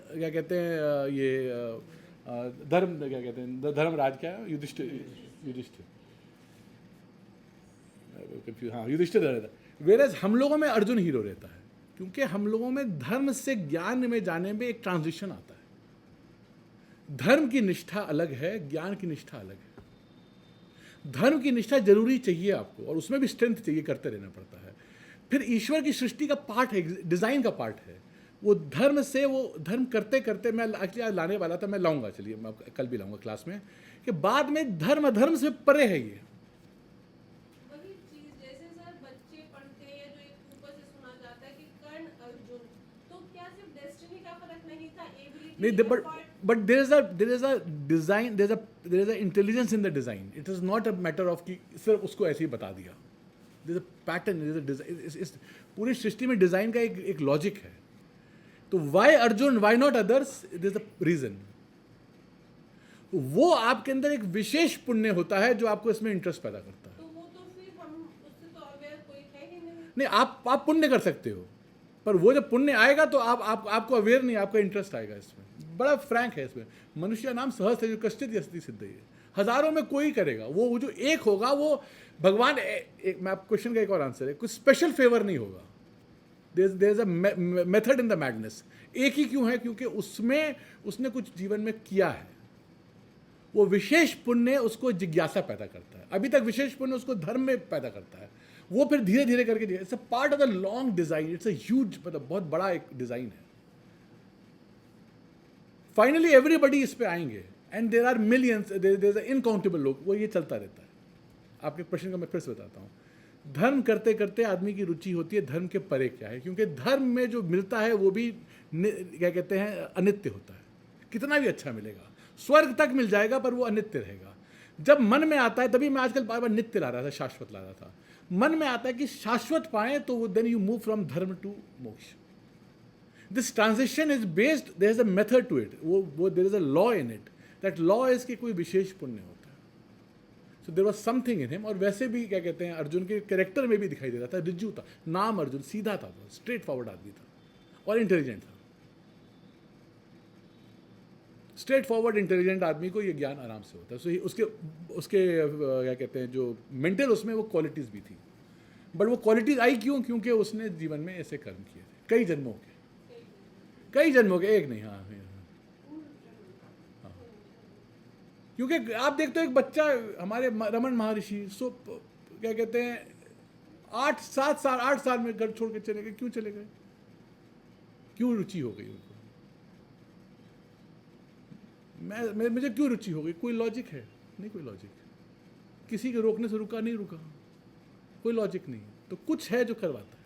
क्या कहते हैं, ये धर्म, क्या कहते हैं, धर्मराज, क्या है, युधिष्ठिर, हाँ युधिष्ठिर रहता है। वेरएज हम लोगों में अर्जुन हीरो रहता है, क्योंकि हम लोगों में धर्म से ज्ञान में जाने में एक ट्रांजिशन आता है। धर्म की निष्ठा अलग है, ज्ञान की निष्ठा अलग है। धर्म की निष्ठा जरूरी चाहिए आपको, और उसमें भी स्ट्रेंथ चाहिए, करते रहना पड़ता है। फिर ईश्वर की सृष्टि का पार्ट है, डिजाइन का पार्ट है। वो धर्म से, वो धर्म करते करते, मैं एक्चुअली आज लाने वाला था, मैं लाऊंगा, चलिए मैं कल भी लाऊंगा क्लास में, कि बाद में धर्म अधर्म से परे है ये। वही चीज जैसे सर बच्चे पढ़ते हैं, जो एक ऊपर से सुना जाता है कि कर्ण अर्जुन, तो क्या सिर्फ डेस्टिनी का फर्क नहीं था, एबिलिटी नहीं, but there is a design, there is a intelligence in the design. It is not a matter of कि सिर्फ उसको ऐसे ही बता दिया। There is a pattern, there is a design, इस पूरी सृष्टि में डिजाइन का एक लॉजिक है। तो why Arjun, why not others, there is a reason। वो आपके अंदर एक विशेष पुण्य होता है जो आपको इसमें इंटरेस्ट पैदा करता है। तो वो तो फिर हम उससे तो अवेयर कोई है ही नहीं। नहीं, आप पुण्य कर सकते हो, पर वो जब पुण्य आएगा तो आपको अवेयर नहीं, आपका इंटरेस्ट आएगा इसमें। बड़ा फ्रैंक है इसमें, मनुष्य नाम सहज है जो कश्चित यस्ति सिद्ध है। हजारों में कोई करेगा, वो जो एक होगा वो भगवान। मैं आप क्वेश्चन का एक और आंसर है, कुछ स्पेशल फेवर नहीं होगा। There is a method in the madness. एक ही क्यों है? क्योंकि उसमें उसने कुछ जीवन में किया है। वो विशेष पुण्य उसको जिज्ञासा पैदा करता है। अभी तक विशेष पुण्य उसको धर्म में पैदा करता है, वो फिर धीरे धीरे करके, it's a part of the long design. It's a huge, मतलब बहुत बड़ा एक डिजाइन है। फाइनली एवरीबडी इस पे आएंगे, and there are millions, there is uncountable लोग, वो ये चलता रहता है। आपके प्रश्न का मैं फिर से बताता हूँ। धर्म करते करते आदमी की रुचि होती है धर्म के परे क्या है, क्योंकि धर्म में जो मिलता है वो भी क्या कहते हैं, अनित्य होता है। कितना भी अच्छा मिलेगा, स्वर्ग तक मिल जाएगा, पर वो अनित्य रहेगा। जब मन में आता है, तभी मैं आजकल बार बार नित्य ला रहा था, शाश्वत ला रहा था। मन में आता है कि शाश्वत पाएं, तो then you move from dharma to moksha. This transition is based, there is a method to it, वो there is a law in it. That law is कि कोई विशेष पुण्य होता है। So there was something in him. और वैसे भी क्या कहते हैं, अर्जुन के कैरेक्टर में भी दिखाई दे रहा था, रिज्जू था, नाम अर्जुन, सीधा था, स्ट्रेट फॉरवर्ड आदमी था और इंटेलिजेंट था। स्ट्रेट फॉरवर्ड इंटेलिजेंट आदमी को ये ज्ञान आराम से होता है। सो उसके क्या कहते हैं, जो मेंटल, उसमें वो क्वालिटीज़ भी थी। बट वो क्वालिटीज़ आई क्यों? क्योंकि उसने जीवन में ऐसे कर्म किए थे, कई जन्मों के, एक नहीं। हाँ, क्योंकि आप देखते हो एक बच्चा, हमारे रमन महर्षि, सो क्या कहते हैं, 8 साल में घर छोड़ के चले गए। क्यों चले गए? क्यों रुचि हो गई उनको? मुझे क्यों रुचि हो गई? कोई लॉजिक है? नहीं, कोई लॉजिक। किसी के रोकने से रुका, नहीं रुका, कोई लॉजिक नहीं। तो कुछ है जो करवाता है।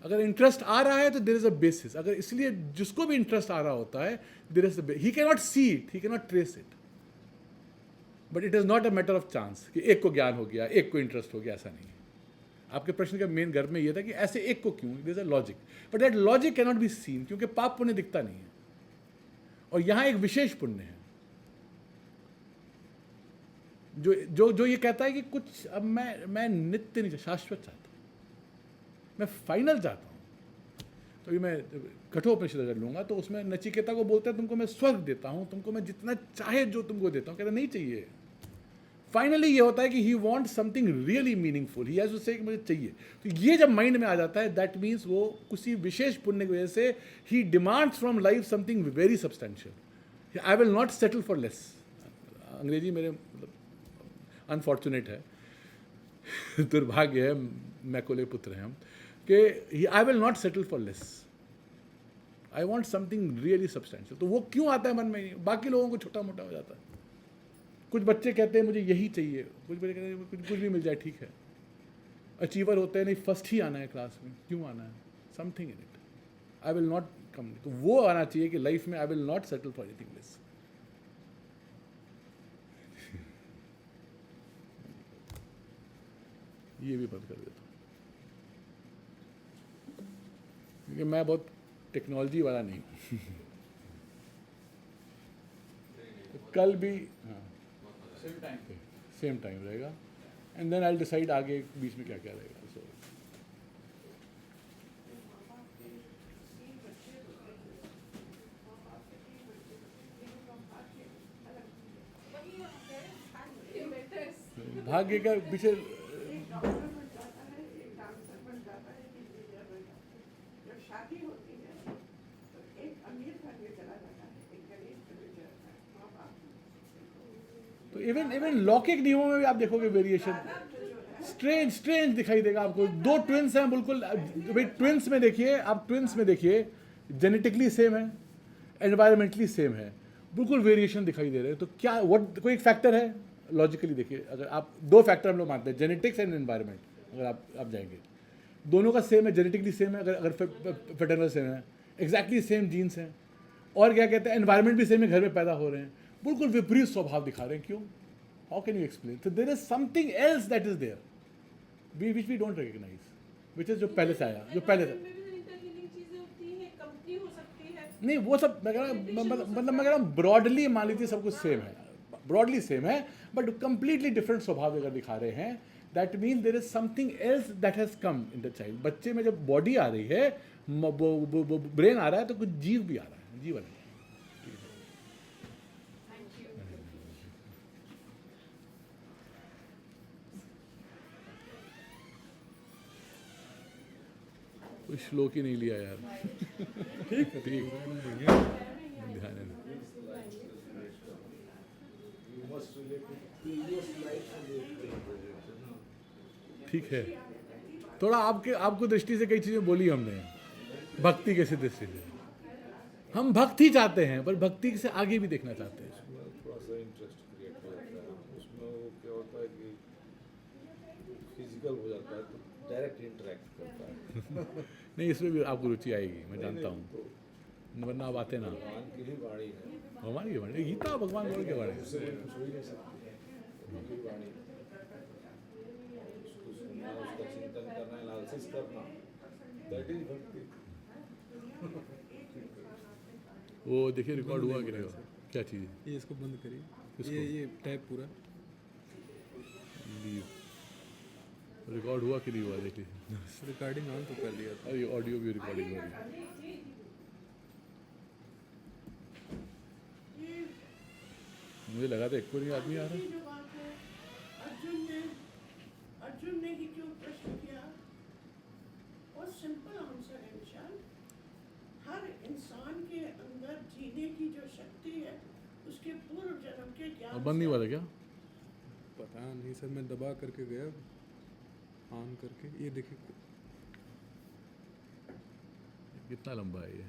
अगर इंटरेस्ट आ रहा है तो देयर इज अ बेसिस। अगर इसलिए जिसको भी इंटरेस्ट आ रहा होता है, there is he can not see it, he can not trace it, but it is not a matter of chance कि एक को ज्ञान हो गया, एक को इंटरेस्ट हो गया, ऐसा नहीं है। आपके प्रश्न का मेन गर्भ में यह था कि ऐसे एक को क्यों? There is a logic, but that logic can not be seen, क्योंकि पाप पुण्य दिखता नहीं है। और यहां एक विशेष पुण्य है जो ये कहता है कि कुछ, अब मैं नित्य नहीं, शाश्वत चाहता हूं, मैं फाइनल चाहता हूं। तो ये मैं कठोपनिषद अगर लूंगा तो उसमें नचिकेता को बोलता है, तुमको मैं स्वर्ग देता हूं, तुमको मैं जितना चाहे जो तुमको देता हूं। कहता नहीं चाहिए। फाइनली ये होता है कि he want something really meaningful, he has to say कि मुझे चाहिए। तो ये जब माइंड में आ जाता है, दैट मीन्स वो किसी विशेष पुण्य की वजह से ही demands from life something very substantial. I will not settle for less. अंग्रेजी मेरे मतलब अनफॉर्चुनेट है। दुर्भाग्य है, मैकोले पुत्र हैं हम, कि आई will not settle for less, I want something really substantial. तो वो क्यों आता है मन में? बाकी लोगों को छोटा मोटा हो जाता है। कुछ बच्चे कहते हैं मुझे यही चाहिए, कुछ बच्चे कहते हैं कुछ भी मिल जाए ठीक है। अचीवर होते हैं नहीं फर्स्ट ही आना है क्लास में, क्यों आना है? Something in it, I will not कम। तो वो आना चाहिए कि लाइफ में आई will not settle for anything less. ये भी बंद कर देता हूँ, क्योंकि मैं बहुत टेक्नोलॉजी वाला नहीं हूँ। कल भी हाँ सेम टाइम रहेगा, एंड देन आई डिसाइड आगे बीच में क्या क्या रहेगा। सो भाग्य का पीछे शादी होती है तो एक अमीर घर में चला जाता है, एक गरीब घर में जाता है। माँ बाप तो इवन लौकिक नियमों में भी आप देखोगे वेरिएशन स्ट्रेंज दिखाई देगा आपको। दो ट्विंस हैं बिल्कुल, भाई ट्विंस में देखिए आप, ट्विंस में देखिए जेनेटिकली सेम है, एनवायरमेंटली सेम है, बिल्कुल वेरिएशन दिखाई दे रहे हैं। तो क्या व्हाट कोई एक फैक्टर है? लॉजिकली देखिए, अगर आप दो फैक्टर हम लोग मानते हैं, जेनेटिक्स एंड एनवायरमेंट, अगर आप जाएंगे दोनों का सेम है, जेनेटिकली सेम है, अगर पैटर्नल सेम है, एग्जैक्टली सेम जीन्स हैं, और क्या कहते हैं एनवायरमेंट भी सेम है, घर में पैदा हो रहे हैं, बिल्कुल विपरीत स्वभाव दिखा रहे हैं। क्यों? How can you explain? तो there is something else that is there which we don't recognise, which is जो पहले से आया, जो पहले से नहीं, वो सब मैं कह रहा हूँ, मतलब मैं कह रहा हूँ ब्रॉडली मान लीजिए सब कुछ सेम है, ब्रॉडली सेम है, बट कंप्लीटली डिफरेंट स्वभाव अगर दिखा रहे हैं, that mean there is something else that has come in the child. बच्चे में जब बॉडी आ रही है, ब्रेन आ रहा है, तो कुछ जीव भी आ रहा है, जीवन है। कुछ श्लोक ही नहीं लिया यार। ठीक ध्यान है। ठीक है, थोड़ा आपको दृष्टि से कई चीज़ें बोली हमने, भक्ति कैसी दृष्टि से। हम भक्ति चाहते हैं, पर भक्ति से आगे भी देखना चाहते हैं। थोड़ा सा इंटरेस्ट क्रिएट हो जाता है उसमें। वो क्या होता है कि फिजिकल हो जाता है तो डायरेक्ट इंटरेक्ट करता है। नहीं, इसमें भी आपको रुचि आएगी, मैं जानता हूँ, वरना आप आते ना। भगवान की ही वाणी है, हमारी वाणी गीता भगवान बोल के वाणी। उससे कुछ हो ही नहीं सकती। उनकी वाणी, उसको सुनना, उसका चिंतन करना, एनालिसिस करना, दैट इज भक्ति। वो देखिए रिकॉर्ड हुआ कि नहीं हुआ, क्या चीज़ है? ये इसको बंद करिए, किसको? ये टैब पूरा रिकॉर्ड हुआ कि नहीं हुआ देखिए। रिकॉर्डिंग ऑन तो कर दिया था। और ये ऑडियो भी रिकॉर्डिंग हो रही है। मुझे लगा था एक को नहीं आदमी आ रहा है। जो बात है, अर्जुन ने ही क्यों प्रश्न किया? बहुत सिंपल आंसर है विशाल। हर इंसान के अंदर जीने की जो शक्ति है, उसके पूर्व जन्म के ज्ञान अब बंद नहीं हुआ था क्या? पता नहीं सर, मैं दबा करके गया ऑन करके। ये देखिए कितना लंबा है ये।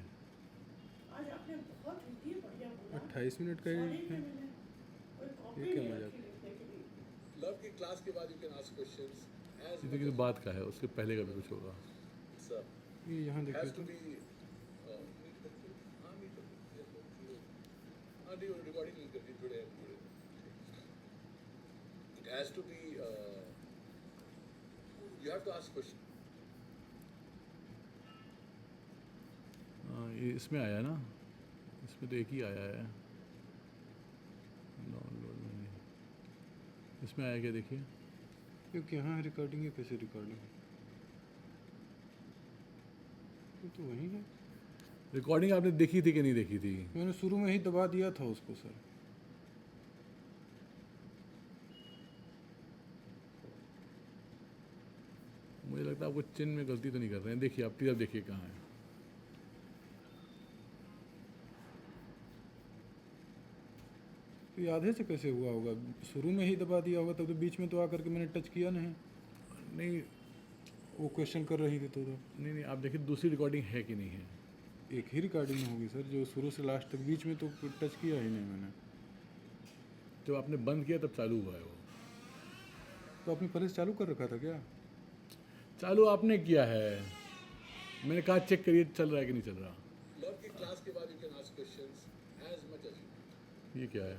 आज आपने बहुत ही बढ़िया बोला। 28 मिनट का ही Sorry कि है। मैंने कोई कॉपी ये क्या नहीं मजाक? रखी लिखने के लिए। लव की क्लास के बाद you can ask questions as देखिए बात का है, उसके पहले का भी कुछ होगा। ये यहाँ देखिए तो रिकॉर्डिंग नहीं करती जुड़े। It has to be you have to ask question. ये इसमें आया ना, इसमें तो एक ही आया है, डाउनलोड में नहीं। इसमें आया क्या देखिए? क्योंकि यहाँ रिकॉर्डिंग है, कैसे रिकॉर्डिंग है? ये तो वही है। रिकॉर्डिंग आपने देखी थी कि नहीं देखी थी? मैंने शुरू में ही दबा दिया था उसको सर। मुझे लगता है आपको चिन्ह में गलती तो नहीं कर रहे हैं। देखिए आप अब देखिए कहाँ है। ये आधे से कैसे हुआ होगा? शुरू में ही दबा दिया होगा, तब तो बीच में तो आकर के मैंने टच किया नहीं। नहीं वो क्वेश्चन कर रही थी तो नहीं नहीं, आप देखिए दूसरी रिकॉर्डिंग है कि नहीं है। एक ही रिकॉर्डिंग होगी सर, जो शुरू से लास्ट तक, बीच में तो टच किया ही नहीं मैंने। जब आपने बंद किया तब चालू हुआ है वो। तो आपने पहले से चालू कर रखा था क्या? चालू आपने किया है, मैंने कहा चेक करिए चल रहा है कि नहीं चल रहा। क्लास के बाद you can ask questions as much as you. ये क्या है?